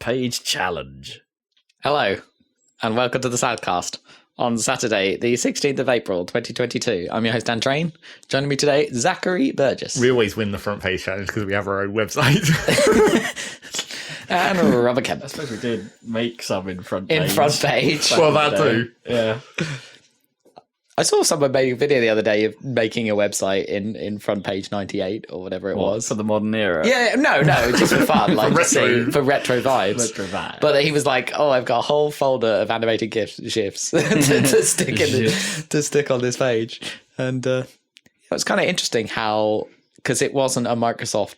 page challenge. Hello, and welcome to the Saladcast on Saturday, the 16th of April, 2022. I'm your host, Dan Train. Joining me today, Zachary Burgess. We always win the front page challenge because we have our own website. And Rubber Kemp. I suppose we did make some in front page. In front page. Well, that too. Yeah. I saw someone make a video the other day of making a website in front page 98 or whatever it was. For the modern era. Yeah, no, just for fun. Like, retro. for retro vibes. Retro vibes. But he was like, "Oh, I've got a whole folder of animated GIFs to stick on this page," and it was kind of interesting how, because it wasn't a Microsoft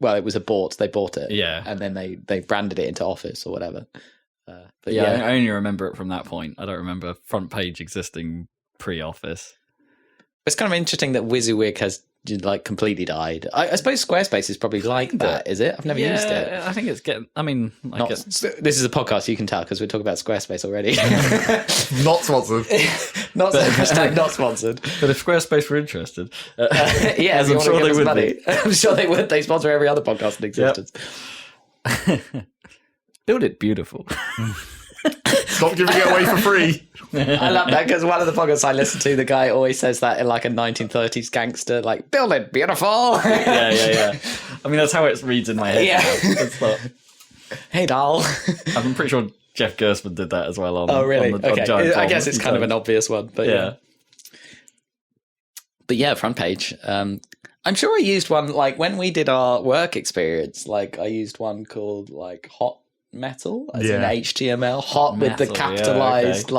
it was a bought. They bought it, Yeah. and then they branded it into Office or whatever. But yeah, yeah, I only remember it from that point. I don't remember front page existing pre-Office. it's kind of interesting that WYSIWYG has completely died. I suppose Squarespace is probably like that, is it? I've never used it. I think it's getting. I mean, This is a podcast, you can tell, because we're talking about Squarespace already. Not sponsored. Not sponsored. But if Squarespace were interested, Yeah, I'm sure they would be. I'm sure they would. They sponsor every other podcast in existence. Build it beautiful. Stop giving it away for free. I love that because one of the podcasts I listen to, the guy always says that in like a 1930s gangster, like, build it beautiful. yeah. I mean, that's how it reads in my head. Yeah. It's not, Hey, doll. I'm pretty sure Jeff Gerstmann did that as well. Oh, really? On Okay. Giant I Bomb. guess it's kind of an obvious one, but yeah. But yeah, front page. I'm sure I used one, like, when we did our work experience, like, I used one called, like, Hot Metal, as in HTML, hot with the Metal, capitalized,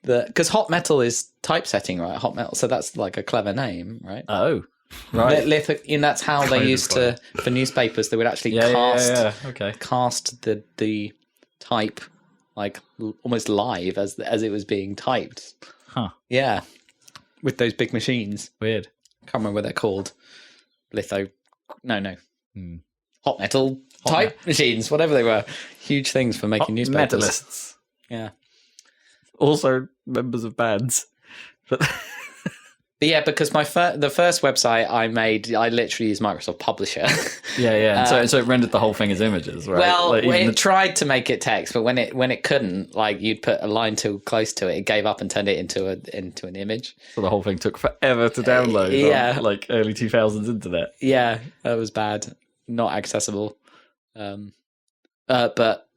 because Hot Metal is typesetting, right? Hot Metal, so that's like a clever name, right? Oh, right. And that's how Kind they of used to, for newspapers, they would actually Okay. cast the type almost live as it was being typed. Huh. Yeah, with those big machines. Weird. Can't remember what they're called. Hot metal type machines, whatever they were. Huge things for making newspapers. Metalists. Yeah. Also members of bands. But yeah, because the first website I made, I literally used Microsoft Publisher. yeah. And so it rendered the whole thing as images, right? Well, Like, it tried to make it text, but when it couldn't, like, you'd put a line too close to it, it gave up and turned it into an image. so the whole thing took forever to download. On, like early 2000s internet. Yeah, that was bad. Not accessible. But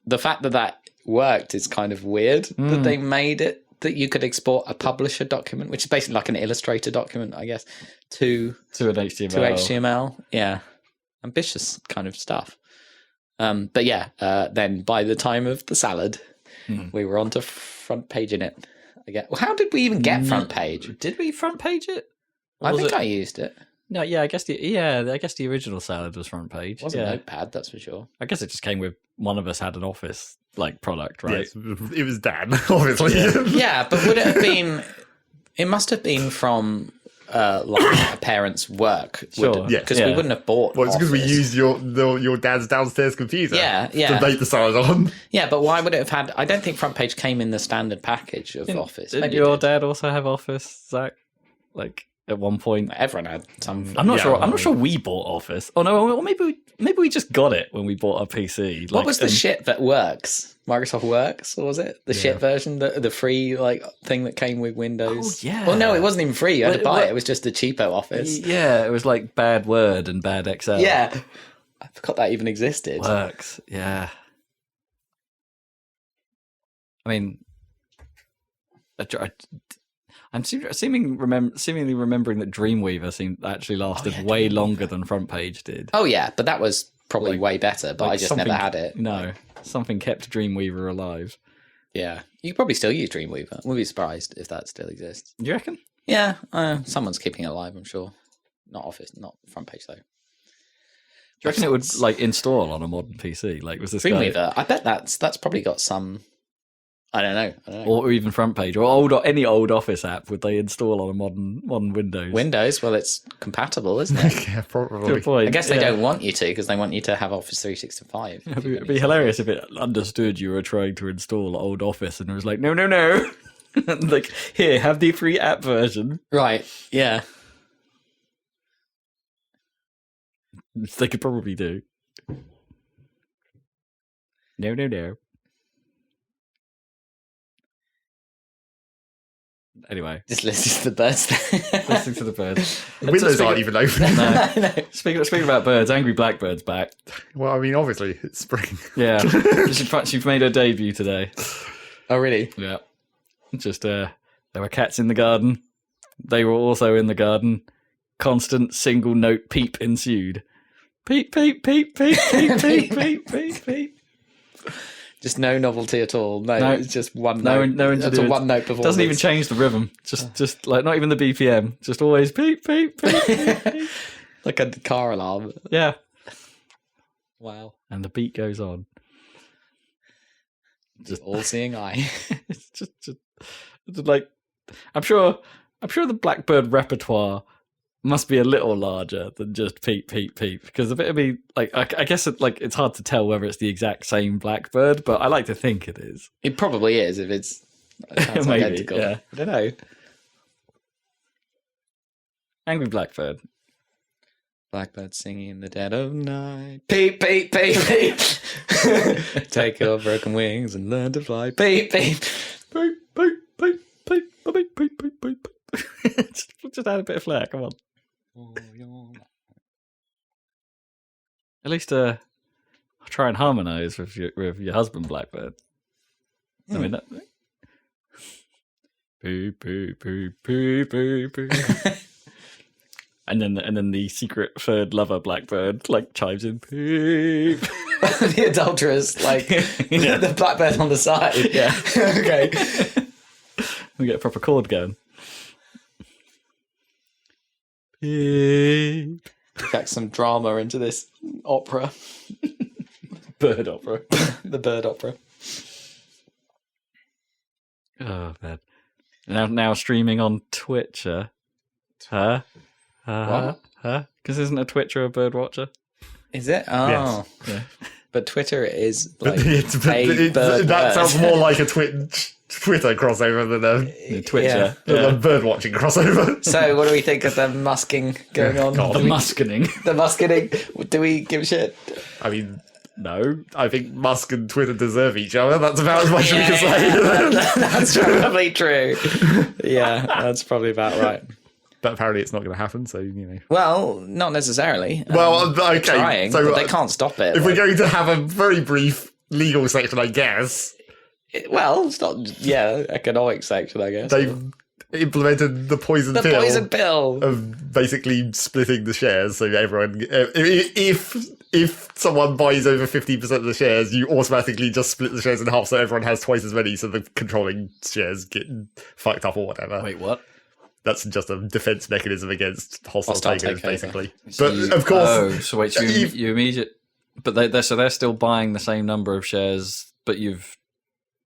the fact that worked is kind of weird, that they made it that you could export a publisher document, which is basically like an Illustrator document, I guess, to an HTML. To HTML. Yeah. Ambitious kind of stuff. But yeah, then by the time of the salad, we were onto front page in it. Again. Well, how did we even get front page? Did we front page it? I think I used it. No, yeah, I guess the original salad was front page. It wasn't Notepad, that's for sure. I guess it just came with one of us had an Office product, right? Yes, it was Dan, obviously. Yeah, but would it have been? It must have been from a parent's work. Sure, because we wouldn't have bought. Well, it's because we Office. used your dad's downstairs computer. Yeah. To make the salad on. Yeah, but why would it have had? I don't think front page came in the standard package of Office. Did Maybe your dad also have Office, Zach? At one point, everyone had some. I'm not sure. I'm not sure we bought Office. Oh no, or maybe we just got it when we bought our PC. What was the shit that works? Microsoft Works, or was it the shit version, the free thing that came with Windows? Oh, yeah. Well, no, it wasn't even free. You had to buy it. It was just the cheapo Office. Yeah, it was like bad Word and bad Excel. Yeah, I forgot that even existed. Works. Yeah. I mean, I'm seemingly remembering that Dreamweaver actually lasted way longer than Front Page did. Oh yeah, but that was probably way better. But I just never had it. No, something kept Dreamweaver alive. Yeah, you could probably still use Dreamweaver. We'll be surprised if that still exists. Do you reckon? Yeah, someone's keeping it alive, I'm sure. Not Office, not Front Page though. Do you reckon it would install on a modern PC? Was this Dreamweaver? I bet that's probably got some. I don't know. Or even Front Page, or any old Office app, would they install on a modern Windows? Windows, well, it's compatible, isn't it? Yeah, probably. Good point. I guess they don't want you to, because they want you to have Office 365. It'd be hilarious if it understood you were trying to install old Office and it was like, no. Here, have the free app version. Right, yeah. They could probably do. No. Anyway, Just listen to the birds. listening to the birds. The windows aren't even open. No. Speaking about birds, Angry Blackbird's back. Well, I mean, obviously, it's spring. Yeah, she's made her debut today. Oh, really? Yeah, just there were cats in the garden. They were also in the garden. Constant single note peep ensued. Peep, peep, peep, peep, peep, peep, peep, peep, peep. Just no novelty at all. No, it's just one No, note. no That's a one note performance. Doesn't even change the rhythm. Just like not even the BPM. Just always peep, peep, peep, peep, peep. Like a car alarm. Yeah. Wow. And the beat goes on. Just all-seeing eye. It's just like I'm sure the Blackbird repertoire must be a little larger than just peep, peep, peep. Because a bit of me, like, I guess it's hard to tell whether it's the exact same Blackbird, but I like to think it is. It probably is if it sounds Maybe, identical. yeah. I don't know. Angry Blackbird. Blackbird singing in the dead of night. Peep, peep, peep, peep. Take your broken wings and learn to fly. Peep, peep. Peep, peep, peep, peep, peep, peep, peep, peep. Just add a bit of flair, come on. At least try and harmonise with your husband, Blackbird. I mean, that... Peep, peep, peep, peep, peep, peep. And then the secret third lover Blackbird like chimes in peep. The adulteress, like the Blackbird on the side. Yeah. Okay. We get a proper chord going. Peep. Back some drama into this opera. Bird opera. The bird opera. Oh man. Now streaming on Twitch. Huh? Because isn't a Twitcher a bird watcher? Is it? Oh. Yes. Yeah. But Twitter is like that sounds more like a Twitter crossover than a Twitcher. a bird watching crossover. So what do we think of the musking going on? God. The muskening. The musketing. Do we give a shit? I mean, no. I think Musk and Twitter deserve each other. That's about as much as we can say. That's probably true. Yeah, that's probably about right. But apparently it's not going to happen, so, you know. Well, not necessarily. Well, okay. Trying, so but they can't stop it. If we're going to have a very brief legal section, I guess. Well, it's not, economic section, I guess. They've implemented the poison pill. The poison pill. Of basically splitting the shares, so everyone... If someone buys over 50% of the shares, you automatically just split the shares in half, so everyone has twice as many, so the controlling shares get fucked up or whatever. Wait, what? That's just a defense mechanism against hostile takeovers, basically. So But of course, so wait, you immediate, but they're still buying the same number of shares, but you've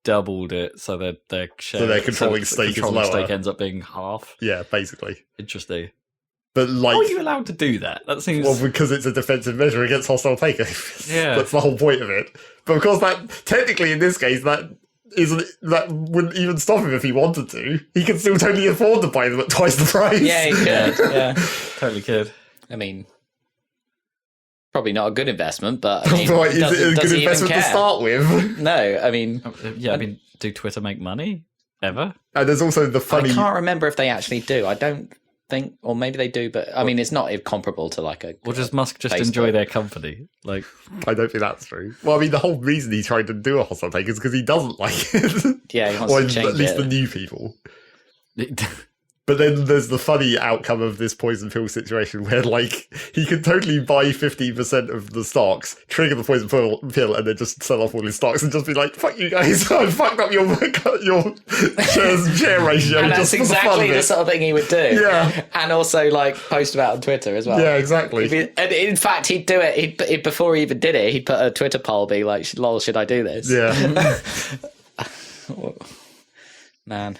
doubled it, so their share, So their controlling stake is lower. Stake ends up being half. yeah, basically. Interesting. But like, How are you allowed to do that? That seems well, because it's a defensive measure against hostile takeovers. Yeah. That's the whole point of it. But of course, that technically in this case, that wouldn't even stop him if he wanted to. He can still totally afford to buy them at twice the price. Yeah, he could. Yeah. totally kid. I mean, probably not a good investment, but I mean, Right, is does it a does good he even investment to care? start with? No, I mean, Yeah, I mean, do Twitter make money ever? And there's also the funny. I can't remember if they actually do. I don't think, or maybe they do, but I mean, it's not comparable to like a. Or does Musk just Facebook. enjoy their company? Like, I don't think that's true. Well, I mean, the whole reason he tried to do a hostile take is because he doesn't like it. Yeah, he wants or to change at least it. the new people. But then there's the funny outcome of this poison pill situation where, like, he could totally buy 15% of the stocks, trigger the poison pill, and then just sell off all his stocks and just be like, fuck you guys, I fucked up your share ratio. And just that's for the fun exactly of the it. sort of thing he would do. Yeah. And also, like, post about on Twitter as well. Yeah, exactly. And in fact, he'd do it. He'd before he even did it, he'd put a Twitter poll, be like, "Lol, should I do this?" Yeah. Man,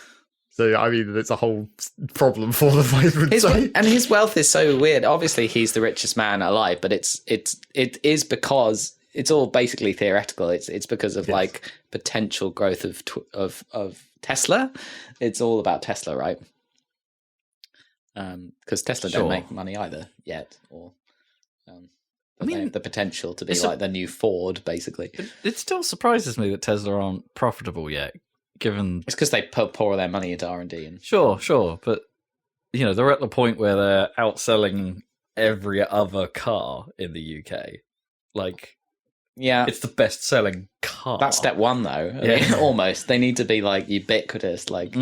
So, I mean, it's a whole problem for them, I would say. and his wealth is so weird. Obviously, he's the richest man alive, but it is because it's all basically theoretical. It's because of like potential growth of Tesla. It's all about Tesla, right? Because Tesla don't make money either yet, or But they have the potential to be like the new Ford, basically. It still surprises me that Tesla aren't profitable yet, given it's because they pour their money into R&D. And sure, but they're at the point where they're outselling every other car in the UK. Like, yeah, it's the best-selling car. That's step one, though. I mean, almost. They need to be like ubiquitous, like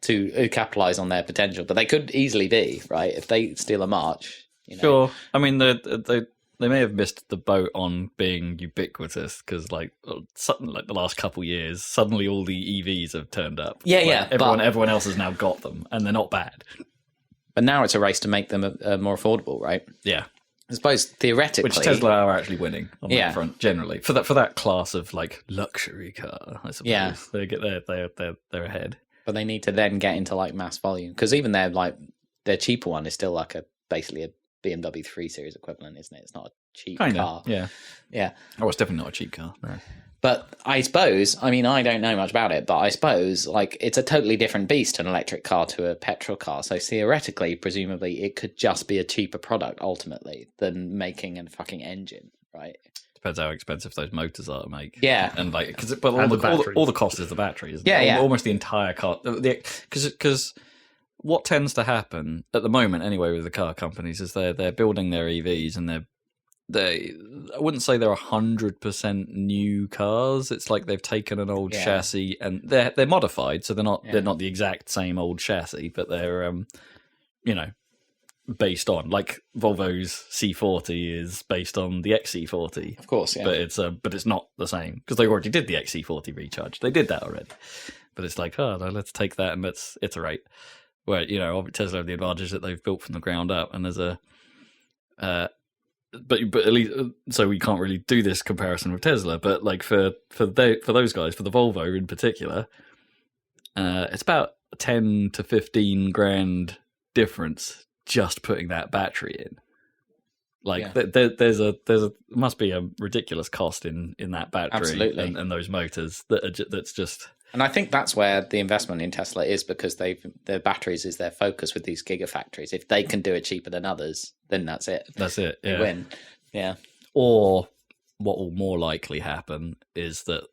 to capitalize on their potential. But they could easily be, right, if they steal a march. Sure. I mean, they may have missed the boat on being ubiquitous because, like the last couple years, suddenly all the EVs have turned up. Yeah. Everyone else has now got them, and they're not bad. But now it's a race to make them more affordable, right? Yeah. I suppose theoretically, which Tesla are actually winning on that front generally for that class of like luxury car. I suppose they get they're ahead. But they need to then get into like mass volume because even their cheaper one is still like basically a BMW 3 Series equivalent, isn't it? It's not a cheap car. Yeah. Oh, it's definitely not a cheap car. No. But I suppose, I mean, I don't know much about it, but I suppose like it's a totally different beast, an electric car to a petrol car. So theoretically, presumably, it could just be a cheaper product ultimately than making a fucking engine, right? Depends how expensive those motors are to make. Yeah, and like all the cost is the battery, isn't it? Yeah. Almost the entire car. Because what tends to happen at the moment, anyway, with the car companies is they're building their EVs and I wouldn't say they're 100% new cars. It's like they've taken an old chassis and they're modified, so they're not the exact same old chassis, but they're based on like Volvo's C40 is based on the XC40, of course, but it's not the same because they already did the XC40 recharge. They did that already, but it's like no, let's take that and let's iterate. Where Tesla have the advantage that they've built from the ground up, and there's a but at least so we can't really do this comparison with Tesla, but like for those guys, for the Volvo in particular, it's about 10 to 15 grand difference just putting that battery in. Like there's must be a ridiculous cost in that battery and those motors that's just. And I think that's where the investment in Tesla is because their batteries is their focus with these gigafactories. If they can do it cheaper than others, then that's it. That's it. They win. Yeah. Or what will more likely happen is that,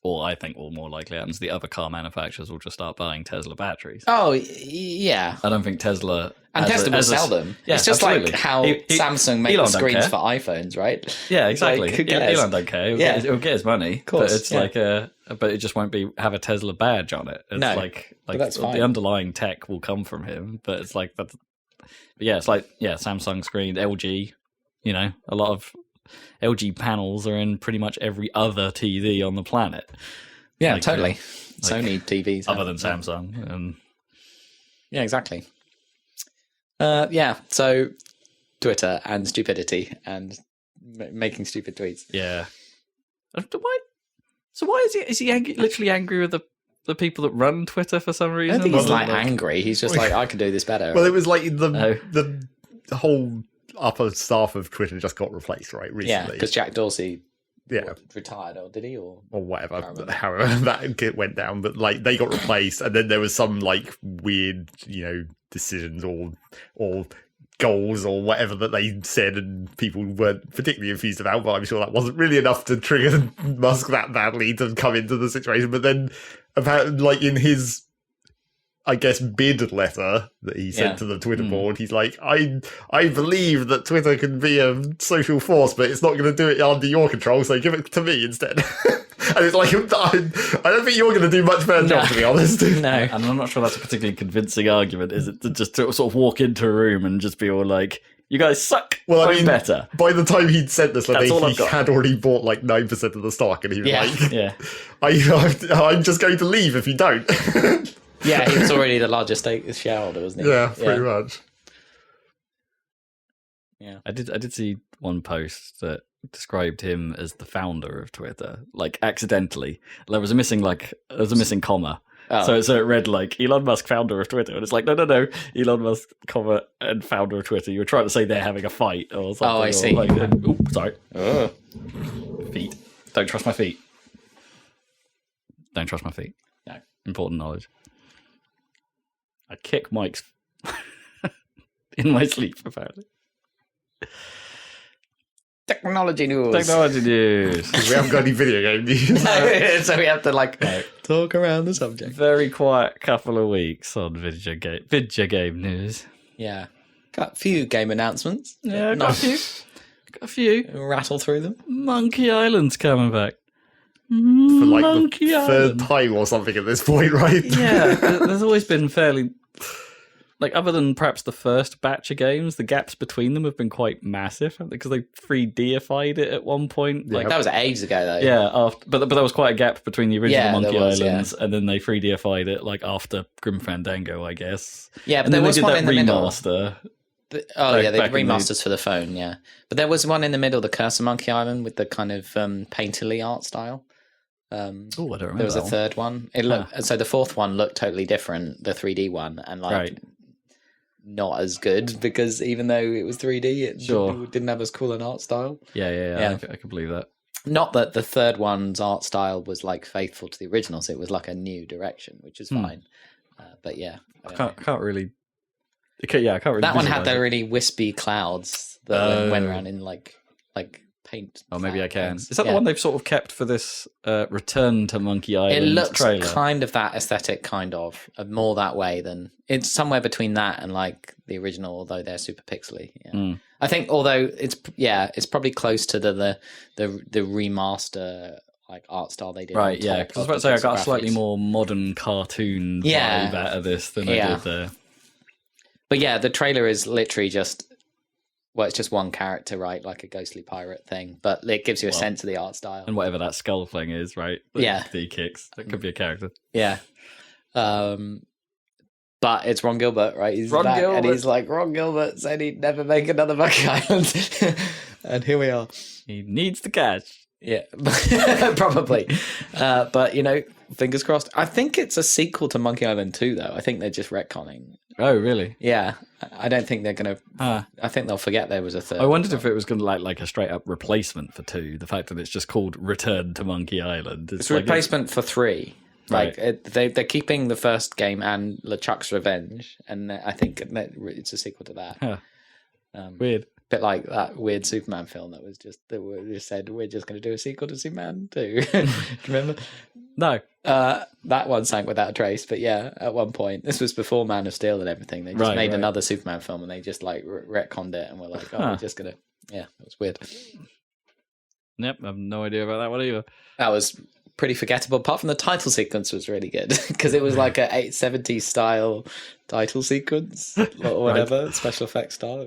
or I think will more likely happen is the other car manufacturers will just start buying Tesla batteries. Oh, yeah. I don't think Tesla... And Tesla will sell them. Yeah, it's just absolutely. Like how Samsung made the screens for iPhones, right? Yeah, exactly. Like, Elon don't care. It'll get his money. Of course, but it's but it just won't have a Tesla badge on it. It's like that's fine. The underlying tech will come from him, but it's like that. It's like Samsung screen, LG. A lot of LG panels are in pretty much every other TV on the planet. Yeah, totally. Sony TVs, other than Samsung. Yeah, exactly. So Twitter and stupidity and making stupid tweets. Yeah. Why is he literally angry with the people that run Twitter for some reason? I don't think he's angry. He's just like, I can do this better. Well, it was like the whole upper staff of Twitter just got replaced, right? Recently. Yeah, because Jack Dorsey retired, or did he? Or whatever, however that went down. But like they got replaced, and then there was some like weird, decisions or goals or whatever that they said, and people weren't particularly enthused about. But I'm sure that wasn't really enough to trigger Musk that badly to come into the situation. But then, apparently, like in his, I guess, bid letter that he sent to the Twitter board, he's like, I believe that Twitter can be a social force, but it's not going to do it under your control, so give it to me instead. And it's like, I don't think you're going to do much better job, to be honest. No. And I'm not sure that's a particularly convincing argument, is it? To just sort of walk into a room and just be all like, you guys suck. Well, I mean, better. By the time he'd sent this letter, he had already bought like 9% of the stock, and he was I'm just going to leave if you don't. Yeah, he was already the largest shareholder, wasn't he? Yeah, pretty much. Yeah, I did see one post that described him as the founder of Twitter, like accidentally. There was a missing comma. Oh. So it read like Elon Musk, founder of Twitter, and it's like no, Elon Musk, comma, and founder of Twitter. You were trying to say they're having a fight or something. Oh, I see. Sorry. Feet. Don't trust my feet. Don't trust my feet. No. Important knowledge. I kick Mike's in my sleep, apparently. Technology news. Technology news. We haven't got any video game news. So we have to like talk around the subject. Very quiet couple of weeks on video game news. Yeah. Got a few game announcements. Yeah, got a few. Rattle through them. Monkey Island's coming back. For like Monkey the Island. third time or something at this point, right? Yeah, there's always been fairly... Like, other than perhaps the first batch of games, the gaps between them have been quite massive, because they 3D-ified it at one point. Yeah. Like, That was ages ago, though. yeah, but there was quite a gap between the original Yeah, Monkey there was, Islands, and then they 3D-ified it, like, after Grim Fandango, I guess. Yeah, but And there then was they did one that in the middle. remaster. They back did in the- remasters for the phone, yeah. But there was one in the middle, the Curse of Monkey Island, with the kind of painterly art style. Oh, I don't remember. There was a that one. third one. It looked so the fourth one looked totally different, the 3D one, and like Right. not as good because even though it was 3D, it Sure. didn't have as cool an art style. Yeah. I can believe that. Not that the third one's art style was like faithful to the original, so it was like a new direction, which is fine. But yeah, I can't really. I can't really. that one had visualize the it. really wispy clouds that went around in like paint. Oh, maybe I can. things. Is that the one they've sort of kept for this Return to Monkey Island It looks trailer? kind of that aesthetic, kind of more that way than it's somewhere between that and like the original, although they're super pixely. Yeah. I think, although it's probably close to the remaster like art style they did. Right, on yeah. top Because I was of about to say I the got a graphics. slightly more modern cartoon Yeah. vibe out of this than I Yeah. did there. But yeah, the trailer is literally just. Well, it's just one character, right? Like a ghostly pirate thing, but it gives you a sense of the art style. And whatever that skull thing is, right? Yeah. The kicks. That could be a character. Yeah. But it's Ron Gilbert, right? He's Ron back, and Gilbert. he's like, Ron Gilbert said he'd never make another Monkey Island. And here we are. He needs the cash. Yeah, probably. But, fingers crossed. I think it's a sequel to Monkey Island 2, though. I think they're just retconning. Oh, really? Yeah. I don't think they're going to... I think they'll forget there was a third. I wondered if it was going to like a straight up replacement for 2. The fact that it's just called Return to Monkey Island. It's a replacement for 3. Right. Like they're keeping the first game and LeChuck's Revenge, and I think it's a sequel to that. Huh. Weird. Bit like that weird Superman film that said we're just going to do a sequel to Superman 2. Do you remember? No. That one sank without a trace. But yeah, at one point, this was before Man of Steel and everything. They just made another Superman film, and they just like retconned it, and we're like, we're just gonna. Yeah, it was weird. Yep, I have no idea about that one either. That was pretty forgettable. Apart from the title sequence was really good because it was like a 870s style title sequence or whatever special effects style.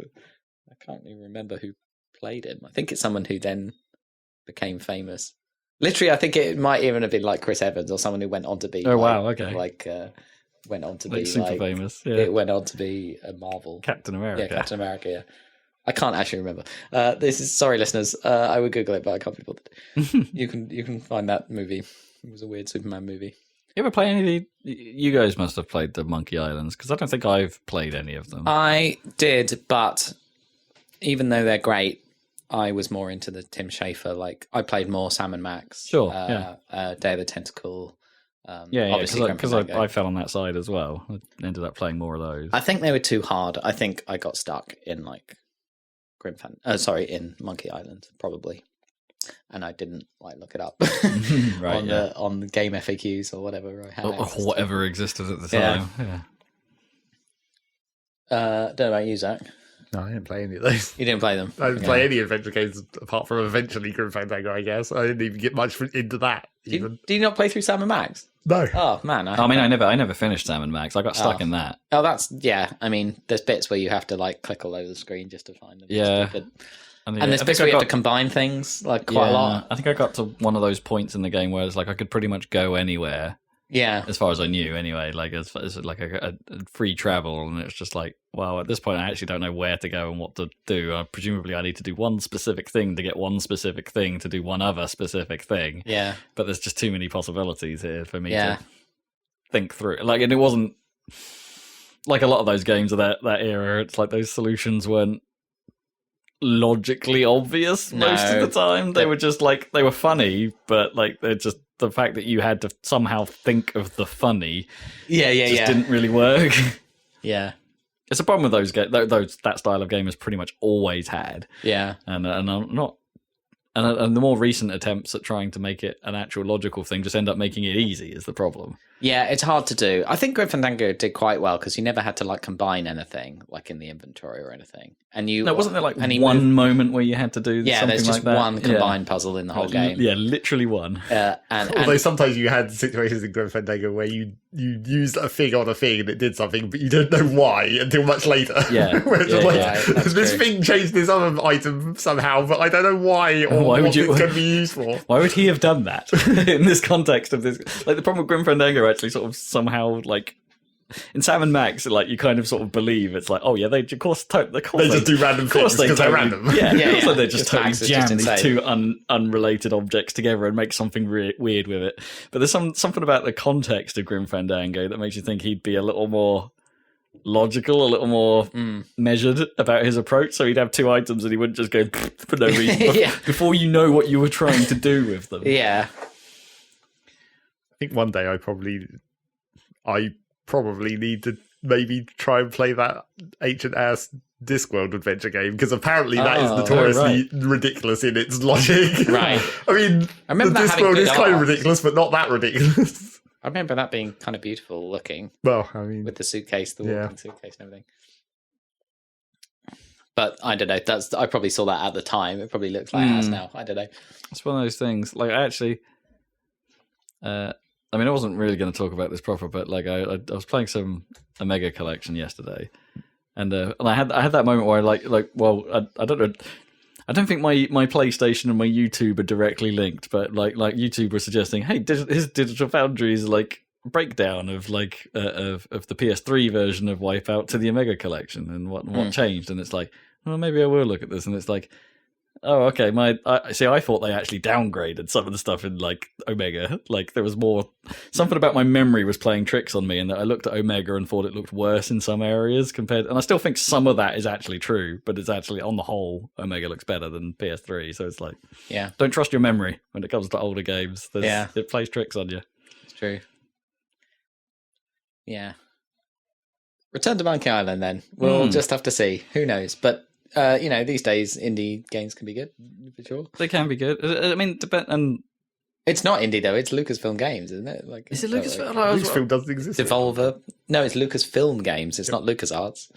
I can't even remember who played him. I think it's someone who then became famous. Literally, I think it might even have been like Chris Evans or someone who went on to be. Oh, wow, okay. Went on to Like be super famous. Yeah. It went on to be a Marvel. Captain America. Yeah, Captain America. Yeah. I can't actually remember. Sorry, listeners. I would Google it, but I can't be bothered. You can find that movie. It was a weird Superman movie. You ever play any of the... You guys must have played the Monkey Islands, because I don't think I've played any of them. I did, but even though they're great, I was more into the Tim Schafer. Like, I played more Sam and Max. Sure, Day of the Tentacle. Because I fell on that side as well. I ended up playing more of those. I think they were too hard. I think I got stuck in like in Monkey Island probably, and I didn't look it up on the game FAQs or whatever I had. Or whatever existed at the time. Yeah. Don't know about you, Zach. No, I didn't play any of those. You didn't play them. I didn't play any adventure games apart from eventually Grim Fandango, I guess. I didn't even get much into that. Did you not play through Sam and Max? No. Oh man! I never finished Sam and Max. I got stuck in that. Oh, that's I mean, there's bits where you have to click all over the screen just to find them. Yeah. And there's bits where you have to combine things quite a lot. I think I got to one of those points in the game where it's like I could pretty much go anywhere. Yeah. As far as I knew, anyway, as like a free travel, and it's just like, well, at this point, I actually don't know where to go and what to do. Presumably, I need to do one specific thing to get one specific thing to do one other specific thing. Yeah. But there's just too many possibilities here for me to think through. And it wasn't like a lot of those games of that era. It's like those solutions weren't logically obvious most of the time. They were just they were funny, but they're just the fact that you had to somehow think of the funny didn't really work. Yeah. It's a problem with those that style of game has pretty much always had. Yeah. And I'm not And the more recent attempts at trying to make it an actual logical thing just end up making it easy is the problem. Yeah, it's hard to do. I think Grim Fandango did quite well because you never had to like combine anything like in the inventory or anything. And you wasn't there like one moment where you had to do something there's just like that? one combined puzzle in the whole game. Yeah, literally one. Although sometimes you had situations in Grim Fandango where you used a thing on a thing and it did something, but you didn't know why until much later. Yeah, where it's this thing changed this other item somehow, but I don't know why or what it's going to be used for. Why would he have done that in this context of this? Like the problem with Grim Fandango actually sort of somehow like in Sam and Max, like you kind of sort of believe it's like, oh yeah, they of course they just do random things because they're random. Yeah. So they just totally Max jam just these two unrelated objects together and make something weird with it. But there's something about the context of Grim Fandango that makes you think he'd be a little more logical, a little more measured about his approach. So he'd have two items and he wouldn't just go for no reason before you know what you were trying to do with them. Yeah. I think one day I probably need to maybe try and play that ancient ass Discworld adventure game because apparently that is notoriously ridiculous in its logic. Right. I mean, I remember the Discworld is kind of ridiculous, but not that ridiculous. I remember that being kind of beautiful looking. Well, I mean, with the suitcase, the walking suitcase and everything. But I don't know. I probably saw that at the time. It probably looks like it has now. I don't know. It's one of those things. Like I actually, I mean, I wasn't really going to talk about this proper, but like I was playing some Omega Collection yesterday, and I had that moment where I I don't know. I don't think my PlayStation and my YouTube are directly linked, but like YouTube was suggesting, hey, his Digital Foundry's like breakdown of like of the PS3 version of Wipeout to the Omega Collection and what changed, and it's like, well, maybe I will look at this, and it's like, oh, okay. I thought they actually downgraded some of the stuff in like Omega. Like there was something about my memory was playing tricks on me, and that I looked at Omega and thought it looked worse in some areas compared. And I still think some of that is actually true, but it's actually on the whole, Omega looks better than PS3. So it's like, don't trust your memory when it comes to older games. It plays tricks on you. It's true. Yeah. Return to Monkey Island. Then we'll just have to see. Who knows? But. These days indie games can be good for sure. They can be good. I mean, it's not indie though. It's Lucasfilm Games, isn't it? Like, is it Lucasfilm? Lucasfilm doesn't exist. Devolver. No, it's Lucasfilm Games. It's not LucasArts.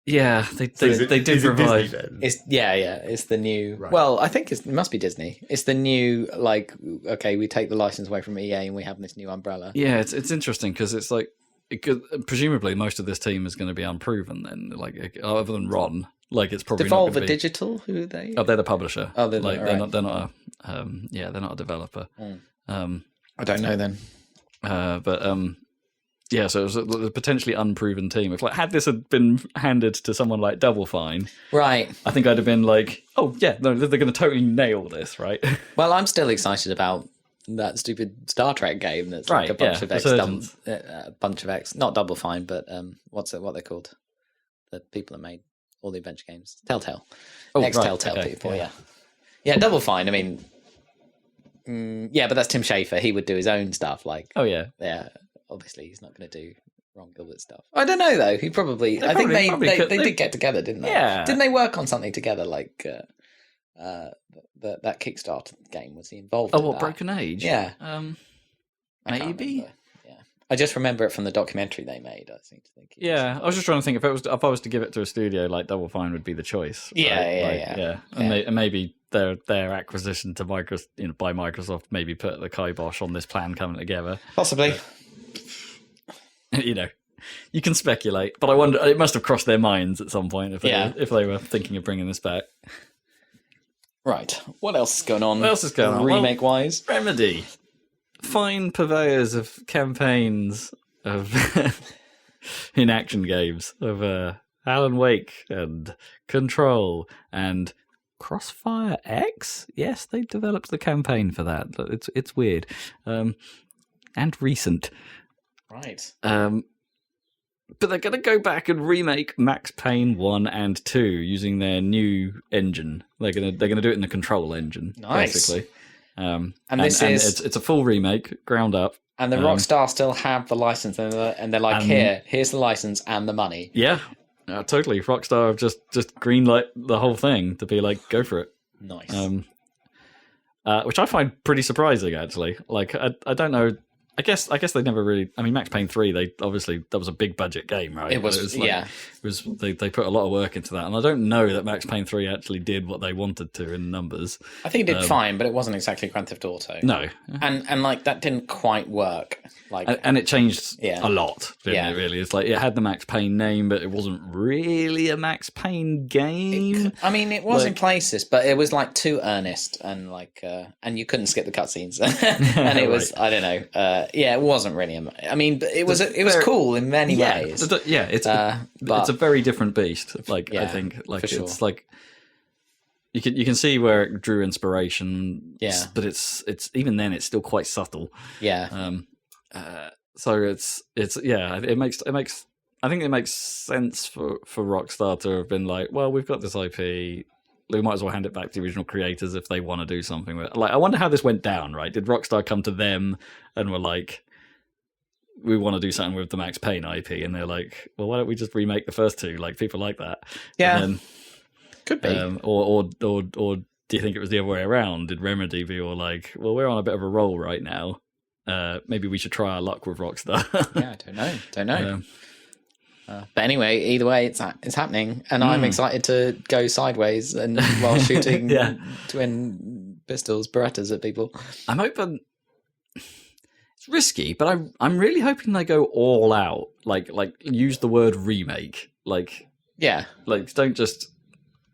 Yeah, they do provide. It's It's the new. Right. Well, I think it must be Disney. It's the new we take the license away from EA and we have this new umbrella. Yeah, it's interesting because it's like. Presumably, most of this team is going to be unproven. Then, like other than Ron, like it's probably Devolver not gonna be... Digital. Who are they? Oh, they're the publisher. Oh, they're not. They're not a developer. I don't know then. So it was a potentially unproven team. If had this had been handed to someone like Double Fine, right? I think I'd have been like, oh yeah, no, they're going to totally nail this, right? Well, I'm still excited about that stupid Star Trek game that's like a bunch of X, not Double Fine, but what they're called? The people that made all the adventure games, Telltale, Telltale people, yeah, Double Fine. I mean, but that's Tim Schafer. He would do his own stuff, like obviously he's not going to do Ron Gilbert stuff. I don't know though. He probably. I think they did get together, didn't they? Yeah. Didn't they work on something together? Like that Kickstarter game, was he involved? Oh, in what that? Broken Age? Yeah. Maybe. Yeah. I just remember it from the documentary they made. I seem to think. I was just trying to think if I was to give it to a studio, like Double Fine would be the choice. Right? Yeah. And maybe their acquisition to Microsoft, by Microsoft, maybe put the kibosh on this plan coming together. Possibly. But, you can speculate, but I wonder. It must have crossed their minds at some point if they were thinking of bringing this back. Right. What else is going on? What else is going on? Remake-wise? Remedy. Fine purveyors of campaigns of in action games of Alan Wake and Control and Crossfire X. Yes, they developed the campaign for that. It's weird, and recent. Right. But they're going to go back and remake Max Payne 1 and 2 using their new engine. They're going to do it in the Control engine, basically. And it's a full remake, ground up. And the Rockstar still have the license, and they're like, here's the license and the money. Yeah, totally. Rockstar have just greenlight the whole thing to be like, go for it. Nice. Which I find pretty surprising, actually. Like, I don't know. I guess they never really. I mean, Max Payne 3. They obviously that was a big budget game, right? It was like, yeah. It was they put a lot of work into that, and I don't know that Max Payne 3 actually did what they wanted to in numbers. I think it did fine, but it wasn't exactly Grand Theft Auto. No, and like that didn't quite work. Like, and it changed Yeah. a lot. Didn't it? Really, it's like it had the Max Payne name, but it wasn't really a Max Payne game. I mean, it was in Like- places, but it was like too earnest and like, and you couldn't skip the cutscenes, and it was I don't know, yeah, it wasn't really. I mean, but it was cool in many ways. It's but- it's a very different beast. Like I Yeah, think, like for it's sure. like you can see where it drew inspiration. Yeah. but it's even then it's still quite subtle. Yeah, So it's it makes I think it makes sense for Rockstar to have been like, well, we've got this IP. We might as well hand it back to the original creators if they want to do something with it. Like, I wonder how this went down, right? Did Rockstar come to them and were like, we want to do something with the Max Payne IP, and they're like, well, why don't we just remake the first two? Like, people like that. Yeah. And could be. then, or do you think it was the other way around? Did Remedy be all like, well, we're on a bit of a roll right now. Maybe we should try our luck with Rockstar. Yeah, I don't know. But anyway, either way, it's happening, and I'm excited to go sideways and while shooting twin pistols, Berettas at people. I'm hoping it's risky, but I'm really hoping they go all out. Like use the word remake. Like don't just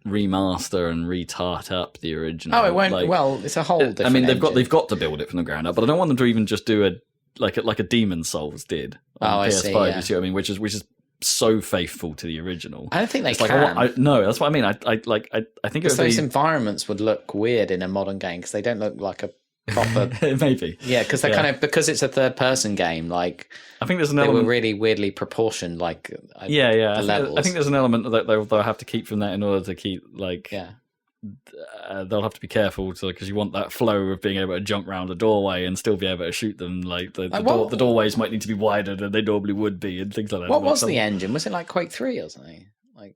remaster and retart up the original. Oh, it won't. Like, well, it's a whole different. I mean, engine. they've got to build it from the ground up, but I don't want them to even just do like a Demon's Souls did on I PS5. see, yeah. You see what I mean? Which is so faithful to the original. I don't think they It's can. like no, that's what I mean. I think it Because would those be environments would look weird in a modern game because they don't look like a proper. maybe. Yeah, because they're kind of because it's a third-person game. Like I think there's an they element. were really weirdly proportioned. Like Yeah. the levels. I think there's an element that they'll have to keep from that in order to keep like. Yeah. They'll have to be careful because you want that flow of being able to jump around a doorway and still be able to shoot them. Like the doorways might need to be wider than they normally would be, and things like that. What was the engine? Was it like Quake 3 or something? Like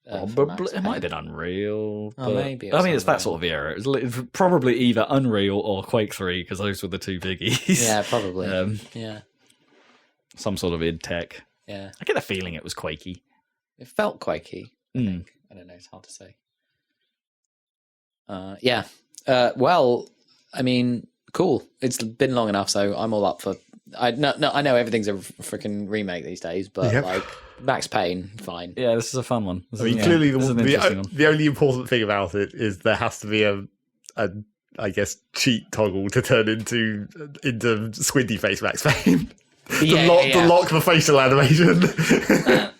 Probably, it might have been Unreal. Oh, maybe. I mean, it's that sort of era. It was probably either Unreal or Quake 3 because those were the two biggies. Yeah, probably. Yeah. Some sort of id tech. Yeah. I get the feeling it was Quakey. It felt Quakey. I think. I don't know. It's hard to say. Yeah. Well, I mean, cool. It's been long enough, so I'm all up for. I know everything's a freaking remake these days, but like Max Payne, fine. Yeah, this is a fun one. I mean, clearly this is an interesting one. the only important thing about it is there has to be a I guess cheat toggle to turn into squinty face Max Payne. To lock the facial animation.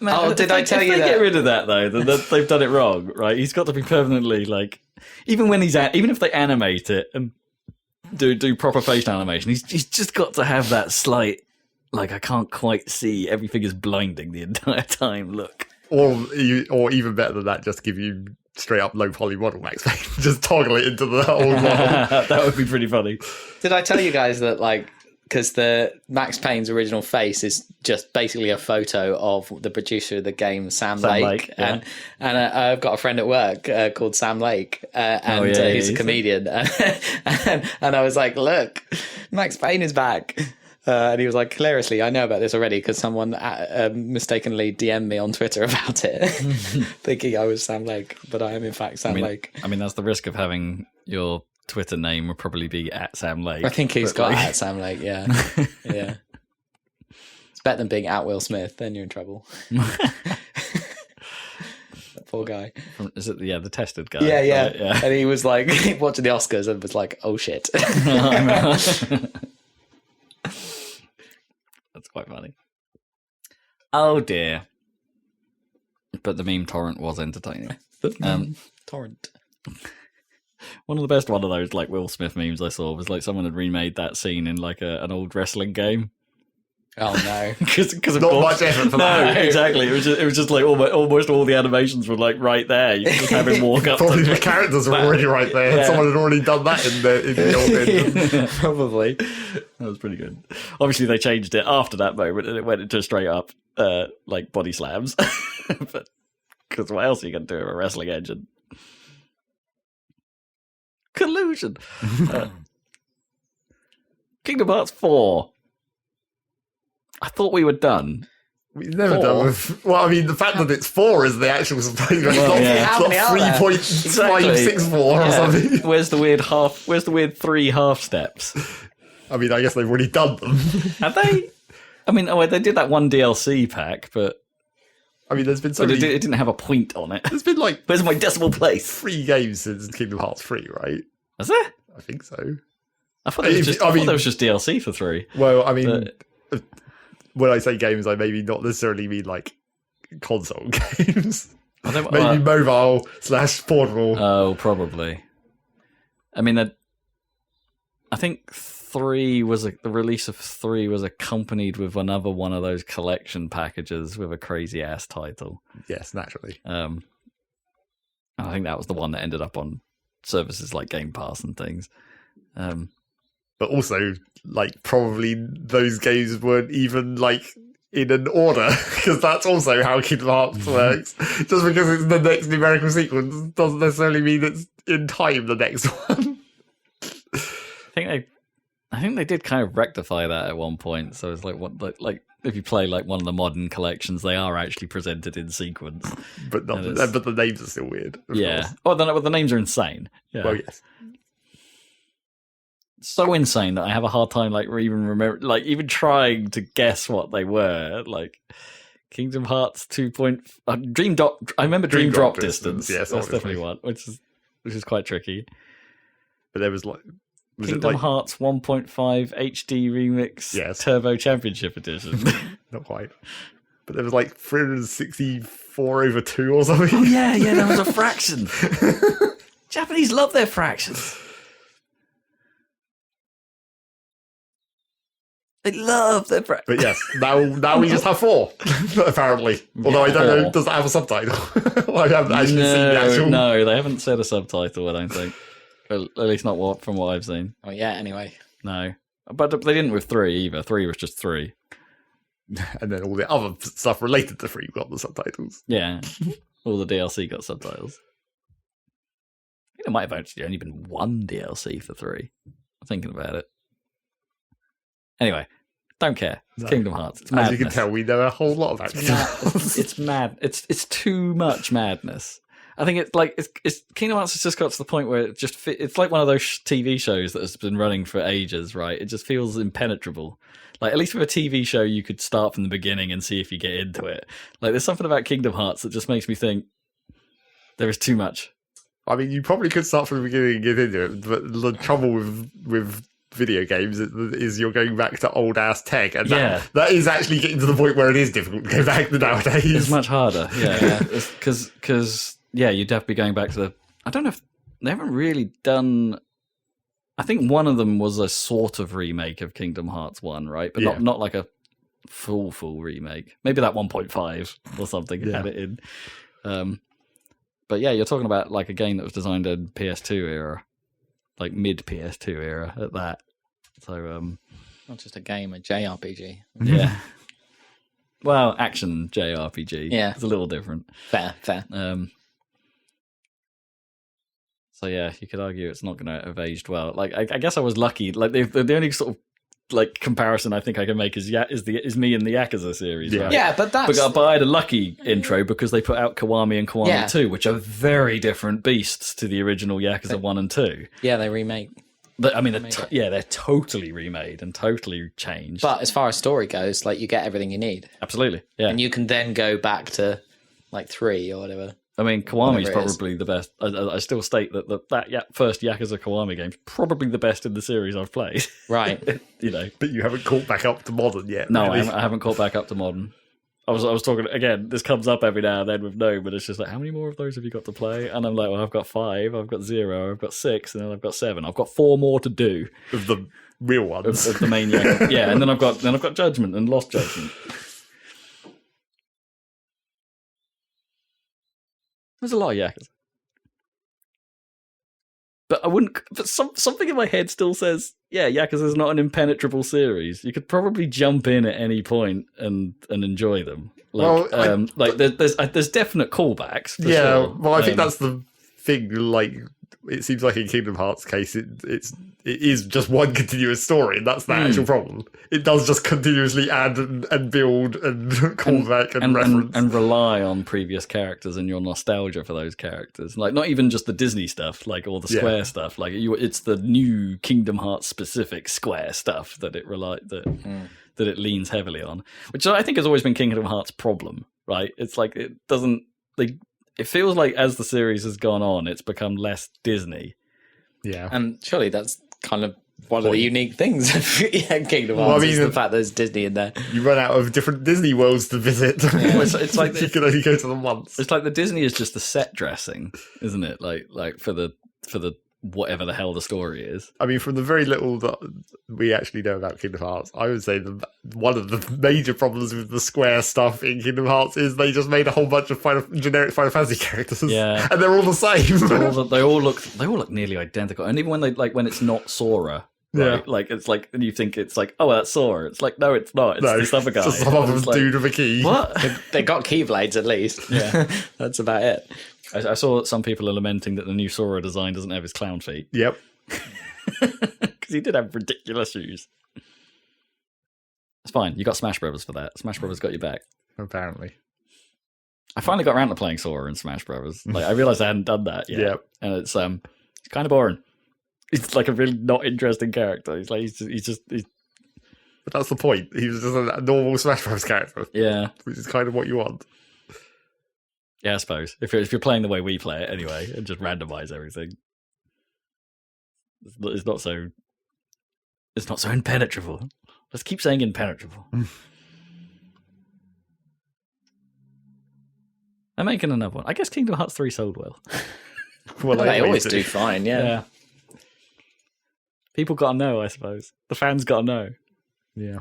Man, did I tell you if that? they get rid of that though, then they've done it wrong, right? He's got to be permanently like, even if they animate it and do proper facial animation, he's just got to have that slight, like, I can't quite see, everything is blinding the entire time look. Or even better than that, just give you straight up low poly model Max Payne. Just toggle it into the old model. That would be pretty funny. Did I tell you guys that like? Because the Max Payne's original face is just basically a photo of the producer of the game, Sam Lake. Yeah. And I've got a friend at work called Sam Lake, and he's a comedian. And I was like, look, Max Payne is back. And he was like, hilariously, I know about this already because someone mistakenly DM'd me on Twitter about it, thinking I was Sam Lake, but I am in fact Sam Lake. I mean, that's the risk of having your Twitter name will probably be at Sam Lake. I think he's got at Sam Lake, yeah. Yeah. It's better than being at Will Smith, then you're in trouble. That poor guy. Is it the tested guy? Yeah. Right? Yeah. And he was like watching the Oscars and was like, oh shit. That's quite funny. Oh dear. But the meme torrent was entertaining. Torrent. One of the best one of those like Will Smith memes I saw was like someone had remade that scene in like an old wrestling game. Oh no! Because not much effort for that. No, exactly. It was just like almost all the animations were like right there. You could just have him walk up. Probably the characters were already right there. Yeah. Someone had already done that in the old engine. Probably. That was pretty good. Obviously, they changed it after that moment, and it went into straight up like body slams. But because what else are you going to do with a wrestling engine? conclusion. Kingdom Hearts 4. I thought we were done. We've never done with... Well, I mean, the fact that it's 4 is the actual... It's not 3.564 or something. Where's the weird 3 half steps? I mean, I guess they've already done them. Have they? I mean, they did that one DLC pack, but... I mean, there's been so but many... it didn't have a point on it. There's been, like... Where's my decimal place? 3 games since Kingdom Hearts 3, right? Has there? I think so. I thought there was just DLC for 3. Well, I mean... When I say games, I maybe not necessarily mean like console games. Maybe mobile / portable. Oh, probably. I mean, I think the release of 3 was accompanied with another one of those collection packages with a crazy ass title. Yes, naturally. I think that was the one that ended up on services like Game Pass and things. But also, like, probably those games weren't even, like, in an order, because that's also how Kingdom Hearts works. Just because it's the next numerical sequence doesn't necessarily mean it's in time the next one. I think they did kind of rectify that at one point. So it's like if you play like one of the modern collections, they are actually presented in sequence. But the names are still weird. Yeah. Well, the names are insane. Yeah. Well, yes. So insane that I have a hard time even trying to guess what they were. Like Kingdom Hearts 2. Dream Drop. I remember Dream Drop Distance. Yes, that's definitely one, which is quite tricky. But there was Kingdom Hearts 1.5 HD Remix Turbo Championship Edition. Not quite. But there was like 364 over 2 or something. Oh yeah, there was a fraction. Japanese love their fractions. They love their fractions. But yes, now we just have 4, apparently. Although I don't know, does it have a subtitle? I haven't actually seen the actual... No, they haven't said a subtitle, I don't think. At least not from what I've seen. Oh yeah, anyway. No. But they didn't with 3 either. 3 was just 3. And then all the other stuff related to 3 got the subtitles. Yeah. All the DLC got subtitles. I think there might have actually only been 1 DLC for 3. I'm thinking about it. Anyway, don't care. It's Kingdom Hearts. It's madness. As you can tell, we know a whole lot about Kingdom Hearts. It's mad. It's too much madness. I think it's Kingdom Hearts has just got to the point where it just it's like one of those TV shows that has been running for ages, right? It just feels impenetrable. Like, at least with a TV show, you could start from the beginning and see if you get into it. Like, there's something about Kingdom Hearts that just makes me think there is too much. I mean, you probably could start from the beginning and get into it, but the trouble with video games is you're going back to old ass tech, and that is actually getting to the point where it is difficult to go back to nowadays. It's much harder, because you'd have to be going back to the... I don't know if they haven't really done... I think one of them was a sort of remake of Kingdom Hearts 1, right? But not like a full remake. Maybe that 1.5 or something had it in. But yeah, you're talking about like a game that was designed in PS2 era, like mid PS2 era at that. So not just a game, a JRPG. Yeah. Well, action JRPG. Yeah, it's a little different. Fair. So yeah, you could argue it's not going to have aged well. Like I guess I was lucky. Like the only sort of like comparison I think I can make is me and the Yakuza series. Right? Yeah, but that's... But I had a lucky intro because they put out Kiwami and Kiwami 2, which are very different beasts to the original Yakuza 1 and 2. Yeah, they remake. But I mean, they're totally remade and totally changed. But as far as story goes, like, you get everything you need. Absolutely, yeah. And you can then go back to like 3 or whatever. I mean, Kiwami's probably the best. I still state that first Yakuza Kiwami game is probably the best in the series I've played. Right. But you haven't caught back up to modern yet. No, really. I haven't caught back up to modern. I was talking again. This comes up every now and then with no, but it's just like, how many more of those have you got to play? And I'm like, well, I've got 5, I've got 0, I've got 6, and then I've got 7. I've got 4 more to do of the real ones of the main Yakuza. Yeah, and then I've got Judgment and Lost Judgment. There's a lot of Yakuza. But I wouldn't... But something in my head still says, yeah, Yakuza's not an impenetrable series. You could probably jump in at any point and enjoy them. Like, there's definite callbacks. Sure. Well, I think that's the thing. Like, it seems like in Kingdom Hearts' case, it is just one continuous story, and that's the actual problem. It does just continuously add and build and call back and reference. And rely on previous characters and your nostalgia for those characters. Like, not even just the Disney stuff, like all the Square stuff. Like, it's the new Kingdom Hearts specific Square stuff that it that it leans heavily on, which I think has always been Kingdom Hearts' problem, right? It's like, it doesn't... Like, it feels like as the series has gone on, it's become less Disney. Yeah. And surely that's kind of one of the unique things of Kingdom Hearts, is the fact there's Disney in there. You run out of different Disney worlds to visit. Yeah. it's like you can only go to them once. It's like the Disney is just the set dressing, isn't it? Like for the whatever the hell the story is. I mean, from the very little that we actually know about Kingdom Hearts, I would say one of the major problems with the Square stuff in Kingdom Hearts is they just made a whole bunch of generic Final Fantasy characters, and they're all the same. They all look nearly identical, and even when it's not Sora. Right? Yeah, like it's like, and you think it's like, oh, that's Sora. It's like, no, it's not. It's this other guy. It's just some other dude with a key. What? They got keyblades at least. Yeah, that's about it. I saw that some people are lamenting that the new Sora design doesn't have his clown feet. Yep, because he did have ridiculous shoes. It's fine. You got Smash Brothers for that. Smash Brothers got you back. Apparently. I finally got around to playing Sora in Smash Brothers. Like, I realized I hadn't done that yet. Yep. And it's kind of boring. He's like a really not interesting character. He's just. But that's the point. He was just a normal Smash Bros. Character. Yeah. Which is kind of what you want. Yeah, I suppose. If you're playing the way we play it anyway, and just randomize everything. It's not so impenetrable. Let's keep saying impenetrable. I'm making another one. I guess Kingdom Hearts 3 sold well. Well, they always do fine, yeah. People gotta know, I suppose. The fans gotta know. Yeah.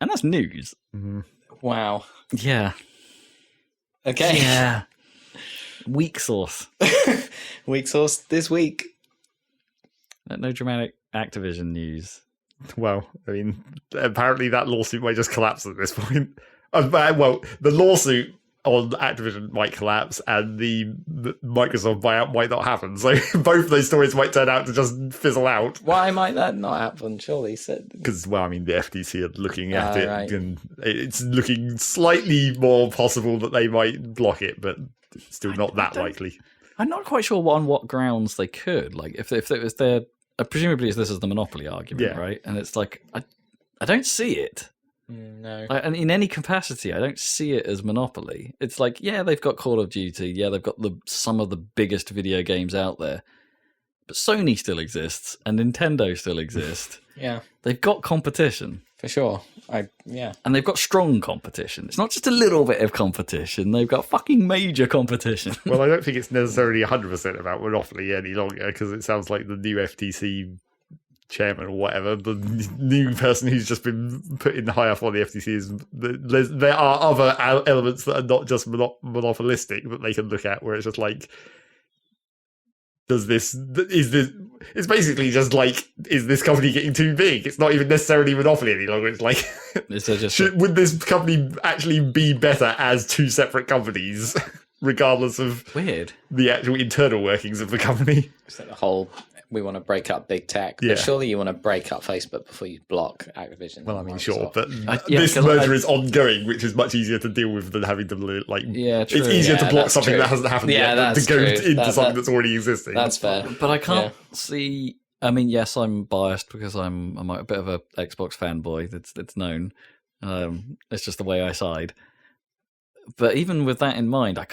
And that's news. Mm-hmm. Wow. Yeah. Okay. Yeah. Weak sauce. Weak sauce this week. No dramatic Activision news. Well, I mean, apparently that lawsuit might just collapse at this point. Well, the lawsuit on Activision might collapse, and the Microsoft buyout might not happen. So both of those stories might turn out to just fizzle out. Why might that not happen? Surely, because well, I mean, the FTC are looking at it, right. and it's looking slightly more possible that they might block it, but still not that likely. I'm not quite sure on what grounds they could. Like, if it was their, presumably this is the monopoly argument, right? And it's like, I don't see it. No. And in any capacity, I don't see it as monopoly. It's like, yeah, they've got Call of Duty. Yeah, they've got some of the biggest video games out there. But Sony still exists, and Nintendo still exists. Yeah. They've got competition. For sure. And they've got strong competition. It's not just a little bit of competition. They've got fucking major competition. Well, I don't think it's necessarily 100% about monopoly any longer, because it sounds like the new FTC chairman or whatever, the new person who's just been put in high up on the FTC, is there are other elements that are not just monopolistic that they can look at, where it's just like, it's basically just like, is this company getting too big? It's not even necessarily monopoly any longer. It's like, would this company actually be better as two separate companies, regardless of the actual internal workings of the company? It's like the whole, we want to break up big tech. Yeah. But surely you want to break up Facebook before you block Activision. Well, I mean, sure, but this merger is ongoing, which is much easier to deal with than having to like. Yeah, true. It's easier to block something that hasn't happened yet than to go into something that's already existing. That's fair. But I can't see. I mean, yes, I'm biased because I'm a bit of a Xbox fanboy. It's known. It's just the way I side. But even with that in mind, I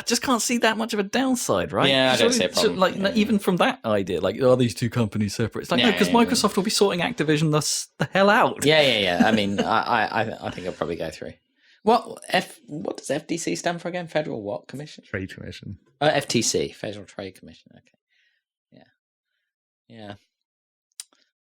just can't see that much of a downside, right? Yeah, I don't see a problem. Even from that idea, like, are these two companies separate? It's like, no, because Microsoft will be sorting Activision the hell out. Yeah. I mean, I think I'll probably go through. What does FTC stand for again? Federal what Commission? Trade Commission. FTC, Federal Trade Commission. Okay. Yeah.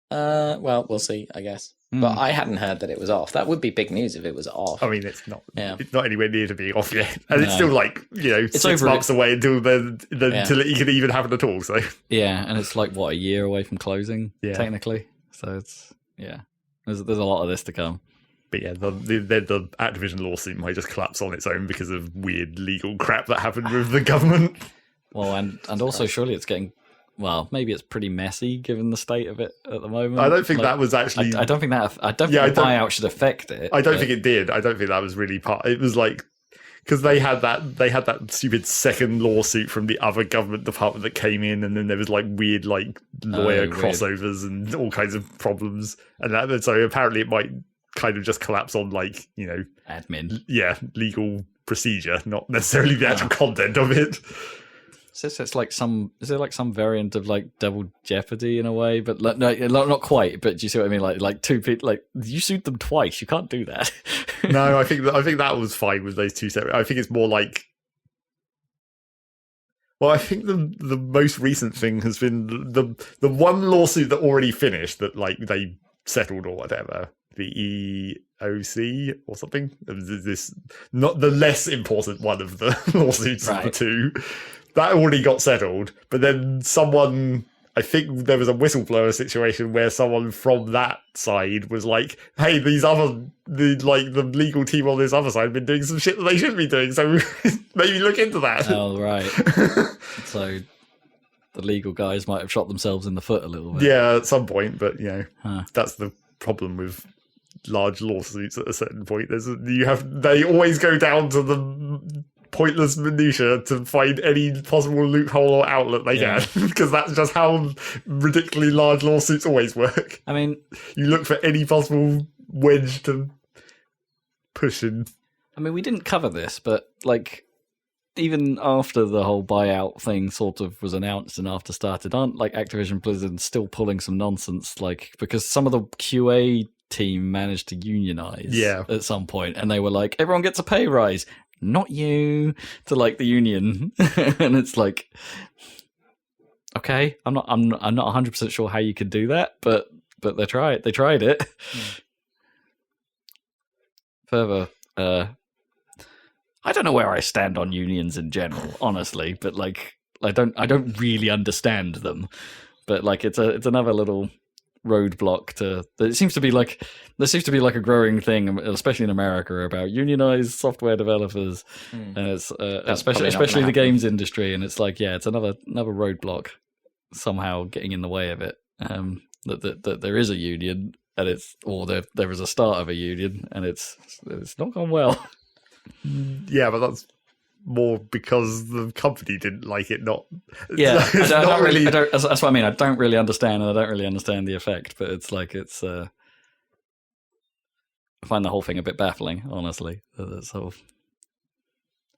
Well, we'll see, I guess. But I hadn't heard that it was off. That would be big news if it was off. I mean, it's not. Yeah. It's not anywhere near to being off yet, and it's still like, it's 6 months away until until it can even happen at all. So and it's like a year away from closing, technically. So it's there's a lot of this to come. But yeah, the Activision lawsuit might just collapse on its own because of weird legal crap that happened with the government. Well, and also surely it's getting. Well, maybe it's pretty messy given the state of it at the moment. I don't think that was actually. I don't think that. I don't think the buyout should affect it. I don't think it did. I don't think that was really part. It was like because they had that stupid second lawsuit from the other government department that came in, and then there was like weird like lawyer crossovers and all kinds of problems, and so apparently it might kind of just collapse on like admin. Yeah, legal procedure, not necessarily the actual content of it. So it's like is there like some variant of like double jeopardy in a way? But like, no, not quite. But do you see what I mean? Like two people, like you sued them twice. You can't do that. No, I think that was fine with those two separate. I think it's more like. Well, I think the most recent thing has been the one lawsuit that already finished that like they settled or whatever. The EOC or something. This not the less important one of the lawsuits of the two. That already got settled, but then I think there was a whistleblower situation where someone from that side was like, "Hey, the legal team on this other side have been doing some shit that they shouldn't be doing, so maybe look into that." Oh, right. So the legal guys might have shot themselves in the foot a little bit. Yeah, at some point, but that's the problem with large lawsuits. At a certain point, they always go down to the pointless minutia to find any possible loophole or outlet they can, because that's just how ridiculously large lawsuits always work. I mean, you look for any possible wedge to push in. I mean, we didn't cover this, but like even after the whole buyout thing sort of was announced and after started, aren't like Activision Blizzard still pulling some nonsense, like because some of the QA team managed to unionize at some point, and they were like, everyone gets a pay rise. Not you, to like the union. And it's like, okay, I'm not 100% sure how you could do that, but they tried it. Further, I don't know where I stand on unions in general, honestly, but like I don't really understand them. But like it's another little roadblock to. There seems to be like a growing thing, especially in America, about unionized software developers, and it's especially the games industry, and it's like it's another roadblock somehow getting in the way of it. That there is a union, and there is a start of a union, and it's not gone well. Yeah, but that's more because the company didn't like it. That's what I mean. I don't really understand, and I don't really understand the effect. But it's like I find the whole thing a bit baffling, honestly. I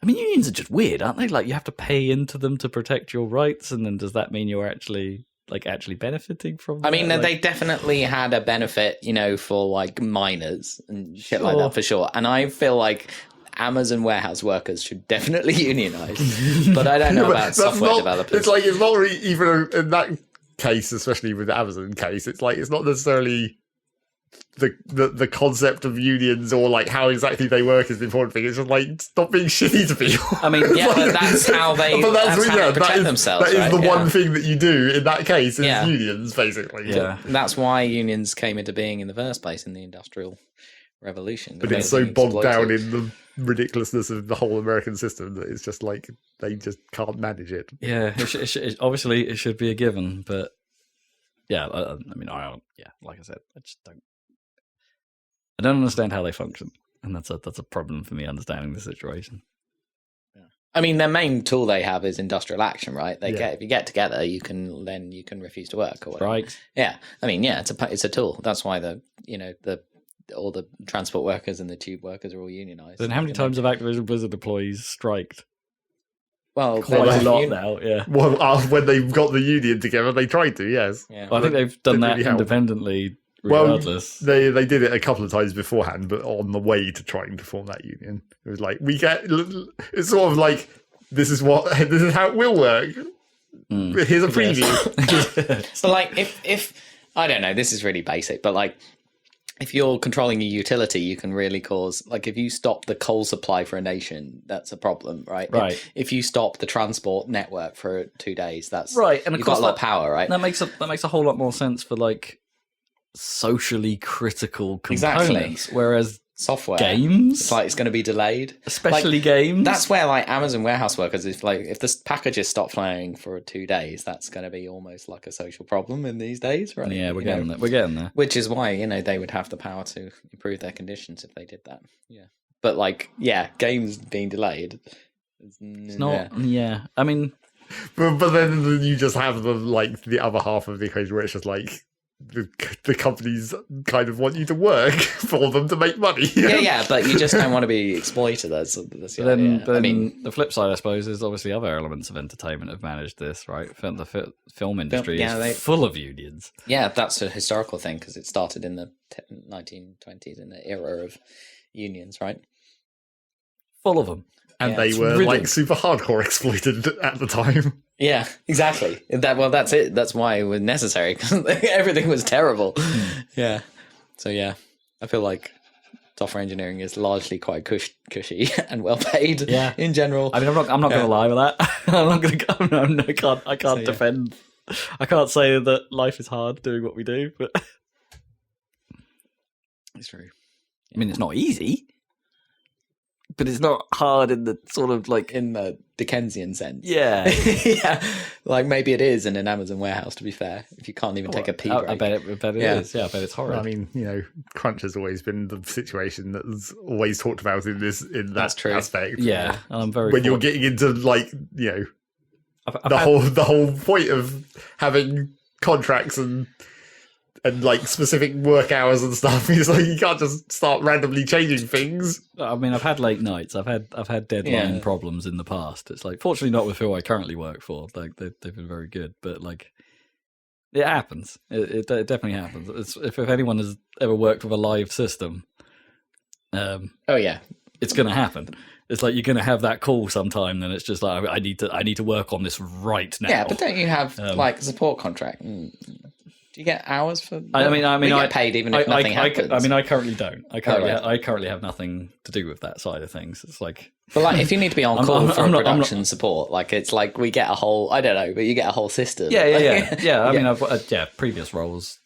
mean, unions are just weird, aren't they? Like you have to pay into them to protect your rights, and then does that mean you're actually benefiting from that? I mean, they definitely had a benefit, for like miners and shit like that for sure. And I feel like Amazon warehouse workers should definitely unionize, but I don't know about software developers. It's not really even in that case, especially with the Amazon case. It's like it's not necessarily the concept of unions or like how exactly they work is the important thing. It's just like stop being shitty to people. I mean, but that's how they protect themselves. That is the one thing that you do in that case is unions, basically. Yeah, that's why unions came into being in the first place in the Industrial Revolution. But it's so bogged down in the ridiculousnn of the whole American system that it's just like they just can't manage it. Yeah, obviously it should be a given, but I mean, like I said, I don't understand how they function, and that's a problem for me understanding the situation. Yeah. I mean, their main tool they have is industrial action, right? If you get together, you can refuse to work or whatever. Right. Yeah. I mean, it's a tool. That's why all the transport workers and the tube workers are all unionized. Then how many times have Activision Blizzard employees striked? Well, quite a lot now, yeah. Well, when they got the union together, they tried to, yes. Yeah. Well, I think they've done that really independently, regardless. Well, they did it a couple of times beforehand, but on the way to trying to form that union. It was like, it's sort of like, this is how it will work. Here's a preview. So, like, if I don't know, this is really basic, but like, if you're controlling a utility, you can really cause, like, if you stop the coal supply for a nation, that's a problem, right? Right. If you stop the transport network for 2 days, that's right. And you've got a lot of power, right? That makes a whole lot more sense for like socially critical components. Exactly. Whereas software. Games? It's like it's going to be delayed. Especially Like, games? That's where like Amazon warehouse workers, if the packages stop flying for 2 days, that's going to be almost like a social problem in these days, right? Yeah, we're getting there. We're getting there. Which is why, they would have the power to improve their conditions if they did that. Yeah. But like, games being delayed. It's not. Yeah. I mean, but then you just have the other half of the equation where it's just like the companies kind of want you to work for them to make money. Yeah, but you just don't want to be exploited. That's the idea. Then, I mean, the flip side, I suppose, is obviously other elements of entertainment have managed this, right? The film industry is full of unions. Yeah, that's a historical thing because it started in the 1920s in the era of unions, right? Full of them. And they were super hardcore exploited at the time. Yeah, exactly. That's it. That's why it was necessary because everything was terrible. Yeah. So I feel like software engineering is largely quite cushy and well paid. Yeah. In general. I mean, I'm not going to lie with that. I'm not going to. I can't defend. I can't say that life is hard doing what we do, but it's true. I mean, it's not easy. But it's not hard in the sort of like in the Dickensian sense. Yeah. Yeah. Like maybe it is in an Amazon warehouse, to be fair, if you can't even take a pee break. I bet it is. Yeah, I bet it's horrible. I mean, crunch has always been the situation that's always talked about in that aspect. Yeah. I'm very when you're getting into the whole point of having contracts and specific work hours and stuff is you can't just start randomly changing things. I mean, I've had late nights. I've had deadline problems in the past. It's fortunately not with who I currently work for. They've been very good, but it happens. It definitely happens. If anyone has ever worked with a live system, it's going to happen. It's you're going to have that call sometime, then it's just I need to work on this right now. Yeah, but don't you have a support contract? Do you get hours for? I mean, we get paid even if nothing happens. I mean, I currently don't. I currently have nothing to do with that side of things. It's but if you need to be on call for production support, it's we get a whole. I don't know, but you get a whole system. Yeah. I mean, I've got previous roles.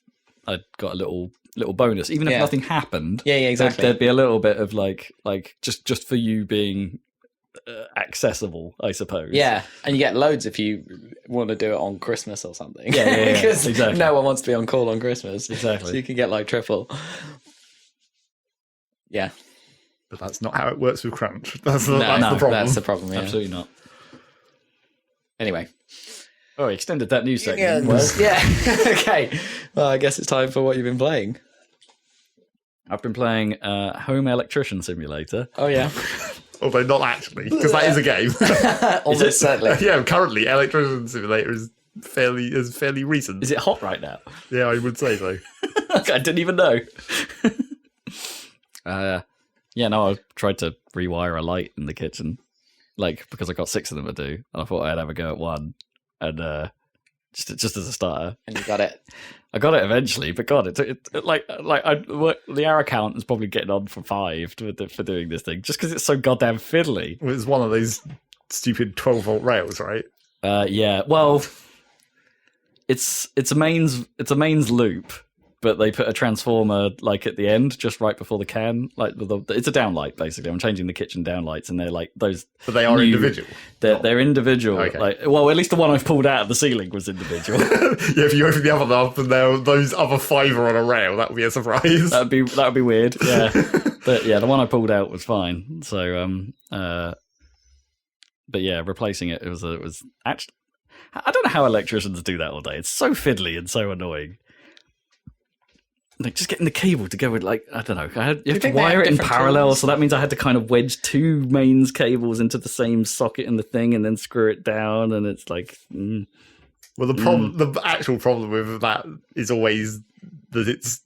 I got a little bonus, even if nothing happened. Yeah, exactly. There'd be a little bit of just for you being accessible, I suppose. Yeah, and you get loads if you want to do it on Christmas or something. Yeah, exactly. No one wants to be on call on Christmas. Exactly. So you can get triple. Yeah. But that's not how it works with crunch. That's the problem. That's the problem, yeah. Absolutely not. Anyway. Oh, extended that news segment. Yeah. Okay. Well, I guess it's time for what you've been playing. I've been playing Home Electrician Simulator. Oh, yeah. Although not actually, because that is a game. Almost certainly. Yeah, currently, Electrician Simulator is fairly recent. Is it hot right now? Yeah, I would say so. I didn't even know. I tried to rewire a light in the kitchen, because I got 6 of them to do, and I thought I'd have a go at one, and just as a starter. And you got it. I got it eventually, but God, the hour count is probably getting on for 5 for doing this thing, just because it's so goddamn fiddly. Well, it's one of those stupid 12-volt rails, right? Yeah. Well, it's a mains loop, but they put a transformer at the end, just right before the can. It's a downlight basically. I'm changing the kitchen downlights, and they're those. But they are individual. They're individual. Okay. At least the one I've pulled out of the ceiling was individual. Yeah, if you open the other up and those other 5 are on a rail, that would be a surprise. That would be weird. Yeah, but yeah, the one I pulled out was fine. So but yeah, replacing it was actually. I don't know how electricians do that all day. It's so fiddly and so annoying. Just getting the cable to go with I don't know. You have to wire it in parallel, so that means I had to kind of wedge 2 mains cables into the same socket in the thing, and then screw it down, and it's Well, the actual problem with that is always that it's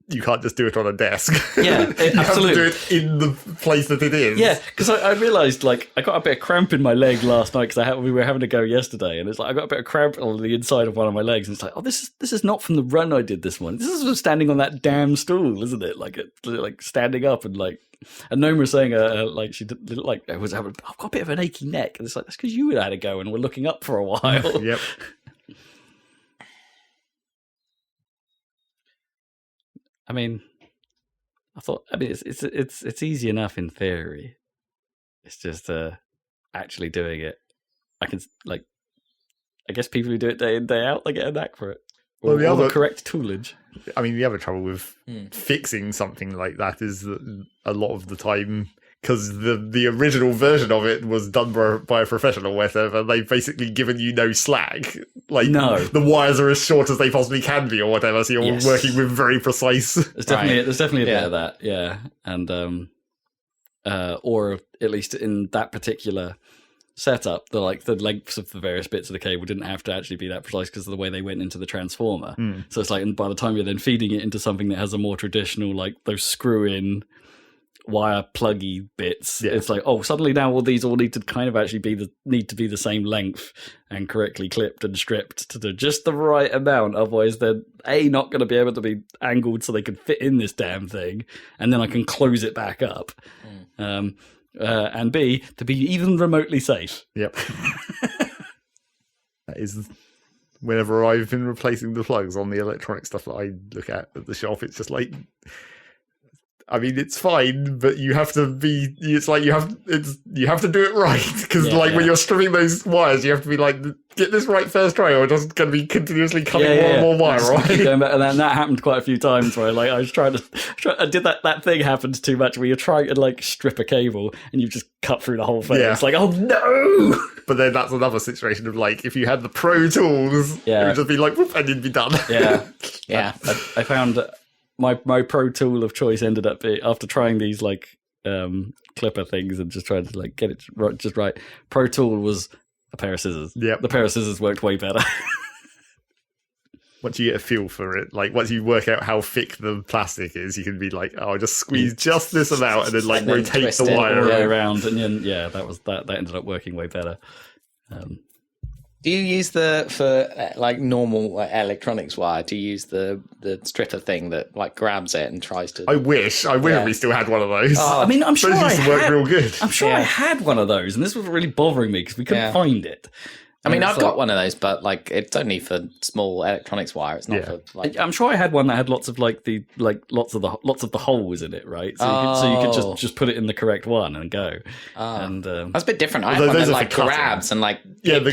you can't just do it on a desk. Yeah, you absolutely. have to do it in the place that it is. Yeah, because I realised I got a bit of cramp in my leg last night because we were having to go yesterday, and it's I got a bit of cramp on the inside of one of my legs, and it's this is not from the run I did this one. This is from standing on that damn stool, isn't it? Standing up and Noma was saying she did I've got a bit of an achy neck, and it's that's because you had to go and were looking up for a while. Yep. I mean, I thought, I mean, it's easy enough in theory. It's just actually doing it. I guess people who do it day in, day out, they get a knack for it. Or, Well, the correct toolage. I mean, the other trouble with fixing something like that is that a lot of the time, because the original version of it was done by a professional, whatever, they've basically given you no slack. Like, No. The wires are as short as they possibly can be, or whatever. So you're working with very precise. There's definitely a bit of that, yeah, and or at least in that particular setup, the lengths of the various bits of the cable didn't have to actually be that precise because of the way they went into the transformer. So it's like, and by the time you're then feeding it into something that has a more traditional, like those screw-in wire pluggy bits, it's like, oh, suddenly now all these all need to kind of actually be the same length and correctly clipped and stripped to do just the right amount. Otherwise, they're not going to be able to be angled so they can fit in this damn thing, and then I can close it back up. And B, to be even remotely safe. Yep. That is, whenever I've been replacing the plugs on the electronic stuff that I look at the shop, it's just like, I mean, it's fine, but you have to be. It's like you have to do it right, because when you're stripping those wires, you have to be like, get this right first try, or it's just going to be continuously cutting more and more wire. Right? And then that happened quite a few times where I was trying to. I did that thing happened too much where you're trying to strip a cable and you just cut through the whole thing. Yeah. It's like, oh no! But then that's another situation of if you had the pro tools, it would just be like, whoop, and you'd be done. Yeah. I found. My pro tool of choice ended up being, after trying these clipper things and just trying to get it just right. Pro tool was a pair of scissors. Yeah, the pair of scissors worked way better. Once you get a feel for it, once you work out how thick the plastic is, you can be like, oh, just squeeze just this amount and then rotate the wire around, and then that ended up working way better. Do you use for normal electronics wire? Do you use the stripper thing that grabs it and tries to? I wish we still had one of those. I mean, I'm sure those used to work real good. I'm sure I had one of those, and this was really bothering me because we couldn't find it. I mean, I've got one of those, but it's only for small electronics wire. It's not for I'm sure I had one that had lots of lots of the holes in it, right? So you could just put it in the correct one and go. And that's a bit different. I had one that grabs and the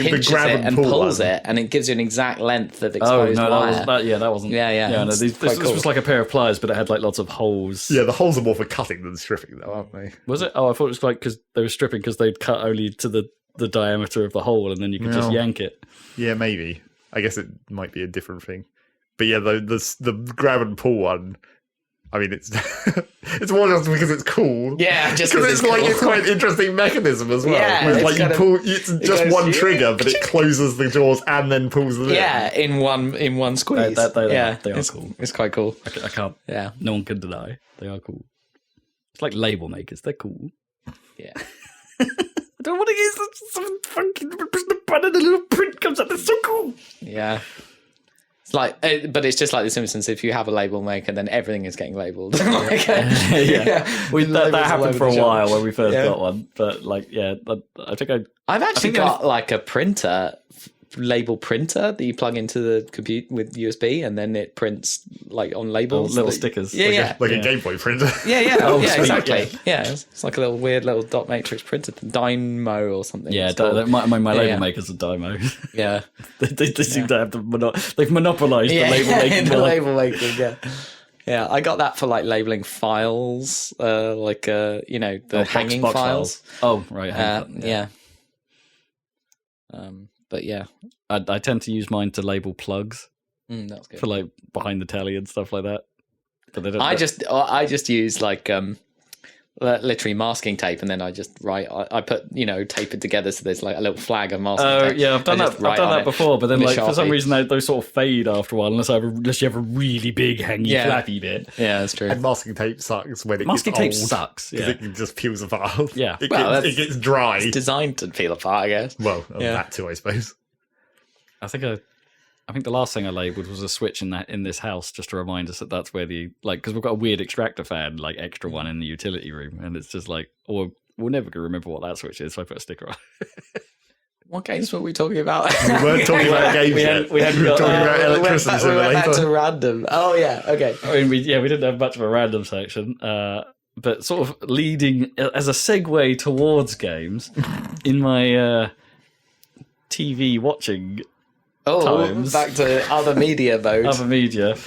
pinches grab it and pulls it, and it gives you an exact length of exposed wire. That wasn't. Yeah. No, this was like a pair of pliers, but it had lots of holes. Yeah, the holes are more for cutting than stripping, though, aren't they? Was it? Oh, I thought it was because they were stripping because they'd cut only to the diameter of the hole, and then you could just yank it. Yeah, maybe. I guess it might be a different thing. But yeah, the grab and pull one, I mean, it's it's more just because it's cool. Yeah, just because it's cool. It's quite an interesting mechanism as well. Yeah, you pull, it's just one trigger, but it closes the jaws and then pulls them in. Yeah, in one squeeze. They are cool. It's quite cool. I can't. Yeah, no one can deny they are cool. It's like label makers. They're cool. Yeah. I don't want to use some funky button and a little print comes up. That's so cool. Yeah. It's but it's just like The Simpsons. If you have a label maker, then everything is getting labeled. That happened for a while when we first got one. But I think I've actually got a printer, label printer that you plug into the computer with USB, and then it prints on labels, little stickers. Like a Game Boy printer. Yeah, exactly. Yeah, it's like a little weird little dot matrix printer, Dymo or something. Yeah, my label makers are Dymo. Yeah, they seem to have they've monopolized the label making. The label making. Yeah, I got that for labeling files, the hanging Xbox files. Oh, right. Yeah. But yeah, I tend to use mine to label plugs that's good. for behind the telly and stuff like that. But they don't. I just use literally masking tape, and then I just write. I put tape it together so there's a little flag of masking tape. Yeah, I've done that before. But then for some reason those sort of fade after a while, unless you have a really big hangy flappy bit. Yeah, that's true. And masking tape sucks when it masking gets tape old, sucks because it just peels apart. Yeah, it gets dry. It's designed to peel apart, I guess. Well, that too, I suppose. I think the last thing I labelled was a switch in this house, just to remind us that that's where because we've got a weird extractor fan, extra one in the utility room, and it's just we're never gonna remember what that switch is, so I put a sticker on. What games were we talking about? We weren't talking about games yet. we hadn't were got- talking about electricity we went back to simulator. random. Oh yeah, okay. I mean, we didn't have much of a random section, but sort of leading as a segue towards games in my TV watching times. Back to other media mode. other media.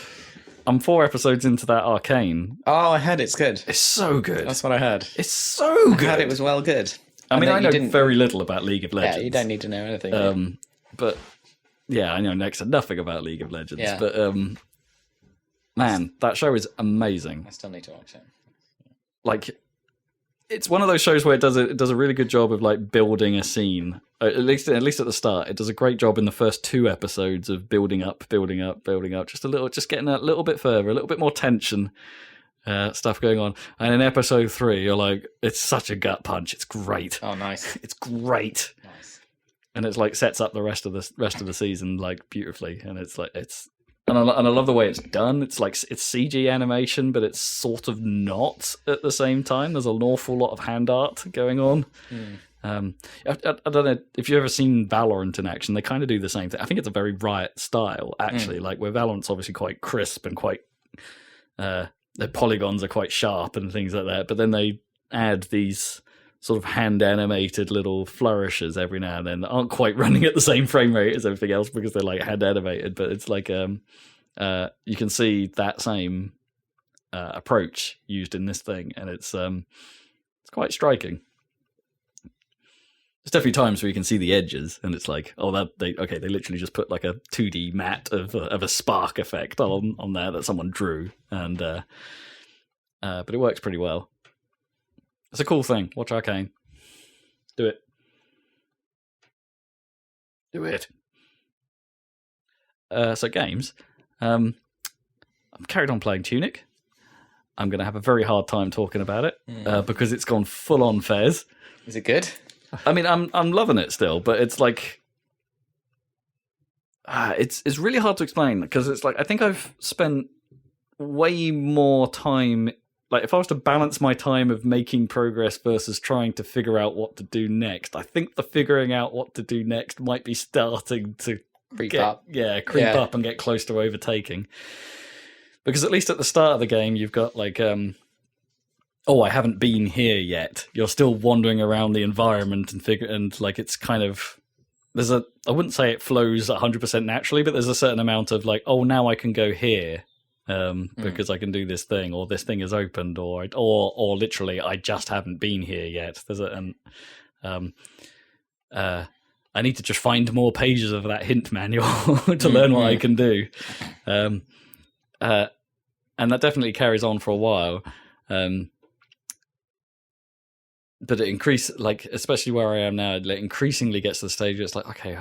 I'm 4 episodes into that Arcane. Oh, I heard it's good. It's so good. That's what I heard. It's so I good. heard it was well good. I mean, I you know didn't- very little about League of Legends. Yeah, you don't need to know anything. But yeah, I know next to nothing about League of Legends. Yeah. But man, that show is amazing. I still need to watch it. Like, it's one of those shows where it does a really good job of like building a scene. At least at the start, it does a great job in the first 2 episodes of building up, just getting a little bit further, a little bit more tension. Stuff going on, and in episode 3 you're like, it's such a gut punch. It's great. Oh, nice. It's great. Nice. And it's like sets up the rest of the season like beautifully, and it's like and I love the way it's done. It's like it's CG animation, but it's sort of not at the same time. There's an awful lot of hand art going on. I don't know if you've ever seen Valorant in action. They kind of do the same thing. I think it's a very Riot style, actually. Like where Valorant's obviously quite crisp and quite the polygons are quite sharp and things like that. But then they add these sort of hand animated little flourishes every now and then that aren't quite running at the same frame rate as everything else because they're like hand animated. But it's like you can see that same approach used in this thing, and it's quite striking. There's definitely times where you can see the edges, and it's like, oh, they literally just put like a 2D matte of a spark effect on there that someone drew, and but it works pretty well. It's a cool thing. Watch Arcane. Do it. Do it. So games. I'm carried on playing Tunic. I'm going to have a very hard time talking about it because it's gone full on Fez. Is it good? I mean, I'm loving it still, but it's like it's really hard to explain because it's like I think I've spent way more time. Like if I was to balance my time of making progress versus trying to figure out what to do next, I think the figuring out what to do next might be starting to Creep up and get close to overtaking. Because at least at the start of the game, you've got like, I haven't been here yet. You're still wandering around the environment and like it's kind of I wouldn't say it flows 100% naturally, but there's a certain amount of like, oh, now I can go here. Because I can do this thing, or this thing is opened, or literally I just haven't been here yet. I need to just find more pages of that hint manual to learn what I can do, and that definitely carries on for a while. But it increases, like especially where I am now, it increasingly gets to the stage where it's like, okay,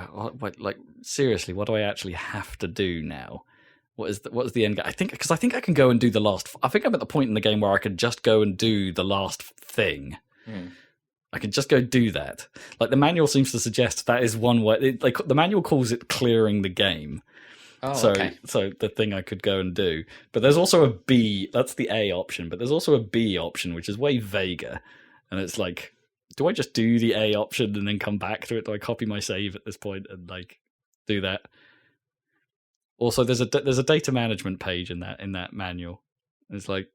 like seriously, what do I actually have to do now? What is the end game? I think I can go and do the last. I think I'm at the point in the game where I could just go and do the last thing. I can just go do that. Like the manual seems to suggest that is one way. Like the manual calls it clearing the game. Oh, so okay. So the thing I could go and do. But there's also a B. That's the A option. But there's also a B option, which is way vaguer. And it's like, do I just do the A option and then come back to it? Do I copy my save at this point and like do that? Also, there's a data management page in that manual. It's like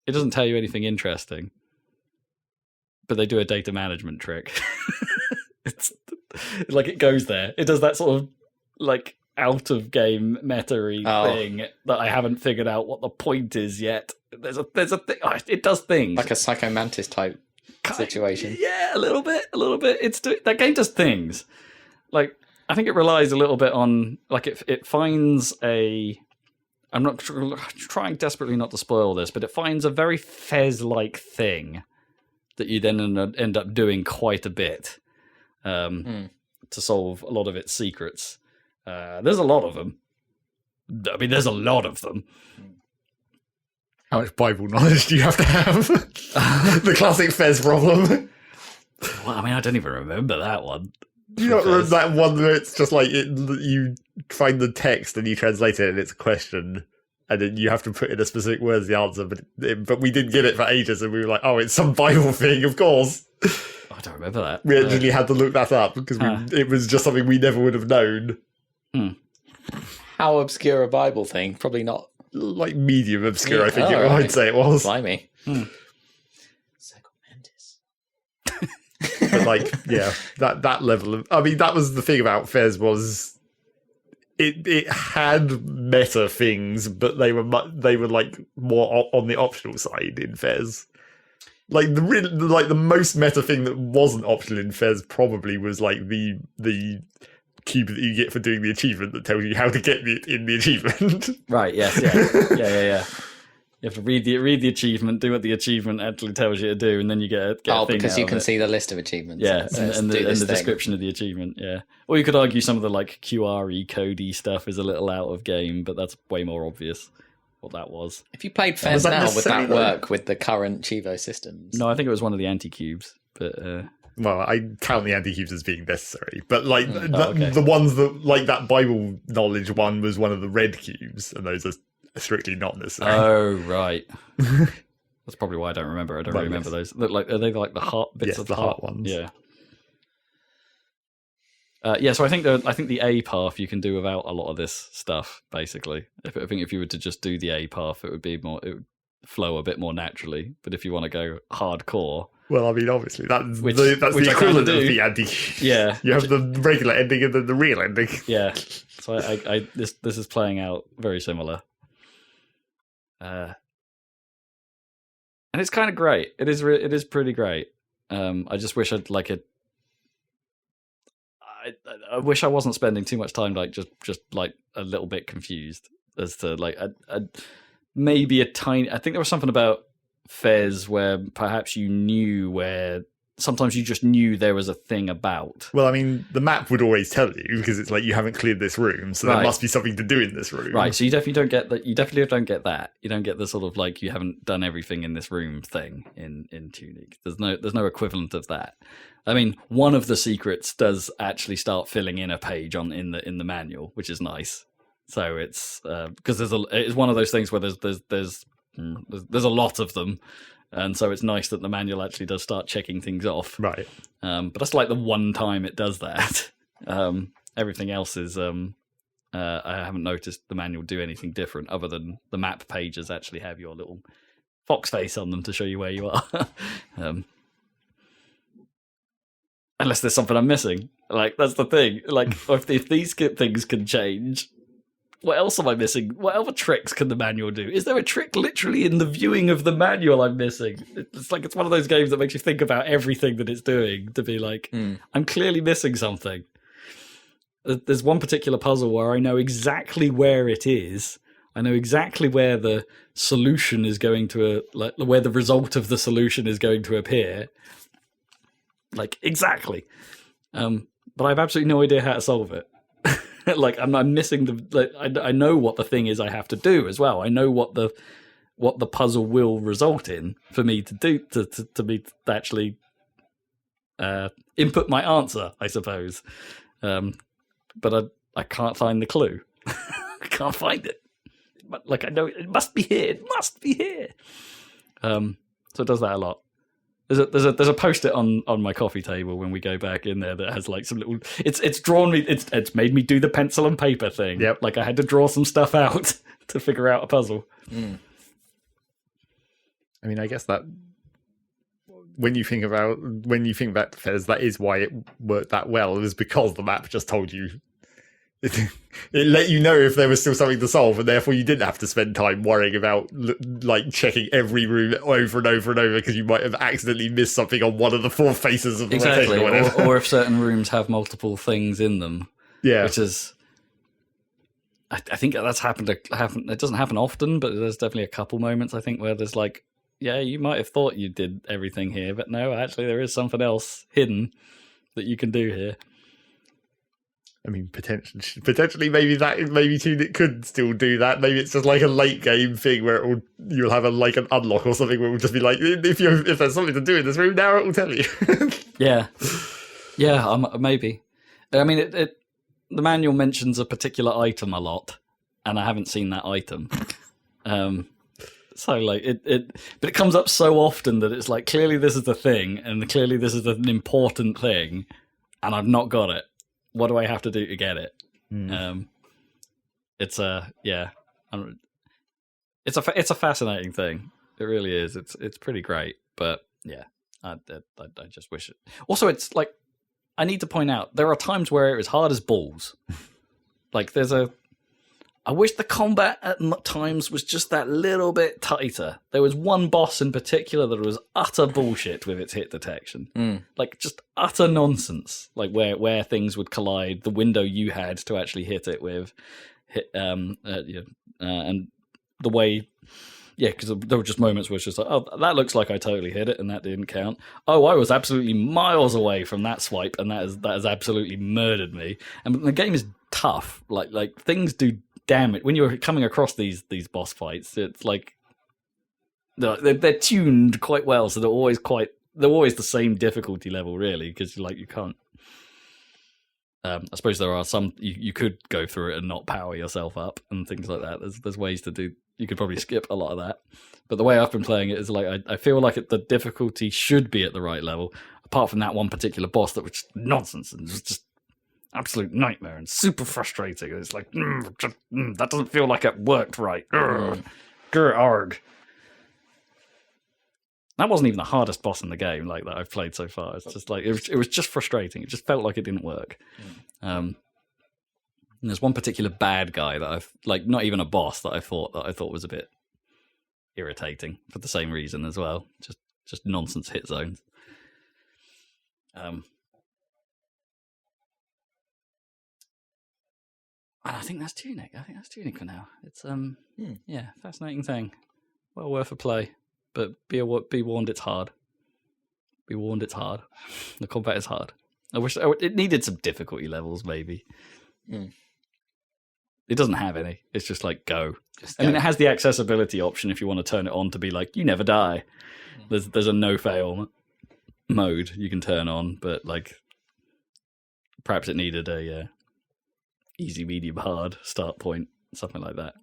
it doesn't tell you anything interesting, but they do a data management trick. It's like it goes there. It does that sort of like out of game meta-y thing that I haven't figured out what the point is yet. There's a thing. It does things Like a Psycho Mantis type situation. Yeah, a little bit. That game does things. Like I think it relies a little bit on like it finds a. I'm not trying desperately not to spoil this, but it finds a very Fez-like thing that you then end up doing quite a bit to solve a lot of its secrets. There's a lot of them. I mean, there's a lot of them. How much Bible knowledge do you have to have? The classic Fez problem. Well, I mean, I don't even remember that one. Do you not remember that one where it's just like you find the text and you translate it and it's a question and then you have to put in a specific word as the answer, but we didn't get it for ages and we were like, oh, it's some Bible thing, of course. I don't remember that. We actually had to look that up because it was just something we never would have known. How obscure a Bible thing? Probably not. Like medium obscure, I think right. I'd say it was. Blimey. But like, yeah, that level of, I mean, that was the thing about Fez was it had meta things, but they were like more on the optional side in Fez. Like the most meta thing that wasn't optional in Fez probably was like the cube that you get for doing the achievement that tells you how to get it in the achievement. Right. Yes. Yeah. You have to read the achievement, do what the achievement actually tells you to do, and then you get a thing because out you of can it. see the list of achievements. Yeah, and the description of the achievement. Yeah, or you could argue some of the like QRE codey stuff is a little out of game, but that's way more obvious what that was. If you played Fez now, would that work with the current Chivo systems? No, I think it was one of the anti-cubes, but. Well, I count the anti-cubes as being necessary, but like the ones that like that Bible knowledge one was one of the red cubes, and those are strictly not necessary. Oh, right. That's probably why I don't remember. I don't really remember those. Are they like the heart bits of the heart ones? Yeah. So I think the A path you can do without a lot of this stuff. Basically, I think if you were to just do the A path, it would flow a bit more naturally. But if you want to go hardcore, well, I mean, obviously that's which the equivalent of do. the anti. Yeah, you have the regular ending and then the real ending. Yeah, so this is playing out very similar. And it's kind of great. It is pretty great. I just wish I'd like it. I wish I wasn't spending too much time like just like a little bit confused as to like maybe a tiny. I think there was something about Fez where perhaps you knew where. Sometimes you just knew there was a thing about. Well, I mean, the map would always tell you because it's like you haven't cleared this room, so there must be something to do in this room. Right. So you definitely don't get that. You definitely don't get that. You don't get the sort of like you haven't done everything in this room thing in Tunic. There's no equivalent of that. I mean, one of the secrets does actually start filling in a page in the manual, which is nice. So it's because it's one of those things where there's a lot of them. And so it's nice that the manual actually does start checking things off. Right. But that's like the one time it does that. Everything else is... I haven't noticed the manual do anything different other than the map pages actually have your little fox face on them to show you where you are. Unless there's something I'm missing. Like, that's the thing. Like, if these things can change... What else am I missing? What other tricks can the manual do? Is there a trick literally in the viewing of the manual I'm missing? It's like it's one of those games that makes you think about everything that it's doing to be like, I'm clearly missing something. There's one particular puzzle where I know exactly where it is. I know exactly where the solution is going to, where the result of the solution is going to appear. Like, exactly. But I have absolutely no idea how to solve it. Like I'm missing I know what the thing is I have to do as well. I know what the puzzle will result in for me to do to actually input my answer, I suppose. But I can't find the clue. I can't find it. But like I know it must be here. It must be here. So it does that a lot. There's a post-it on my coffee table when we go back in there that has like some little. It's drawn me. It's made me do the pencil and paper thing. Yep. Like I had to draw some stuff out to figure out a puzzle. I mean, I guess that when you think about Fez, that is why it worked that well. It was because the map just told you. It let you know if there was still something to solve, and therefore you didn't have to spend time worrying about like checking every room over and over and over because you might have accidentally missed something on one of the four faces of the rotation or whatever. Or if certain rooms have multiple things in them. Yeah, which is, I think that's happened. It doesn't happen often, but there's definitely a couple moments I think where there's like, yeah, you might have thought you did everything here, but no, actually there is something else hidden that you can do here. I mean, potentially, maybe Tunic could still do that. Maybe it's just like a late game thing where you'll have an unlock or something where it will just be like, if there's something to do in this room, now it will tell you. Yeah, maybe. I mean, the manual mentions a particular item a lot, and I haven't seen that item. So like but it comes up so often that it's like clearly this is the thing, and clearly this is an important thing, and I've not got it. What do I have to do to get it? It's it's a fascinating thing. It really is. It's pretty great, but yeah, I just wish it. Also, it's like I need to point out there are times where it was hard as balls. Like I wish the combat at times was just that little bit tighter. There was one boss in particular that was utter bullshit with its hit detection. Like, just utter nonsense. Like, where things would collide, the window you had to actually hit it with. And the way... Yeah, because there were just moments where it's just like, oh, that looks like I totally hit it, and that didn't count. Oh, I was absolutely miles away from that swipe, and that has absolutely murdered me. And the game is tough. Like things do damage when you're coming across these boss fights. It's like they're tuned quite well, so they're always the same difficulty level, really, because you can't. I suppose there are some you could go through it and not power yourself up and things like that. There's ways to do. You could probably skip a lot of that, but the way I've been playing it is like I feel like the difficulty should be at the right level. Apart from that one particular boss that was just nonsense and was just absolute nightmare and super frustrating. It's like that doesn't feel like it worked right. Arg. That wasn't even the hardest boss in the game, like that I've played so far. It's just like it was just frustrating. It just felt like it didn't work. And there's one particular bad guy that I've like, not even a boss that I thought was a bit irritating for the same reason as well. Just nonsense hit zones. And I think that's Tunic. For now. It's yeah, fascinating thing. Well worth a play. But be warned, it's hard. Be warned, it's hard. The combat is hard. I wish it needed some difficulty levels, maybe. It doesn't have any. It's just like go. I mean, it has the accessibility option if you want to turn it on to be like you never die. There's a no fail mode you can turn on, but like perhaps it needed a easy, medium, hard start point, something like that.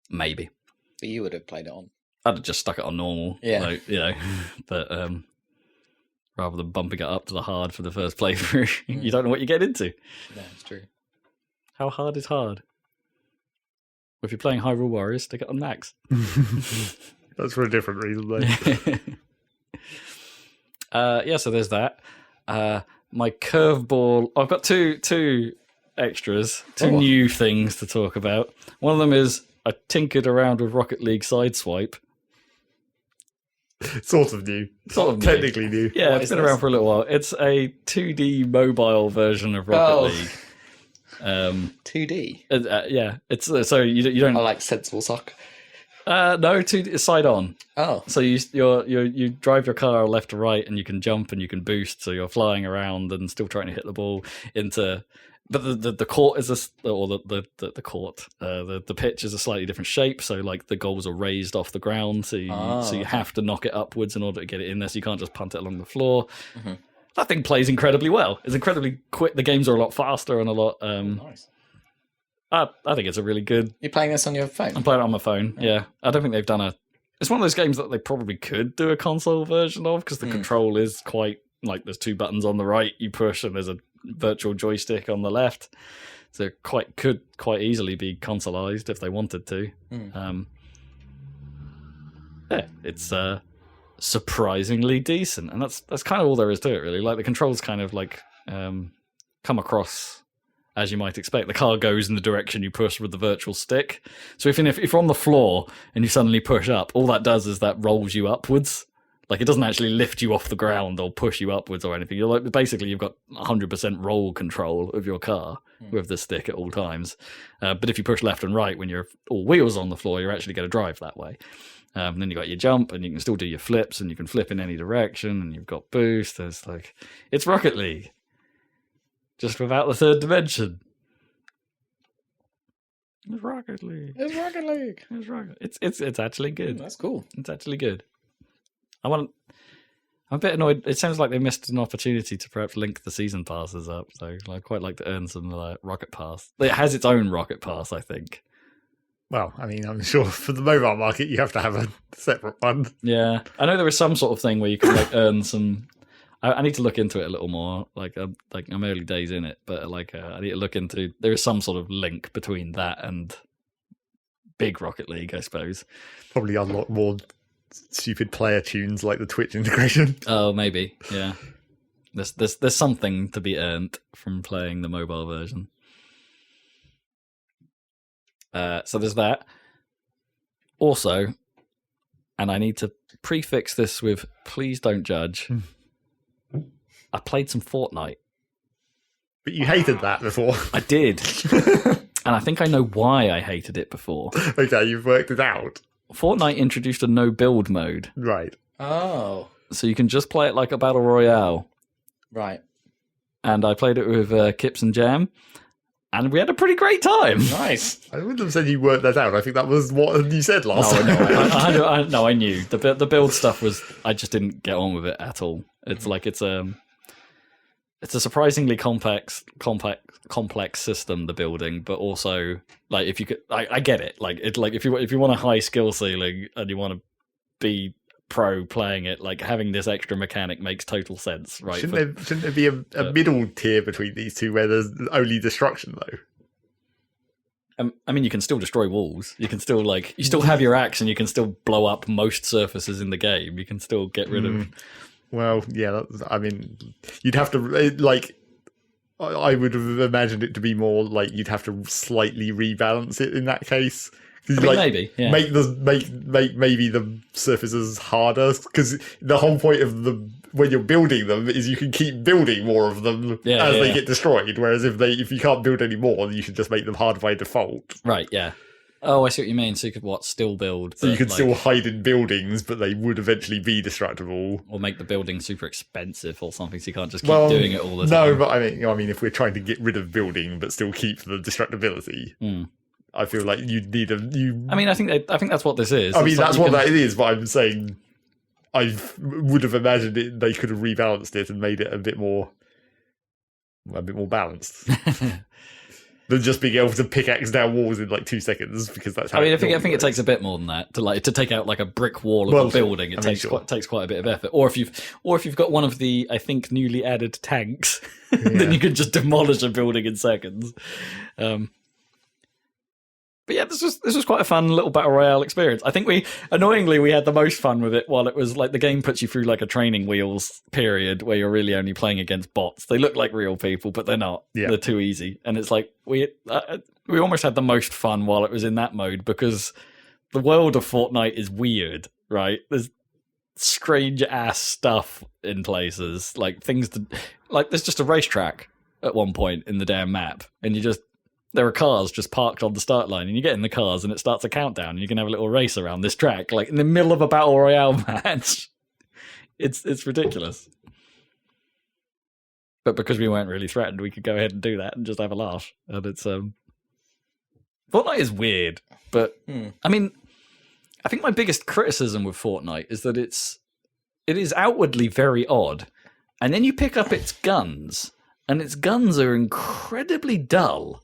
Maybe. But you would have played it on. I'd have just stuck it on normal. Yeah. Like, but rather than bumping it up to the hard for the first playthrough, you don't know what you get into. Yeah, it's true. How hard is hard? If you're playing Hyrule Warriors, stick it on max. That's for a different reason, though. Yeah, so there's that. My curveball... I've got two extras, two new things to talk about. One of them is I tinkered around with Rocket League Sideswipe. Sort of new. Technically new. Yeah, it's been around for a little while. It's a 2D mobile version of Rocket League. 2D? Yeah. It's so you don't... I like Sensible Soccer. No, 2D, side on. Oh. So you drive your car left to right and you can jump and you can boost, so you're flying around and still trying to hit the ball into... But the court is the court. The pitch is a slightly different shape, so like the goals are raised off the ground, so you have to knock it upwards in order to get it in there. So you can't just punt it along the floor. Mm-hmm. That thing plays incredibly well. It's incredibly quick. The games are a lot faster and a lot. Nice. I think it's a really good. You're playing this on your phone? I'm playing it on my phone. Yeah, I don't think they've done a. It's one of those games that they probably could do a console version of because the control is quite like there's two buttons on the right you push and there's a virtual joystick on the left, so it could quite easily be consoleized if they wanted to. Yeah, it's surprisingly decent, and that's kind of all there is to it, really. Like the controls kind of like come across as you might expect. The car goes in the direction you push with the virtual stick. So if you're on the floor and you suddenly push up, all that does is that rolls you upwards. Like, it doesn't actually lift you off the ground or push you upwards or anything. You're like, basically, you've got 100% roll control of your car with the stick at all times. But if you push left and right when you're all wheels on the floor, you're actually going to drive that way. And then you got your jump, and you can still do your flips, and you can flip in any direction, and you've got boost. It's Rocket League, just without the third dimension. It's Rocket League. It's actually good. That's cool. It's actually good. I'm a bit annoyed. It sounds like they missed an opportunity to perhaps link the season passes up. So I'd quite like to earn some Rocket Pass. It has its own Rocket Pass, I think. Well, I mean, I'm sure for the mobile market, you have to have a separate one. Yeah, I know there is some sort of thing where you can like earn some. I need to look into it a little more. Like I'm early days in it, but I need to look into. There is some sort of link between that and big Rocket League, I suppose. Probably unlock more stupid player tunes like the Twitch integration. Oh, maybe. Yeah. There's something to be earned from playing the mobile version. So there's that. Also, and I need to prefix this with please don't judge. I played some Fortnite. But you hated that before. I did. And I think I know why I hated it before. Okay, you've worked it out. Fortnite introduced a no build mode. Right. Oh. So you can just play it like a battle royale. Right. And I played it with Kips and Jam. And we had a pretty great time. Nice. I wouldn't have said you worked that out. I think that was what you said last time. No, I knew. The build stuff was... I just didn't get on with it at all. It's like it's a surprisingly complex system, the building, but also like if you could, I get it. Like it, like if you want a high skill ceiling and you want to be pro playing it, like having this extra mechanic makes total sense, right? Shouldn't there be a middle tier between these two where there's only destruction though? I mean, you can still destroy walls. You can still you still have your axe, and you can still blow up most surfaces in the game. You can still get rid of. Well, yeah. I mean, you'd have to like. I would have imagined it to be more like you'd have to slightly rebalance it in that case. I mean, maybe make maybe the surfaces harder, because the whole point of when you're building them is you can keep building more of them as they get destroyed. Whereas if you can't build any more, you should just make them hard by default. Right. Yeah. Oh, I see what you mean. So you could still build. So you could still hide in buildings, but they would eventually be destructible. Or make the building super expensive or something, so you can't just keep doing it all the time. No, but I mean, if we're trying to get rid of building but still keep the destructibility, I feel like you'd need I mean, I think that's what this is. I mean, that's what that is. But I'm saying, I would have imagined they could have rebalanced it and made it a bit more balanced. Than just being able to pickaxe down walls in like 2 seconds, because that's how. I mean, I think it takes a bit more than that to take out like a brick wall of a building. It takes quite a bit of effort. Or if you've got one of the, I think, newly added tanks, then you could just demolish a building in seconds. But yeah, this was quite a fun little battle royale experience. I think we had the most fun with it while it was like the game puts you through like a training wheels period where you're really only playing against bots. They look like real people, but they're not. Yeah. They're too easy. And it's like we almost had the most fun while it was in that mode, because the world of Fortnite is weird, right? There's strange ass stuff in places, like there's just a racetrack at one point in the damn map, and there are cars just parked on the start line, and you get in the cars and it starts a countdown, and you can have a little race around this track, like in the middle of a battle royale match. It's ridiculous. But because we weren't really threatened, we could go ahead and do that and just have a laugh. And it's Fortnite is weird, but I mean, I think my biggest criticism with Fortnite is that it is outwardly very odd, and then you pick up its guns, and its guns are incredibly dull.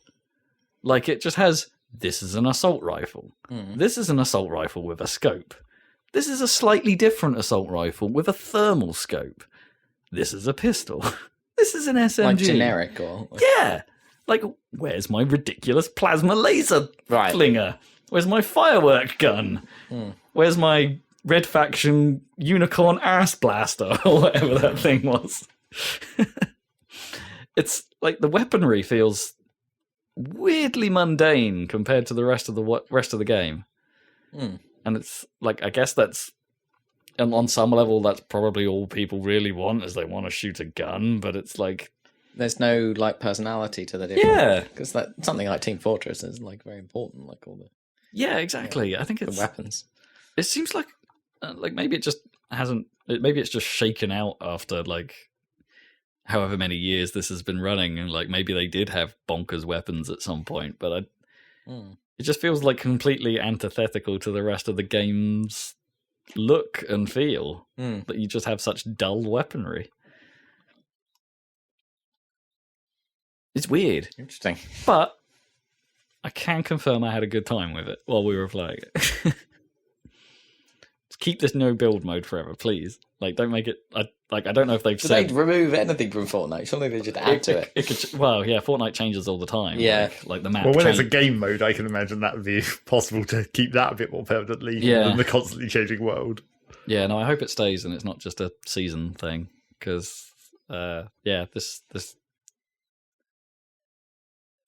Like, it just has, this is an assault rifle. This is an assault rifle with a scope. This is a slightly different assault rifle with a thermal scope. This is a pistol. This is an SMG. Like generic or... Yeah. Like, where's my ridiculous plasma laser flinger? Where's my firework gun? Where's my Red Faction unicorn ass blaster? Or whatever that thing was. It's like the weaponry feels weirdly mundane compared to the rest of the game. And it's like, I guess that's, and on some level that's probably all people really want, is they want to shoot a gun, but it's like there's no like personality to the different. Yeah, because something like Team Fortress is like very important, like all the exactly. I think it's the weapons. It seems like maybe it just hasn't. Maybe it's just shaken out after like however many years this has been running, and like maybe they did have bonkers weapons at some point, but it just feels like completely antithetical to the rest of the game's look and feel, that you just have such dull weaponry. It's weird. Interesting. But I can confirm I had a good time with it while we were playing it. Just keep this no build mode forever, please. Like, don't make it. I don't know if they've Do said. they remove anything from Fortnite? Surely they just add to it. Well, yeah, Fortnite changes all the time. Yeah. Like the map. Well, when it's a game mode, I can imagine that would be possible to keep that a bit more permanently than the constantly changing world. Yeah, no, I hope it stays and it's not just a season thing. Because, this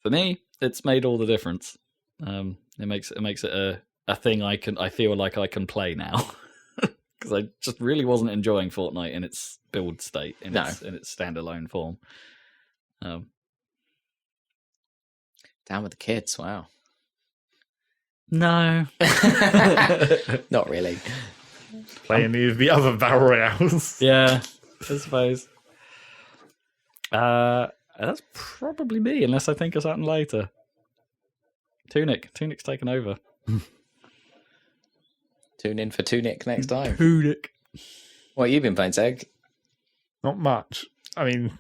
for me, it's made all the difference. It makes it a thing I feel like I can play now. Because I just really wasn't enjoying Fortnite in its build state, in its standalone form. Down with the kids, wow. No. Not really. Playing the other battle royales. Yeah, I suppose. That's probably me, unless I think of something later. Tunic's taken over. Tune in for Tunic next time. Tunic. What have you been playing, Zeg? Not much. I mean,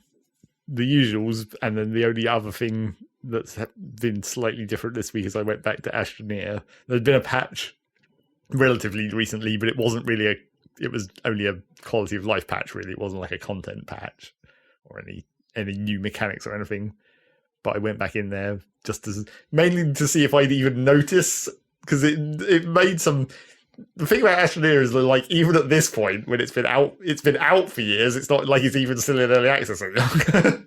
the usuals, and then the only other thing that's been slightly different this week is I went back to Astroneer. There's been a patch relatively recently, but it wasn't really it was only a quality of life patch, really. It wasn't like a content patch or any new mechanics or anything. But I went back in there just mainly to see if I'd even notice, because it made some. The thing about Astroneer is that, like, even at this point, when it's been out for years, it's not like it's even still in early access anymore.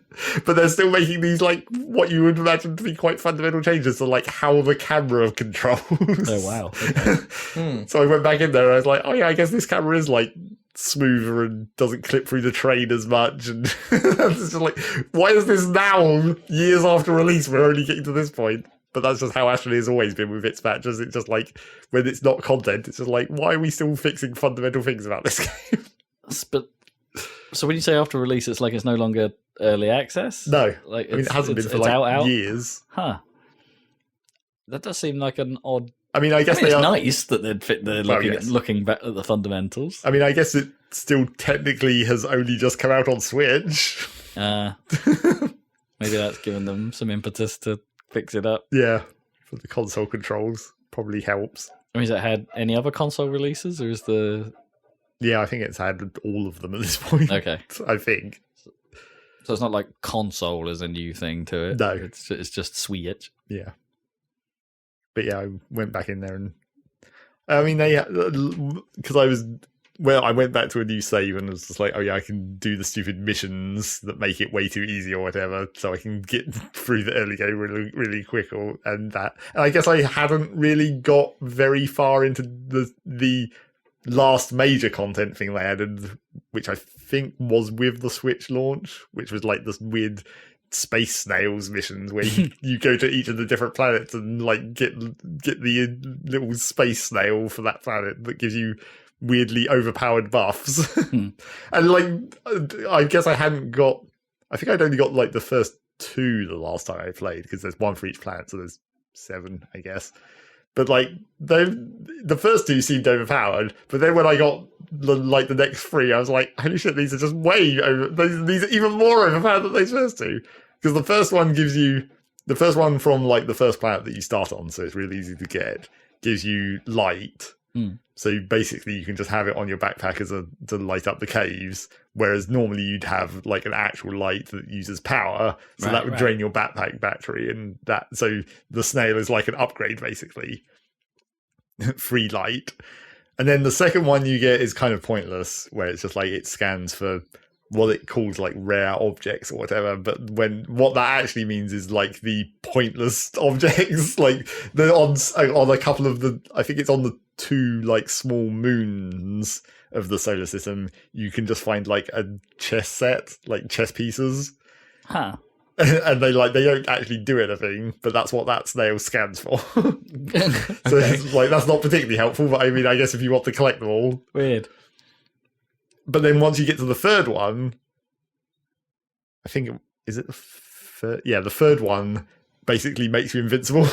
But they're still making these, like, what you would imagine to be quite fundamental changes to, like, how the camera controls. Oh, wow. Okay. So I went back in there and I was like, oh yeah, I guess this camera is, like, smoother and doesn't clip through the train as much. And it's just like, why is this now, years after release, we're only getting to this point? But that's just how Astroneer has always been with its patches. It's just like, when it's not content, it's just like, why are we still fixing fundamental things about this game? But so when you say after release, it's like it's no longer early access? No. Like, I mean, it hasn't been for like out. years. Huh. That does seem like an odd... I mean, I guess it's nice that they're looking back at the fundamentals. I mean, I guess it still technically has only just come out on Switch. Maybe that's given them some impetus to fix it up. Yeah, for the console controls probably helps. I mean, has it had any other console releases, or is the... Yeah, I think it's had all of them at this point. Okay. I think. So it's not like console is a new thing to it. No. It's just Switch. Yeah. But yeah, I went back in there and... I mean, because I went back to a new save and was just like, oh yeah, I can do the stupid missions that make it way too easy or whatever, so I can get through the early game really, really quick and that. And I guess I hadn't really got very far into the last major content thing they added, which I think was with the Switch launch, which was like this weird space snails missions where you go to each of the different planets and like get the little space snail for that planet that gives you weirdly overpowered buffs. And like, I guess I think I'd only got like the first 2 the last time I played, because there's 1 for each planet, so there's 7, I guess. But like, the first 2 seemed overpowered, but then when I got the next 3, I was like, holy shit, these are just way over. These are even more overpowered than those first 2, because the first one from like the first planet that you start on, so it's really easy to get, gives you light. So basically you can just have it on your backpack to light up the caves, whereas normally you'd have like an actual light that uses power, so that would drain your backpack battery, and that, so the snail is like an upgrade basically. Free light. And then the second one you get is kind of pointless, where it's just like it scans for what it calls like rare objects or whatever, but what that actually means is like the pointless objects, like on a couple of I think it's on the 2 like small moons of the solar system, you can just find like a chess set, like chess pieces. Huh. And they don't actually do anything, but that's what that snail scans for. So it's like, that's not particularly helpful, but I mean, I guess if you want to collect them all. Weird. But then once you get to the third one, I think, is it the third? Yeah, the third one basically makes you invincible.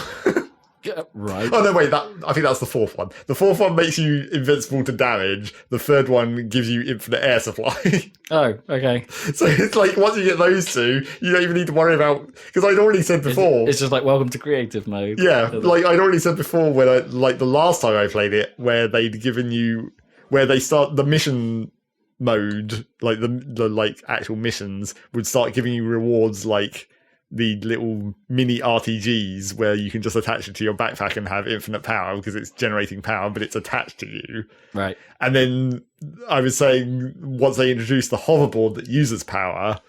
Right. Oh no, wait! I think that's the fourth one. The fourth one makes you invincible to damage. The third one gives you infinite air supply. Oh, okay. So it's like once you get those two, you don't even need to worry about, because I'd already said before. It's just like welcome to creative mode. Yeah, like I'd already said before when the last time I played it, where they'd given you, where they start the mission mode, like the like actual missions would start giving you rewards like the little mini RTGs where you can just attach it to your backpack and have infinite power because it's generating power, but it's attached to you. Right. And then I was saying once they introduced the hoverboard that uses power,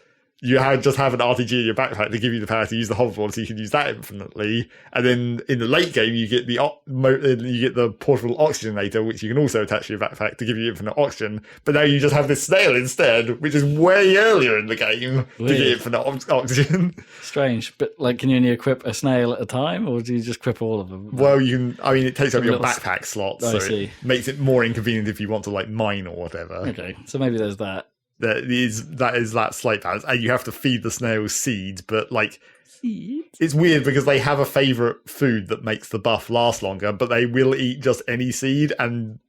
you just have an RPG in your backpack to give you the power to use the hoverboard, so you can use that infinitely. And then in the late game, you get the portable oxygenator, which you can also attach to your backpack to give you infinite oxygen. But now you just have this snail instead, which is way earlier in the game to get infinite oxygen. Strange, but like, can you only equip a snail at a time, or do you just equip all of them? Well, you can. I mean, it takes up your backpack slots, so it makes it more inconvenient if you want to like mine or whatever. Okay, so maybe there's that. That is that slight balance, and you have to feed the snails seeds, but like it's weird because they have a favorite food that makes the buff last longer, but they will eat just any seed, and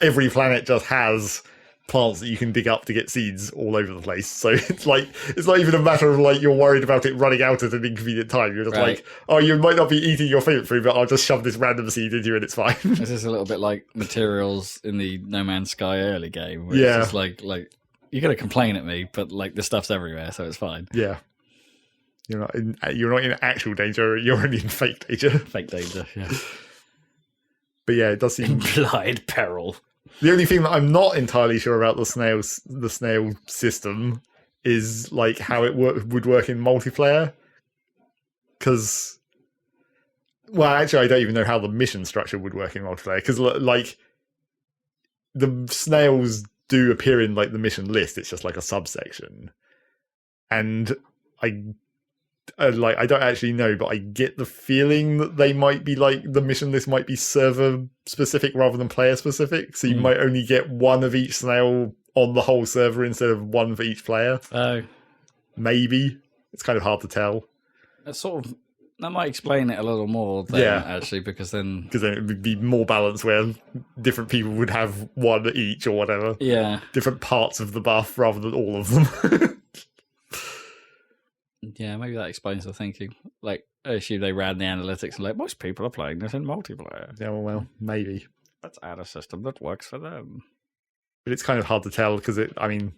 every planet just has plants that you can dig up to get seeds all over the place. So it's like it's not even a matter of like you're worried about it running out at an inconvenient time. You're just like, oh, you might not be eating your favorite food, but I'll just shove this random seed into you and it's fine. This is a little bit like materials in the No Man's Sky early game, where yeah, it's just like you're gonna complain at me, but like the stuff's everywhere, so it's fine. Yeah, you're not in actual danger. You're only in fake danger. Fake danger. Yeah. But yeah, it does seem implied peril. The only thing that I'm not entirely sure about the snail system is like how it would work in multiplayer. Because, well, actually, I don't even know how the mission structure would work in multiplayer. Because like the snails do appear in like the mission list. It's just like a subsection, and I don't actually know, but I get the feeling that they might be like the mission list might be server specific rather than player specific. So you might only get one of each snail on the whole server instead of one for each player. Oh, maybe it's kind of hard to tell. That might explain it a little more. Actually, because then it would be more balanced where different people would have one each or whatever. Yeah, different parts of the buff rather than all of them. Yeah, maybe that explains the thinking. Like, I assume they ran the analytics and like, most people are playing this in multiplayer. Yeah, well, maybe. Let's add a system that works for them. But it's kind of hard to tell because the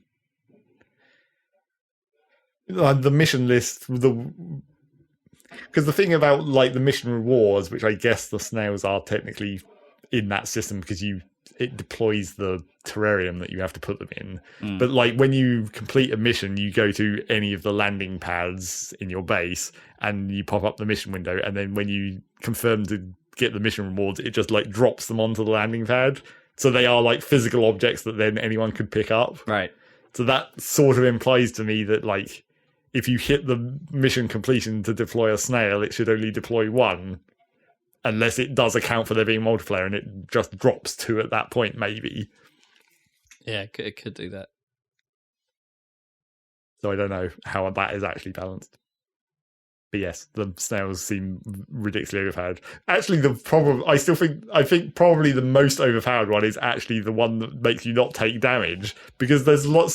mission list, because the thing about like the mission rewards, which I guess the snails are technically in that system because it deploys the terrarium that you have to put them in. But like when you complete a mission, you go to any of the landing pads in your base and you pop up the mission window, and then when you confirm to get the mission rewards, it just like drops them onto the landing pad. So they are like physical objects that then anyone could pick up. Right. So that sort of implies to me that like if you hit the mission completion to deploy a snail, it should only deploy one. Unless it does account for there being multiplayer and it just drops two at that point, maybe. Yeah, it could do that. So I don't know how that is actually balanced. But yes, the snails seem ridiculously overpowered. Actually, I think probably the most overpowered one is actually the one that makes you not take damage. Because there's a lot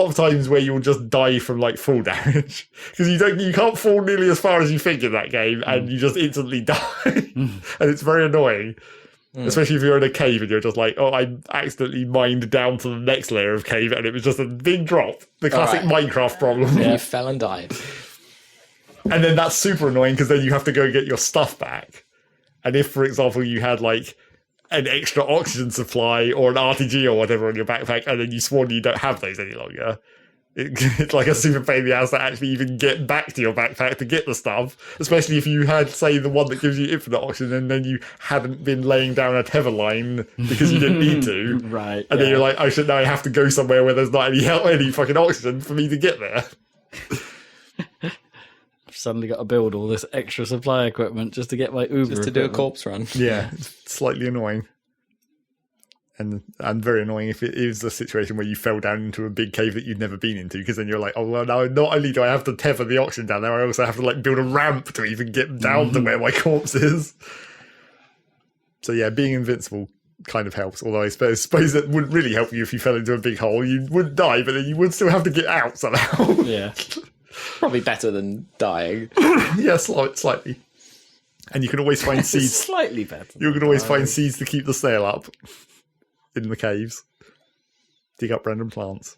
of times where you'll just die from like full damage because you can't fall nearly as far as you think in that game, and you just instantly die, and it's very annoying, especially if you're in a cave and you're just like, oh, I accidentally mined down to the next layer of cave and it was just a big drop. The classic Minecraft problem. Yeah. You fell and died, and then that's super annoying because then you have to go get your stuff back. And if, for example, you had like an extra oxygen supply or an RTG or whatever on your backpack, and then you sworn you don't have those any longer, it's like a super pain in the ass to actually even get back to your backpack to get the stuff, especially if you had, say, the one that gives you infinite oxygen and then you hadn't been laying down a tether line because you didn't need to. Right. And then you're like, now I have to go somewhere where there's not any fucking oxygen for me to get there. I've suddenly got to build all this extra supply equipment just to get my Uber. Just to do a corpse run. Yeah, it's slightly annoying. And very annoying if it is a situation where you fell down into a big cave that you've never been into, because then you're like, oh well, now not only do I have to tether the oxygen down there, I also have to like build a ramp to even get down to where my corpse is. So yeah, being invincible kind of helps. Although I suppose it wouldn't really help you if you fell into a big hole. You would die, but then you would still have to get out somehow. Yeah, Probably better than dying. Yeah, slightly. And you can always find seeds. slightly better. You can always find seeds to keep the snail up in the caves. Dig up random plants.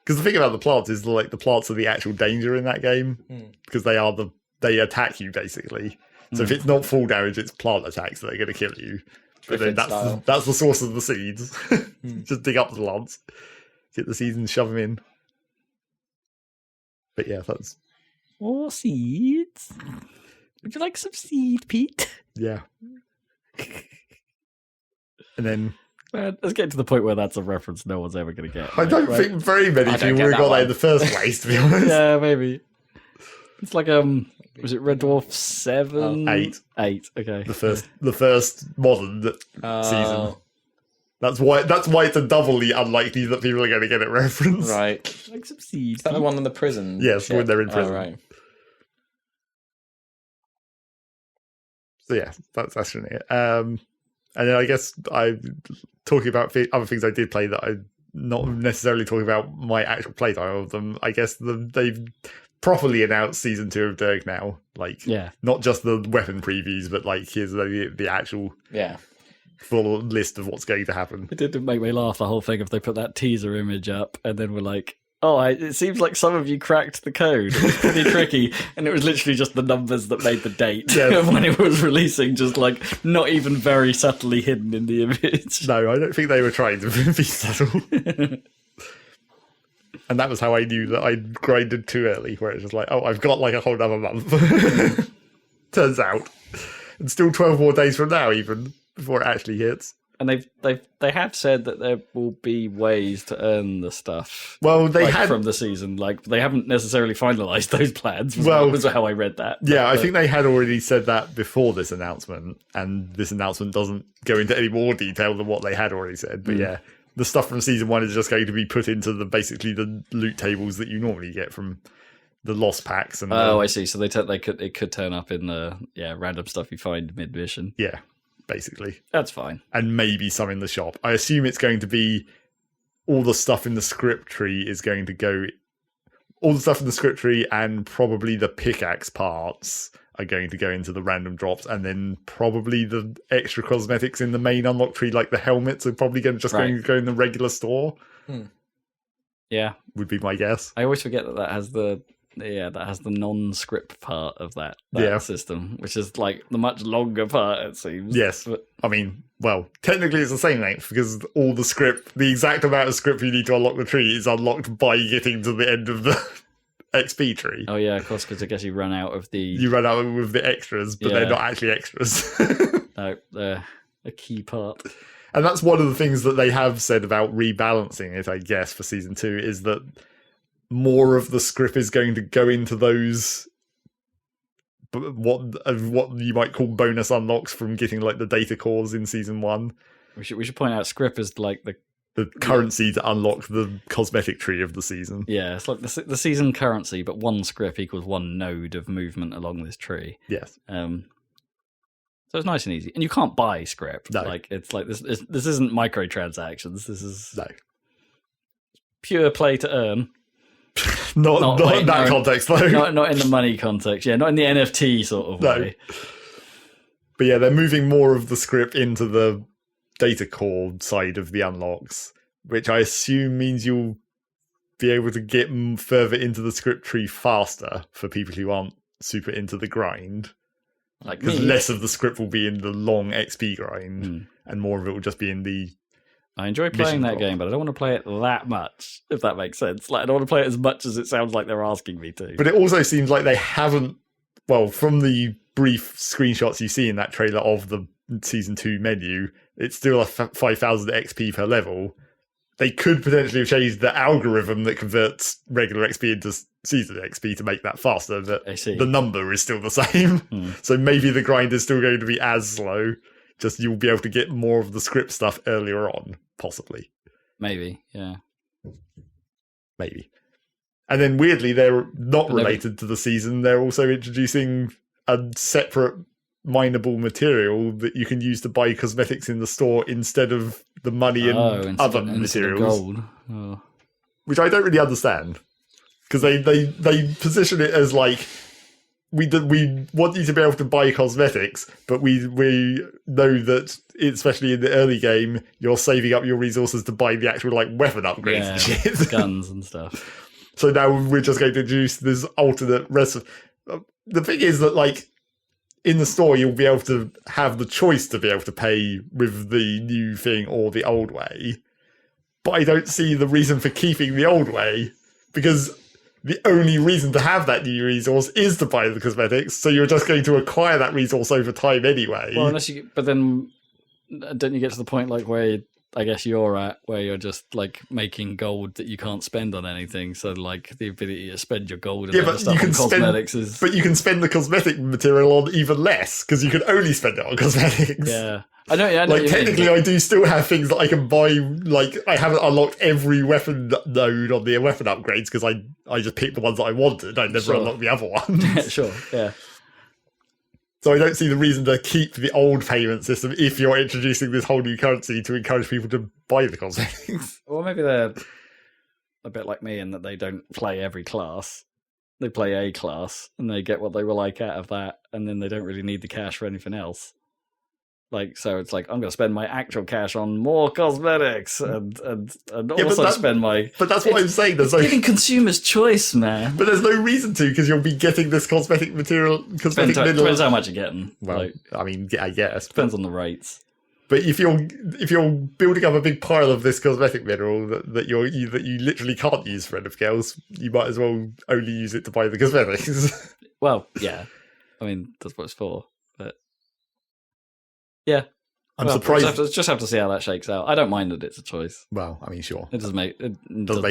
Because the thing about the plants is like the plants are the actual danger in that game, because they attack you basically. So if it's not full damage, it's plant attacks that are going to kill you. But then that's the source of the seeds. Just dig up the plants, get the seeds and shove them in. But yeah, that's More seeds. Would you like some seed, Pete? yeah. And then Let's get to the point where that's a reference no one's ever going to get. I don't think very many I don't people get would have that got that one. in the first place, to be honest. Yeah, maybe. It's like was it Red Dwarf 7? 8. 8. Okay. The first modern season. That's why it's a doubly unlikely that people are going to get it referenced. Right. Like some seeds. Is that the one in the prison? Yes, when they're in prison. Oh, right. So yeah, that's Astroneer. And then I guess I'm talking about other things I did play that I'm not necessarily talking about my actual playtime of them. I guess they've properly announced season 2 of Derg now. Like, not just the weapon previews, but like here's the actual full list of what's going to happen. It did make me laugh, the whole thing, if they put that teaser image up and then we're like, oh, it seems like some of you cracked the code. It was pretty tricky. And it was literally just the numbers that made the date of when it was releasing, just like not even very subtly hidden in the image. No, I don't think they were trying to be subtle. And that was how I knew that I'd grinded too early, where it's just like, oh, I've got like a whole other month. Turns out. And still 12 more days from now, even, before it actually hits. And they have said that there will be ways to earn the stuff. Well, they had from the season. Like, they haven't necessarily finalised those plans. Was how I read that. Yeah, I think they had already said that before this announcement, and this announcement doesn't go into any more detail than what they had already said. But yeah, the stuff from season 1 is just going to be put into basically the loot tables that you normally get from the lost packs. And I see. So it could turn up in the random stuff you find mid mission. Yeah. Basically. That's fine. And maybe some in the shop. I assume it's going to be all the stuff in the script tree is going to go... All the stuff in the script tree and probably the pickaxe parts are going to go into the random drops, and then probably the extra cosmetics in the main unlock tree, like the helmets, are probably going to go in the regular store. Yeah. Would be my guess. I always forget that has the non-script part of that system, which is like the much longer part, it seems. Yes. But, I mean, well, technically it's the same length, because all the exact amount of script you need to unlock the tree is unlocked by getting to the end of the XP tree. Oh yeah, of course, because I guess you run out of the... You run out with the extras, but they're not actually extras. No, they're a key part. And that's one of the things that they have said about rebalancing it, I guess, for Season 2, is that more of the script is going to go into those what you might call bonus unlocks from getting like the data cores in Season 1. We should point out script is like the currency to unlock the cosmetic tree of the season. Yeah, it's like the season currency, but one script equals one node of movement along this tree. Yes. So it's nice and easy, and you can't buy script. No. Like it's like this isn't microtransactions. This is pure play to earn. Not in that context, though. Not in the money context. Yeah, not in the NFT sort of way. But yeah, they're moving more of the script into the data core side of the unlocks, which I assume means you'll be able to get further into the script tree faster for people who aren't super into the grind. Like because less of the script will be in the long XP grind, and more of it will just be in the... I enjoy playing that game, but I don't want to play it that much, if that makes sense. Like, I don't want to play it as much as it sounds like they're asking me to. But it also seems like they haven't... Well, from the brief screenshots you see in that trailer of the Season 2 menu, it's still a 5,000 XP per level. They could potentially have changed the algorithm that converts regular XP into Season XP to make that faster, but the number is still the same. So maybe the grind is still going to be as slow. Just you'll be able to get more of the script stuff earlier on, possibly. Maybe, yeah. Maybe. And then weirdly, they're not related to the season. They're also introducing a separate mineable material that you can use to buy cosmetics in the store instead of the money and other materials. Gold. Oh. Which I don't really understand. Because they position it as like, we want you to be able to buy cosmetics, but we know that, especially in the early game, you're saving up your resources to buy the actual like weapon upgrades and shit. Guns and stuff. So now we're just going to introduce this alternate recipe. The thing is that, like, in the store, you'll be able to have the choice to be able to pay with the new thing or the old way. But I don't see the reason for keeping the old way, because the only reason to have that new resource is to buy the cosmetics, so you're just going to acquire that resource over time anyway. Well, but then don't you get to the point like where I guess you're at, where you're just like making gold that you can't spend on anything, so like the ability to spend your gold and other stuff on cosmetics is... But you can spend the cosmetic material on even less, because you can only spend it on cosmetics. Yeah. I know like, technically, I do still have things that I can buy. Like, I haven't unlocked every weapon node on the weapon upgrades, because I just picked the ones that I wanted. I never unlocked the other ones. Sure, yeah. So I don't see the reason to keep the old payment system if you're introducing this whole new currency to encourage people to buy the cosmetics. Well, maybe they're a bit like me in that they don't play every class. They play a class, and they get what they will like out of that, and then they don't really need the cash for anything else. Like, so it's like, I'm going to spend my actual cash on more cosmetics and also spend my... But that's what I'm saying. There's giving consumers choice, man. But there's no reason to, because you'll be getting this cosmetic material... Depends how much you're getting. Well, like, I mean, I guess. Depends on the rates. But if you're building up a big pile of this cosmetic mineral that you literally can't use for anything else, you might as well only use it to buy the cosmetics. Well, yeah. I mean, that's what it's for. But yeah. I'm surprised. Just have to see how that shakes out. I don't mind that it's a choice. Well, I mean, sure. It doesn't make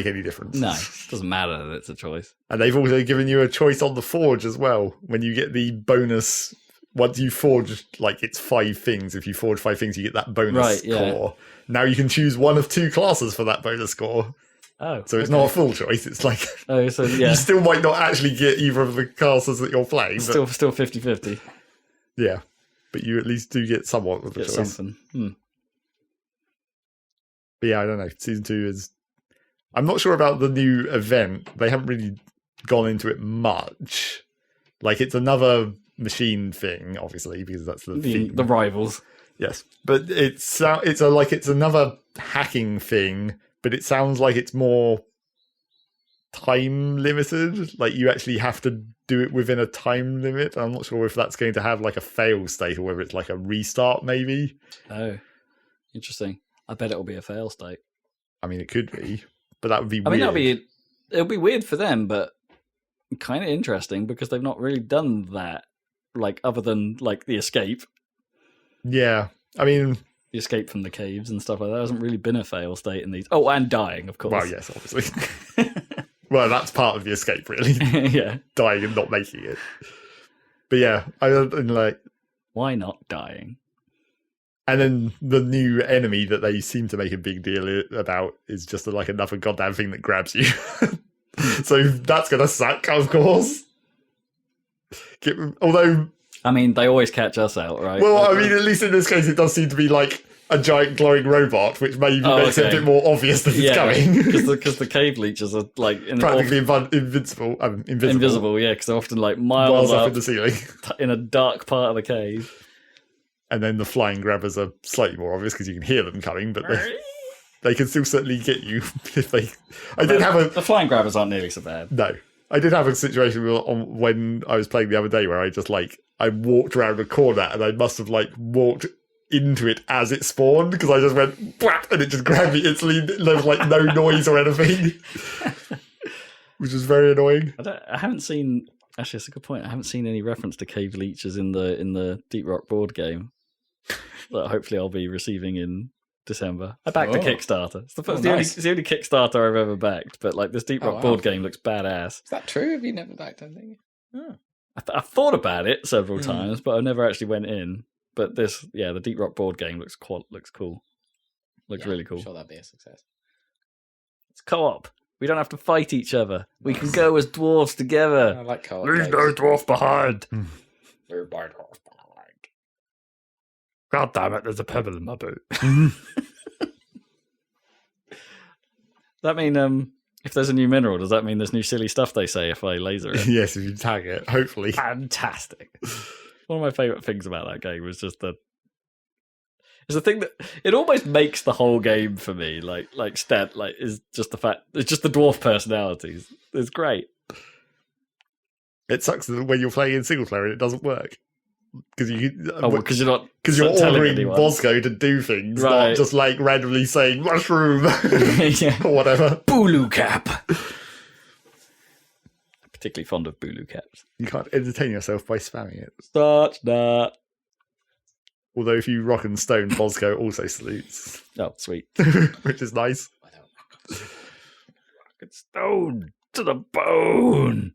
any difference. No, it doesn't matter that it's a choice. And they've also given you a choice on the forge as well. When you get the bonus, once you forge, like, it's 5 things. If you forge 5 things, you get that bonus score. Now you can choose one of 2 classes for that bonus score. Oh, so it's not a full choice. It's like, you still might not actually get either of the classes that you're playing. Still 50-50. Yeah. But you at least do get somewhat of a choice. Something. But yeah, I don't know. Season 2 is... I'm not sure about the new event. They haven't really gone into it much. Like, it's another machine thing, obviously, because that's the rivals. Yes. But it's another hacking thing, but it sounds like it's more time limited. Like, you actually have to do it within a time limit. I'm not sure if that's going to have like a fail state or whether it's like a restart maybe. Oh, interesting. I bet it'll be a fail state. I mean, it could be, but that would be weird. I mean, it'll be weird for them, but kind of interesting because they've not really done that, like, other than like the escape. Yeah. I mean, the escape from the caves and stuff like that hasn't really been a fail state in these. Oh, and dying, of course. Well, yes, obviously. Well, that's part of the escape, really. Yeah. Dying and not making it. But yeah, I'm like... Why not dying? And then the new enemy that they seem to make a big deal about is just like another goddamn thing that grabs you. So that's going to suck, of course. Although... I mean, they always catch us out, right? Well, I mean, at least in this case, it does seem to be like a giant glowing robot, which maybe makes it a bit more obvious that it's coming. Because the cave leeches are like practically invisible. Invisible, yeah, because they're often like miles up in the ceiling, in a dark part of the cave. And then the flying grabbers are slightly more obvious because you can hear them coming, but they can still certainly get you if they. The flying grabbers aren't nearly so bad. No, I did have a situation when I was playing the other day where I walked around a corner and I must have walked into it as it spawned because I just went whap and it just grabbed me instantly. There was no noise or anything, which was very annoying. I haven't seen. Actually, that's a good point. I haven't seen any reference to cave leeches in the Deep Rock board game that hopefully I'll be receiving in December. I backed a Kickstarter. It's the only Kickstarter I've ever backed. But this Deep Rock board game looks badass. Is that true? Have you never backed anything? I thought about it several times, but I never actually went in. But the Deep Rock board game looks cool. Looks really cool. I'm sure that'd be a success. It's co-op. We don't have to fight each other. We can go as dwarves together. I like co-op. Leave no dwarf behind. Leave no dwarf behind. God damn it! There's a pebble in my boot. That mean if there's a new mineral, does that mean there's new silly stuff they say if I laser it? Yes, if you tag it, hopefully. Fantastic. One of my favourite things about that game was just it's the thing that it almost makes the whole game for me. Is just the fact it's just the dwarf personalities. It's great. It sucks that when you're playing in single player and it doesn't work. Because you're ordering Bosco to do things, right. Not just like randomly saying mushroom or whatever. Bulu cap. I'm particularly fond of Bulu caps. You can't entertain yourself by spamming it. Start that. Although if you rock and stone, Bosco also salutes. Oh, sweet. Which is nice. Rock and stone to the bone.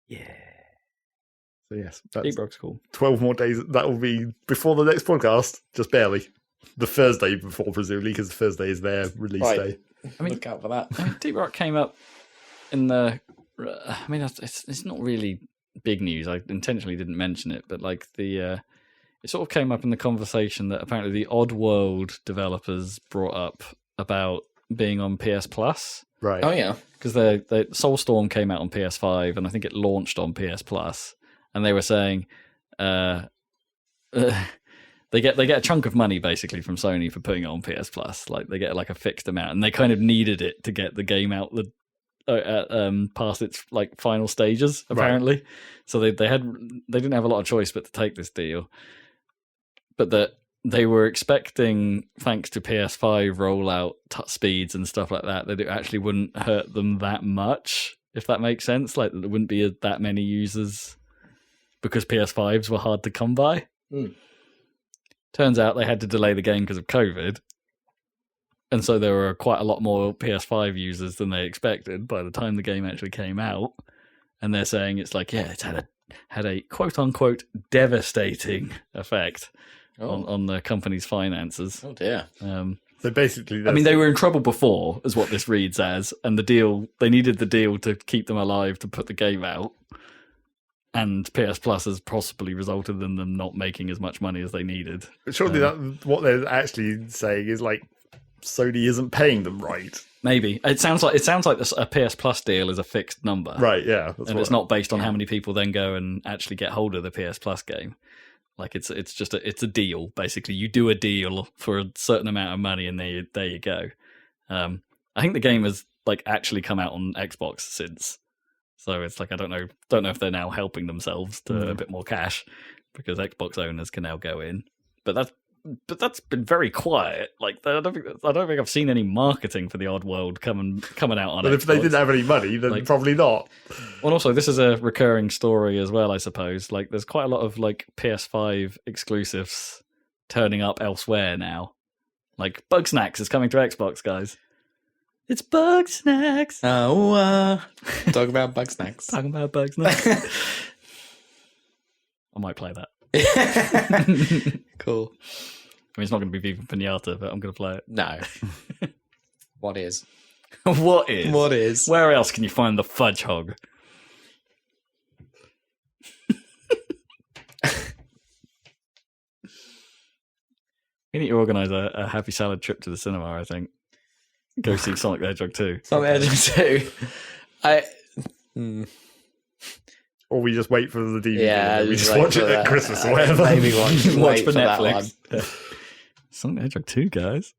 Yeah. So yes, Deep Rock's cool. 12 more days. That will be before the next podcast, just barely. The Thursday before, presumably, because Thursday is their release day. Look out for that. Deep Rock came up in the... I mean, it's not really big news. I intentionally didn't mention it, but it sort of came up in the conversation that apparently the Oddworld developers brought up about being on PS Plus. Right. Oh, yeah. Because the Soulstorm came out on PS5, and I think it launched on PS Plus. And they were saying they get a chunk of money basically from Sony for putting it on PS Plus. Like they get like a fixed amount, and they kind of needed it to get the game out past its like final stages apparently. Right. So they didn't have a lot of choice but to take this deal. But that they were expecting, thanks to PS5 rollout speeds and stuff like that it actually wouldn't hurt them that much, if that makes sense. Like there wouldn't be that many users because PS5s were hard to come by. Turns out they had to delay the game because of COVID. And so there were quite a lot more PS5 users than they expected by the time the game actually came out. And they're saying it's like, yeah, it's had a quote-unquote devastating effect on the company's finances. Oh, dear. So basically... I mean, they were in trouble before, is what this reads as. And they needed the deal to keep them alive to put the game out. And PS Plus has possibly resulted in them not making as much money as they needed. But surely what they're actually saying is like Sony isn't paying them right. Maybe it sounds like a PS Plus deal is a fixed number, right? Yeah, it's not based on how many people then go and actually get hold of the PS Plus game. Like it's just a deal basically. You do a deal for a certain amount of money, and there you go. I think the game has like actually come out on Xbox since. So it's like I don't know if they're now helping themselves to a bit more cash because Xbox owners can now go in. But that's been very quiet. Like I don't think I've seen any marketing for the Oddworld coming out on. But Xbox. If they didn't have any money, then probably not. Well, also this is a recurring story as well, I suppose. Like there's quite a lot of like PS5 exclusives turning up elsewhere now. Like Bugsnax is coming to Xbox, guys. It's Bugsnax. Talk about Bugsnax. Talking about Bugsnax. I might play that. Cool. I mean, it's not going to be Viva Pinata, but I'm going to play it. No. What is? What is? What is? Where else can you find the fudge hog? We need to organise a happy salad trip to the cinema, I think. Go see Sonic the Hedgehog 2. Sonic the Hedgehog 2. Or we just wait for the DVD and we just watch it at Christmas or whatever. Maybe watch for Netflix. That one. Sonic the Hedgehog 2, guys.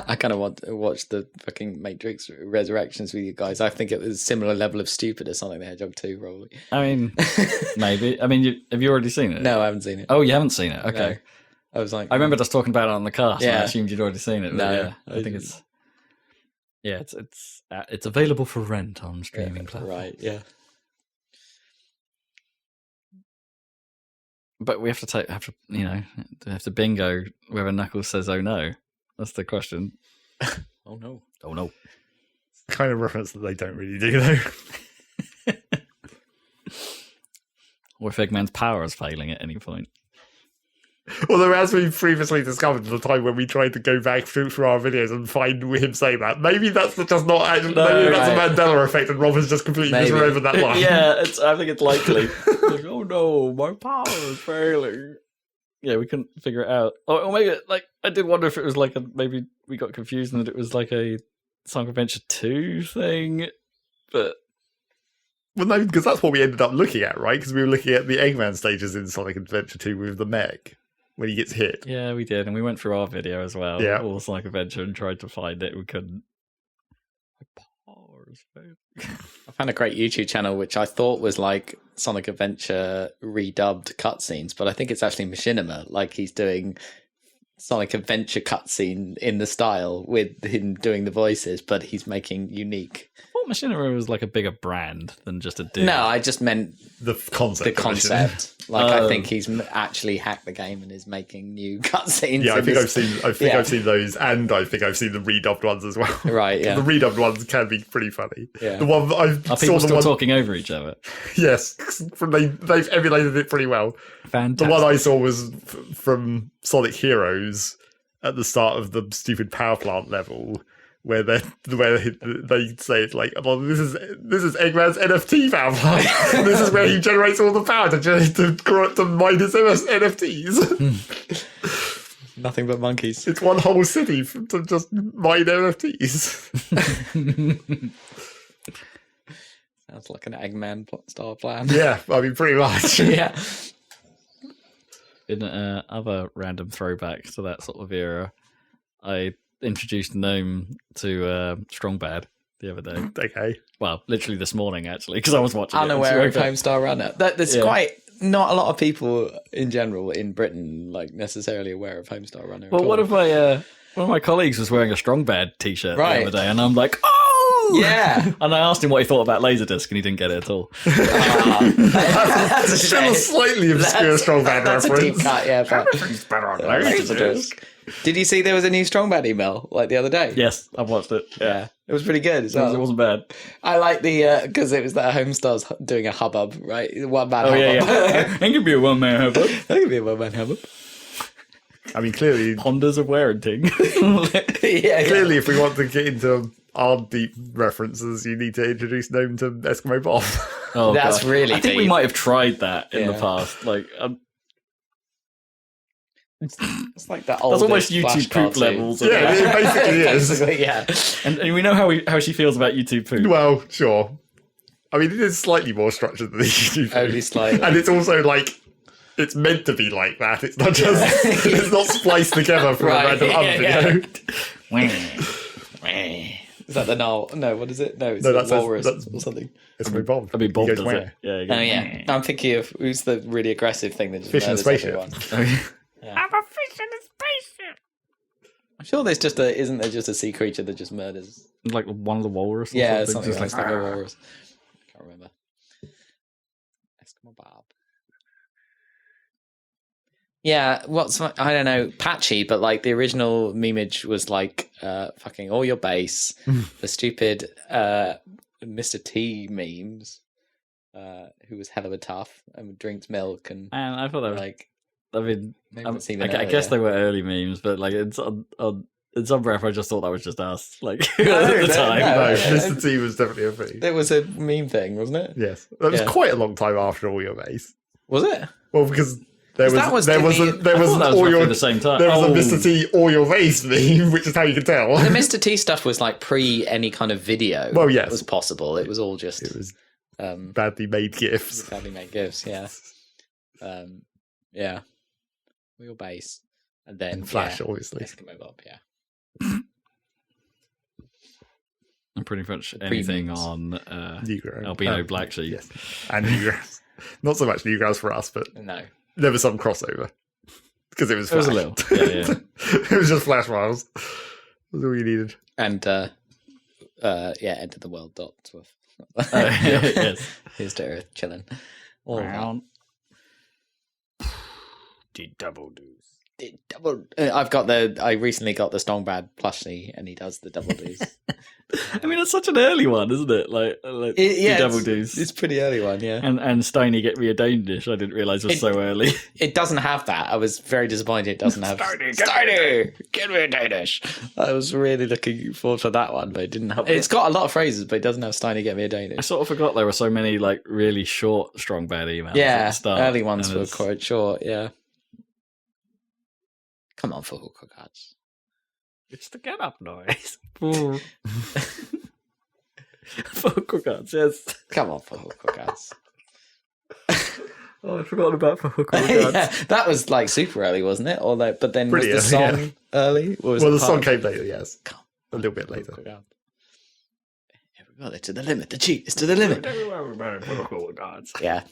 I kind of want to watch the fucking Matrix Resurrections with you guys. I think it was a similar level of stupid as Sonic the Hedgehog 2, probably. I mean, maybe. I mean, have you already seen it? No, I haven't seen it. Oh, you haven't seen it? Okay. No. I was like, I remember us talking about it on the cast. Yeah. And I assumed you'd already seen it. No, yeah, I think it's. Yeah, it's available for rent on streaming platforms. Right. Yeah. But we have to bingo whether Knuckles says "oh no." That's the question. Oh no! Oh no! It's the kind of reference that they don't really do though. Or if Eggman's power is failing at any point. Although, as we previously discovered at the time when we tried to go back through our videos and find him saying that, maybe that's just not actually. No, maybe that's right. a Mandela effect, and Rob has just completely misremembered that line. Yeah, I think it's likely. Like, oh no, my power is failing. Yeah, we couldn't figure it out. Or maybe, like, I did wonder if it was like maybe we got confused and that it was like a Sonic Adventure 2 thing, but. Well, no, because that's what we ended up looking at, right? Because we were looking at the Eggman stages in Sonic Adventure 2 with the mech when he gets hit. Yeah, we did, and we went through our video as well. Yeah. All Sonic Adventure and tried to find it. We couldn't. My power is failing. I found a great YouTube channel which I thought was like Sonic Adventure redubbed cutscenes, but I think it's actually Machinima. Like he's doing Sonic Adventure cutscene in the style with him doing the voices, but he's making unique. I thought Machinima was like a bigger brand than just a dude. No, I just meant The concept. the concept. Like I think he's actually hacked the game and is making new cutscenes. Yeah, I in think this- I've seen those, and I think I've seen the redubbed ones as well. Right, yeah. The redubbed ones can be pretty funny. Yeah. The one I Are saw people the still one. talking over each other? Yes, they've emulated it pretty well. Fantastic. The one I saw was from Sonic Heroes at the start of the stupid power plant level, where they say it's like, "Oh, this is Eggman's NFT power plant. This is where he generates all the power to mine his NFTs. Nothing but monkeys. It's one whole city to just mine NFTs." Sounds like an Eggman style plan. Yeah, I mean, pretty much. Yeah. In other random throwback to that sort of era, I introduced Gnome to Strong Bad the other day. Okay. Well, literally this morning, actually, because I was watching Unaware it. of Homestar Runner. There's Yeah. quite not a lot of people in general in Britain like necessarily aware of Homestar Runner. Well, at one all. of my colleagues was wearing a Strong Bad t-shirt Right. the other day, and I'm like, oh! Yeah. And I asked him what he thought about Laserdisc, and he didn't get it at all. That's a Still a shame. slightly obscure Strong Bad That's a reference. deep cut, yeah. But Everything's better on Laserdisc. Did you see there was a new Strong Bad email like the other day? Yes, I've watched it. Yeah. It was pretty good as It well. wasn't bad. I like the because it was that Homestar's doing a hubbub, right? One man Oh, hubbub. yeah. It could be a one-man hubbub. That could be a one man hubbub. I mean, clearly, Hondas of Warrington. Yeah. clearly, if we want to get into our deep references, you need to introduce Gnome to Eskimo Bob. Oh, That's God. really I think we deep. might have tried that in the Yeah. past. Like, It's like that old. that's almost YouTube poop levels. of Yeah, it. it basically is. Basically, yeah. And we know how she feels about YouTube poop. Well, sure. I mean, it is slightly more structured than the YouTube. Only slightly. And it's also like, it's meant to be like that. It's not just, it's not spliced together from Right, a random other yeah, video. Is that the null? No, what is it? No, it's No, the that's- walrus that's- or something. Eskimo Bob. I mean, Bob He does goes, it. Yeah, he goes, Oh yeah, I'm thinking of who's the really aggressive thing that just Fish in a murders spaceship. everyone. I'm a fish in a spaceship. I'm sure there's isn't there just a sea creature that just murders? Like one of the walrus. Or Yeah, something. something Just like a walrus. I can't remember. Eskimo Bob. Yeah, I don't know, patchy, but like the original memeage was like fucking all your base, the stupid Mr. T memes, who was hella tough and drinks milk and Man, I thought that was like I mean, moments I even guess they earlier. were early memes, but like it's in some breath, I just thought that was just us. Like No, at the no, time. no. No, Mr. T was definitely a thing. It was a meme thing, wasn't it? Yes. That was Yeah. quite a long time after All Your Base. Was it? Well, because there was, That was there to was, me- a, there I was thought an that was All roughly Your, the same time. there was Oh. a Mr. T All Your Base meme, which is how you can tell. The Mr. T stuff was like pre any kind of video. Well, yes. It was possible. It was all just It was um, badly made gifs. badly made gifs. Yeah, yeah. Wheelbase, and then And Flash, yeah, obviously. Eskimo Bob. Yeah, And pretty much anything Premiums. on Negro. albino black sheep. Yes. And Newgrass. Not so much Newgrass for us, but no. there was some crossover. Because it was There Flash. was a little. Yeah, yeah. It was just Flash Miles. That's all you needed. And yeah, Enter the World dots with Yes. Here's to Earth chilling. All of that. Round. The double deuce. I recently got the Stongbad plushie, and he does the double do's. I mean, it's such an early one, isn't it? Like the double do's. It's pretty early one, yeah. And Steiny get me a Danish. I didn't realise was so early. It doesn't have that. I was very disappointed. It doesn't have Steiny, get me a Danish. I was really looking forward to that one, but it didn't have. It's got a lot of phrases, but it doesn't have Steiny, get me a Danish. I sort of forgot there were so many like really short strong bad emails. Yeah, at the start, early ones were quite short. Yeah. Come on, football cards. It's the get up noise. Football cards, yes. Come on, football cards. Oh, I forgot about football cards. Yeah, that was like super early, wasn't it? Although, but then Pretty was the early, song early? Or was Well, it the song part came later, yes. Come A little bit later. Here we go. They're to the limit. The cheat is to the limit. Football cards. Yeah.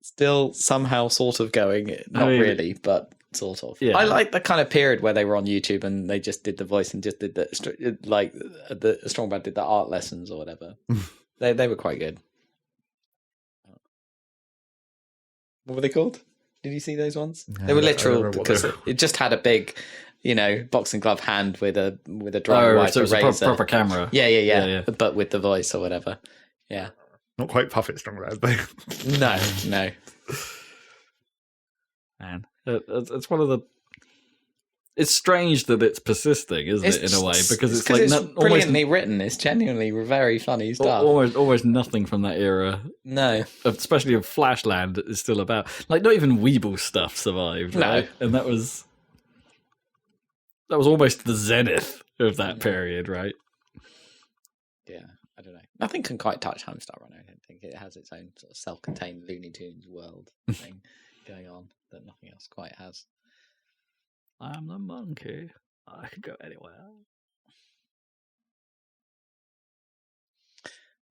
Still somehow sort of going. Not really, but sort of. Yeah. I like the kind of period where they were on YouTube and they just did the voice and just did the Strongbad did the art lessons or whatever. They were quite good. What were they called? Did you see those ones? No, they were I don't literal remember what because they were. it just had a big, boxing glove hand with a dry wiper so it's a razor. proper camera. Yeah. But with the voice or whatever. Yeah. Not quite Puffet Strongbad, though. No. Man, it's one of the. It's strange that it's persisting, isn't it? In a way, because it's like it's almost brilliantly written. It's genuinely very funny stuff. almost nothing from that era. No, Especially of Flashland is still about. Like not even Weeble stuff survived. Right? No. And that was almost the zenith of that period, right? Yeah, I don't know. Nothing can quite touch Homestar Runner. I don't think it has its own sort of self-contained Looney Tunes world thing going on that nothing else quite has. I'm the monkey. I could go anywhere.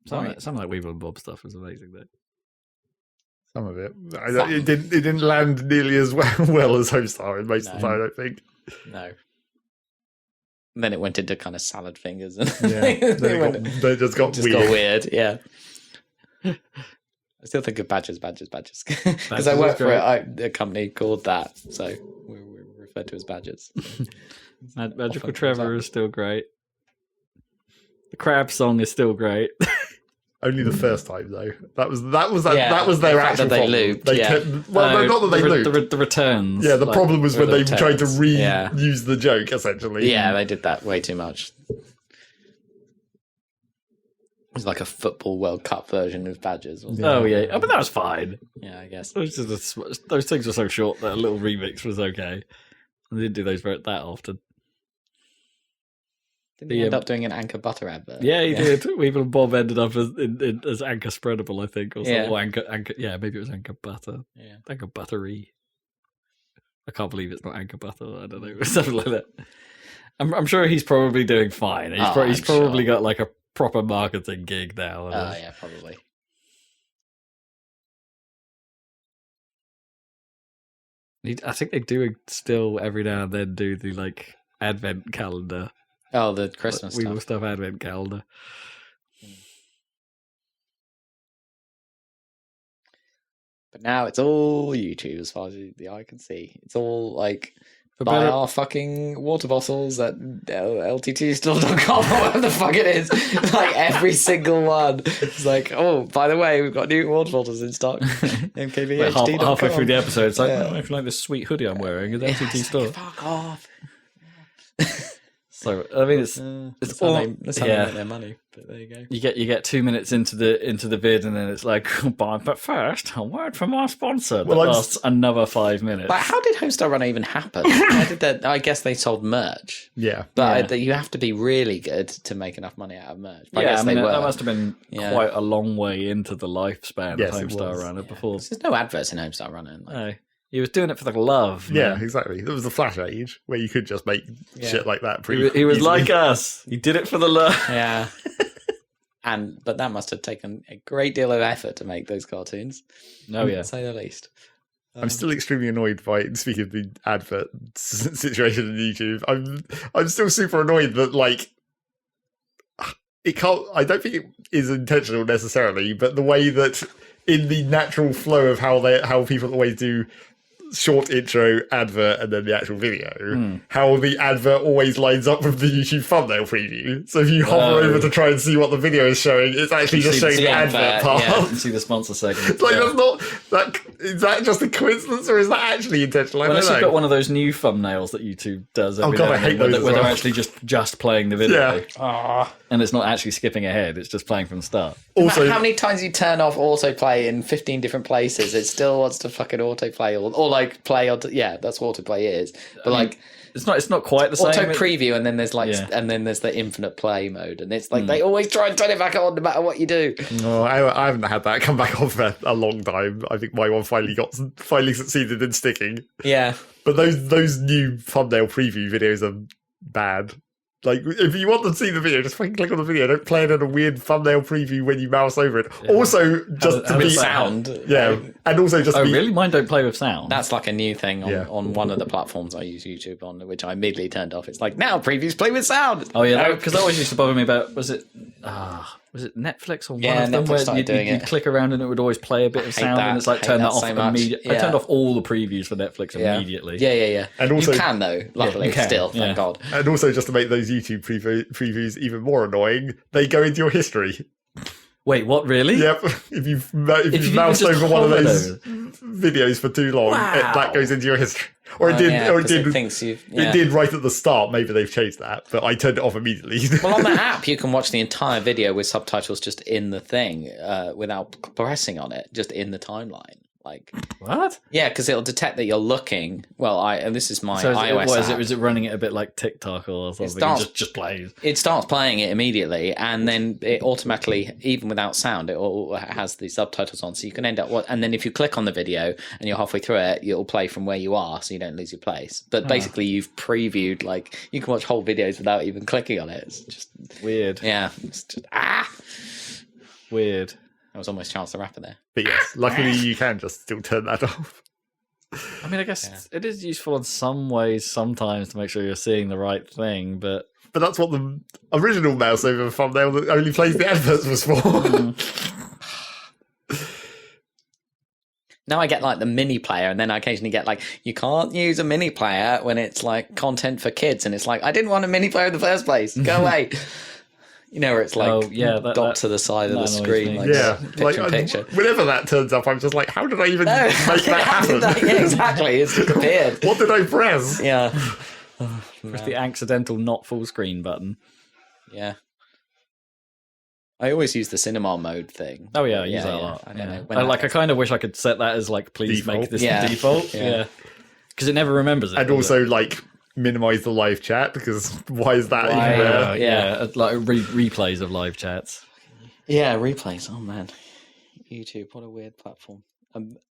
Some of that Weevil and Bob stuff was amazing, though. Some of it. It didn't land nearly as well as Homestar in most of the time, I don't think. No. And then it went into kind of salad fingers. And Yeah, they just got weird. Yeah. I still think of badges. Because I work for a company called that. So we're referred to as badges. So Magical Trevor is still great. The crab song is still great. Only the first time though. That was Yeah, their the fact actual that they problem. looped, They yeah. kept, well, not that they looped. The returns. Yeah, the problem was when they the tried to returns. reuse the joke essentially. Yeah, they did that way too much. It was like a football World Cup version of badges. Wasn't it? Oh yeah, but that was fine. Yeah, I guess. It was just those things were so short that a little remix was okay. I didn't do those that often. Didn't he end up doing an Anchor Butter advert? Yeah, he did. Weevil and Bob ended up as Anchor Spreadable, I think, or something. Yeah. Or Anchor. Yeah, maybe it was Anchor Butter. Yeah. Anchor Buttery. I can't believe it's not Anchor Butter. I don't know, something like that. I'm sure he's probably doing fine. He's probably got like a proper marketing gig now. Oh, yeah, probably. I think they do still every now and then do the like advent calendar. Oh, the Christmas We will stuff. stuff advent calendar. But now it's all YouTube as far as the eye can see. It's all like For buy better- our fucking water bottles at lttstore.com or whatever the fuck it is. Like every single one. It's like, oh, by the way, we've got new water bottles in stock. MKBHD.com. halfway through the episode, it's like, Yeah. oh, if you like this sweet hoodie I'm wearing, it's LTT It's store. like, fuck off. So I mean, it's That's all- how they yeah. make their money. But there you go. you get 2 minutes into the vid, and then it's like, but first, a word from our sponsor. That Well, lasts another 5 minutes. Like, how did Homestar Runner even happen? How did that? I guess they sold merch, Yeah. but you have to be really good to make enough money out of merch. But I yeah, guess I mean, they were. that must have been Yeah. quite a long way into the lifespan Yes, of it Homestar was. Runner Yeah. before. There's no adverts in Homestar Runner. Like, No, he was doing it for the love. Yeah, man. exactly. There was the Flash age where you could just make Yeah. shit like that He pretty was, he was easily. like us. He did it for the love. yeah. But that must have taken a great deal of effort to make those cartoons. Oh yeah. To say the least. I'm still extremely annoyed by, speaking of the advert situation on YouTube, I'm still super annoyed that like it can't, I don't think it is intentional necessarily, but the way that in the natural flow of how people always do short intro, advert, and then the actual video, how the advert always lines up with the YouTube thumbnail preview. So if you hover over to try and see what the video is showing, it's actually just showing the advert part. Yeah, you see the sponsor segment. It's like, that's not that. Is that just a coincidence, or is that actually intentional? Unless you've got one of those new thumbnails that YouTube does. Oh god, I hate those. Where they're actually just playing the video. Yeah. And it's not actually skipping ahead, it's just playing from the start. Also, how many times you turn off autoplay in 15 different places, it still wants to fucking autoplay or like play on. Yeah, that's what autoplay is. But like, it's not quite the same. Auto preview, and then there's and then there's the infinite play mode, and it's like they always try and turn it back on no matter what you do. No, I haven't had that come back on for a long time. I think my one finally succeeded in sticking. Yeah, but those new thumbnail preview videos are bad. Like, if you want to see the video, just fucking click on the video. Don't play it in a weird thumbnail preview when you mouse over it. Yeah. Also, just to be sound. Yeah, and also just. Oh, really? Mine don't play with sound. That's like a new thing on one of the platforms I use YouTube on, which I immediately turned off. It's like, now previews play with sound. Oh yeah, because that always used to bother me about. Was it Netflix or one of them Netflix where you'd click around and it would always play a bit of sound, and it's like turn that off immediately. I turned off all the previews for Netflix immediately. Yeah. And also, you can though, luckily, still, thank God. And also, just to make those YouTube previews even more annoying, they go into your history. Wait, what? Really? Yep. If you've moused over one of those videos for too long, that goes into your history. Or it did right at the start. Maybe they've changed that, but I turned it off immediately. Well, on the app, you can watch the entire video with subtitles just in the thing, without pressing on it, just in the timeline. Like what? Yeah, because it'll detect that you're looking. Well, and this is my iOS app. Is it running it a bit like TikTok or something? It just plays. It starts playing it immediately, and then it automatically, even without sound, it all has the subtitles on. So you can end up and then if you click on the video and you're halfway through it, it'll play from where you are, so you don't lose your place. But basically, you've previewed, like, you can watch whole videos without even clicking on it. It's just weird. Yeah, it's just weird. That was almost Chance the Rapper there. But yes, luckily you can just still turn that off. I mean, I guess it is useful in some ways sometimes to make sure you're seeing the right thing, but that's what the original mouse over thumbnail that only plays the adverts was for. Now I get like the mini player, and then I occasionally get like, you can't use a mini player when it's like content for kids, and it's like, I didn't want a mini player in the first place. Go away. You know, where it's like dot to the side of the screen, like picture. Whenever that turns up, I'm just like, how did I even make that happen? Exactly, it's disappeared. What did I press? Yeah. Press the accidental not full screen button. Yeah. I always use the cinema mode thing. Oh yeah, I use that a lot. I don't know. I kind of wish I could set that as like, please default. Make this the default. Yeah. Because it never remembers it. And also like minimize the live chat, because why is that even there? Yeah, like replays of live chats. Yeah, replays. Oh man, YouTube, what a weird platform.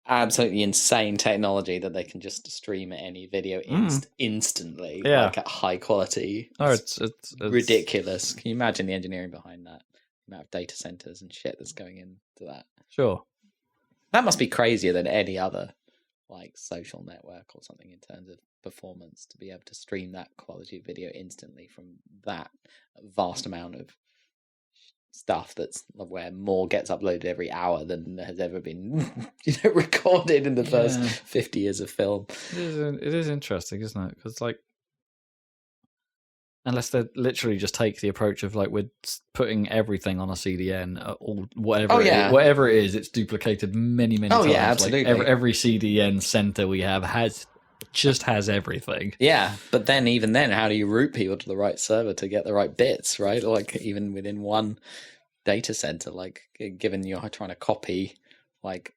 Absolutely insane technology that they can just stream any video instantly, like at high quality. Oh, it's ridiculous. Can you imagine the engineering behind that? The amount of data centers and shit that's going into that. Sure, that must be crazier than any other like social network or something in terms of performance, to be able to stream that quality of video instantly from that vast amount of stuff that's where more gets uploaded every hour than has ever been recorded in the first 50 years of film. It is interesting, isn't it? Because like, unless they literally just take the approach of like, we're putting everything on a CDN or whatever. Whatever it is, it's duplicated many times. Yeah, absolutely. Like every CDN center we have has everything. Yeah, but then even then, how do you route people to the right server to get the right bits, right? Or like even within one data center, like given you're trying to copy like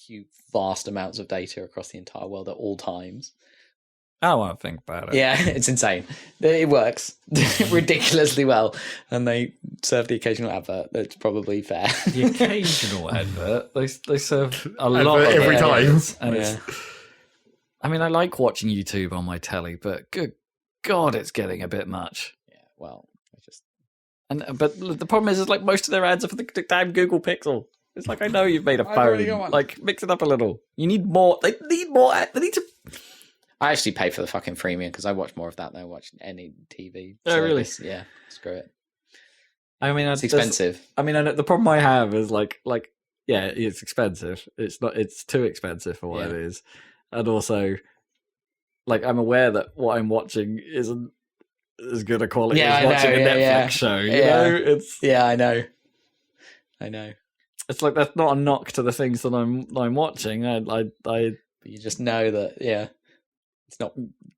huge vast amounts of data across the entire world at all times. I don't want to think about it. Yeah, it's insane. It works ridiculously well, and they serve the occasional advert. That's probably fair. The occasional advert, they serve a lot every time. And I mean, I like watching YouTube on my telly, but good God, it's getting a bit much. Yeah, well, but the problem is like most of their ads are for the damn Google Pixel. It's like, I know you've made a phone. Like, mix it up a little. You need more. They need more. They need to. I actually pay for the fucking freemium because I watch more of that than I watch any TV. Oh, really? Yeah, screw it. I mean, it's expensive. I mean, the problem I have is like, yeah, it's expensive. It's not. It's too expensive for what it is. and also, like, I'm aware that what I'm watching isn't as good a quality as watching a Netflix show. You know, it's I know. It's like that's not a knock to the things that I'm watching. But you just know that, it's not.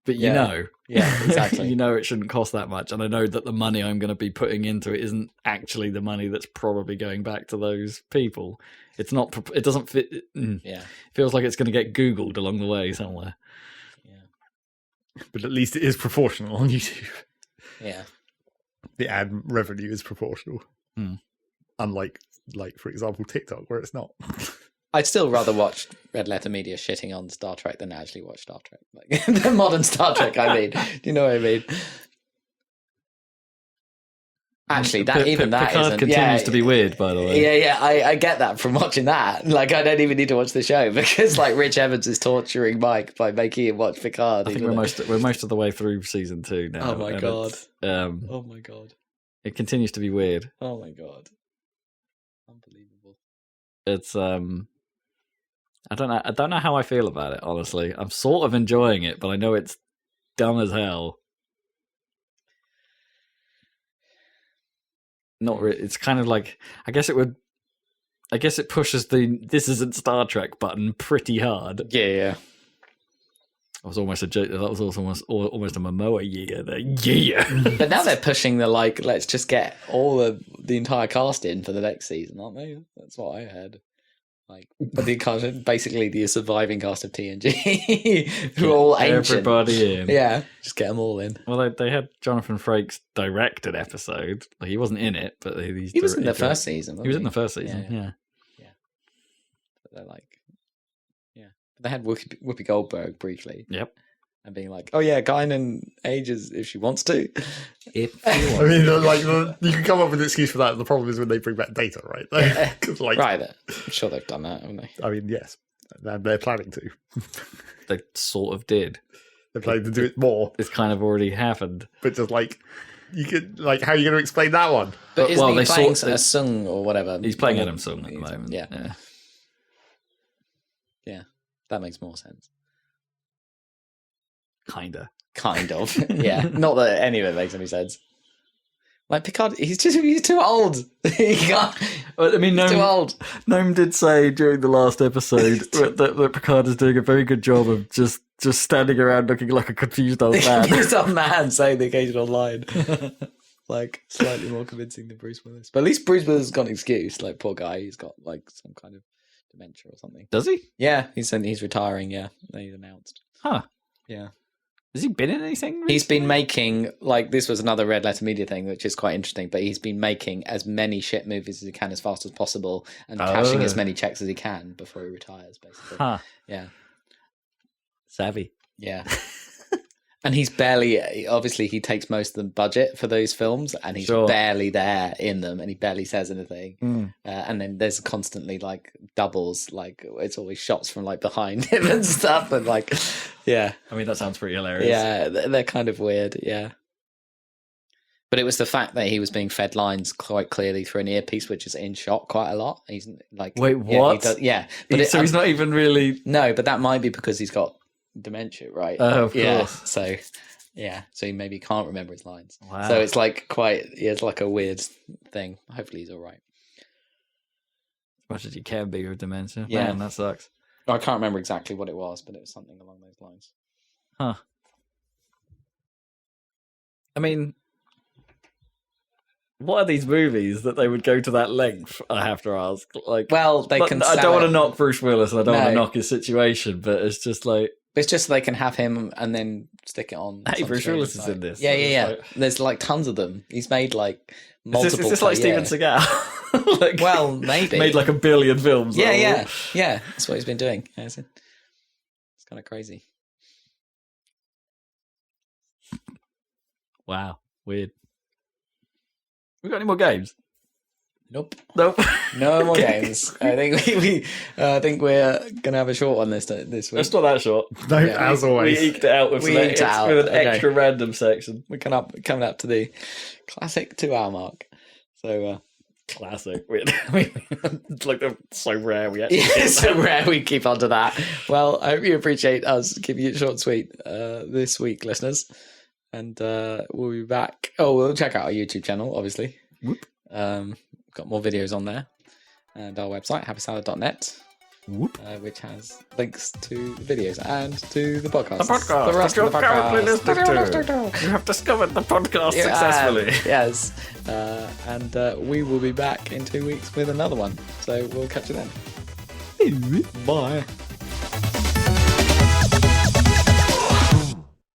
But you know, exactly. You know it shouldn't cost that much, and I know that the money I'm going to be putting into it isn't actually the money that's probably going back to those people. It's not. It doesn't fit. It feels like it's going to get Googled along the way somewhere. Yeah, but at least it is proportional on YouTube. Yeah, the ad revenue is proportional, unlike, for example, TikTok, where it's not. I'd still rather watch Red Letter Media shitting on Star Trek than actually watch Star Trek. Like the modern Star Trek, I mean. Do you know what I mean? Actually, that Picard continues to be weird, by the way. Yeah, I get that from watching that. Like, I don't even need to watch the show because, like, Rich Evans is torturing Mike by making him watch Picard. I think we're most of the way through season 2 now. Oh my god! Oh my god! It continues to be weird. Oh my god! Unbelievable. It's I don't know how I feel about it, honestly. I'm sort of enjoying it, but I know it's dumb as hell. Not really. It's kind of like, I guess it pushes the "this isn't Star Trek" button pretty hard. Yeah. That was almost a joke. That was also almost a Momoa yeah. But now they're pushing the, like, let's just get all the entire cast in for the next season, aren't they? That's what I heard. Like, but basically the surviving cast of TNG, who are all ancient. Everybody in. Yeah, just get them all in. Well, they had Jonathan Frakes direct an episode. Like, he wasn't in it, but he was in the first season. He was in the first season. Yeah. But they're like, But they had Whoopi Goldberg briefly. Yep. And being like, oh yeah, Guinan ages if she wants to. If she wants. I mean, you can come up with an excuse for that. The problem is when they bring back Data, right? Right. I'm sure they've done that, haven't they? I mean, yes. And they're planning to. They sort of did. They're planning to do it more. It's kind of already happened. But just you could, how are you going to explain that one? But isn't he playing a Sung or whatever? He's playing Adam Sung at the moment. Yeah. That makes more sense. Kind of. Yeah. Not that any of it makes any sense. Like, Picard, he's too old. He can't. I mean, he's too old. Noam did say during the last episode that Picard is doing a very good job of just standing around looking like a confused old man. Confused old man saying the occasional line. Like, slightly more convincing than Bruce Willis. But at least Bruce Willis has got an excuse. Like, poor guy, he's got, like, some kind of dementia or something. Does he? Yeah, he's retiring, yeah. He's announced. Huh. Yeah. Has he been in anything recently? He's been making, like, this was another Red Letter Media thing, which is quite interesting, but he's been making as many shit movies as he can as fast as possible and cashing as many checks as he can before he retires, basically. Huh. Yeah. Savvy. Yeah. And he's barely, obviously he takes most of the budget for those films and he's barely there in them and he barely says anything. And then there's constantly, like, doubles, like, it's always shots from, like, behind him and stuff. And, like, yeah. I mean, that sounds pretty hilarious. Yeah, they're kind of weird, yeah. But it was the fact that he was being fed lines quite clearly through an earpiece, which is in shot quite a lot. He's like, wait, what? Yeah. But he's not even really. No, but that might be because he's got dementia, right? Oh, of course. So, so he maybe can't remember his lines. Wow. So it's like it's like a weird thing. Hopefully he's all right. As much as you can be with dementia. Yeah. Man, that sucks. I can't remember exactly what it was, but it was something along those lines. Huh. I mean, what are these movies that they would go to that length? I have to ask. Like, well, they can. I don't want to knock Bruce Willis, and I don't want to knock his situation, but it's just like it's just they can have him and then stick it on. Hey, Bruce Willis is in this. Yeah. Like, there's like tons of them. He's made like multiple. Is this like Steven Seagal? Like, well, maybe made like 1 billion films. Yeah. That's what he's been doing. It's kind of crazy. Wow, weird. We got any more games? Nope. No more games. I think we're gonna have a short one this week. It's not that short. No, as always. We eked it out with an extra random section. We're coming up to the classic 2-hour mark. So Classic. It's like they're so rare. We actually It's so rare we keep on to that. Well, I hope you appreciate us keeping it short and sweet this week, listeners. And we'll be back. Oh, we'll check out our YouTube channel, obviously. Whoop. Got more videos on there. And our website, happysalad.net. Whoop. Which has links to the videos and to the podcast. The podcast. The rest that of the you're currently podcast. listening to. You have discovered the podcast successfully. Yes. And we will be back in 2 weeks with another one. So we'll catch you then. Bye.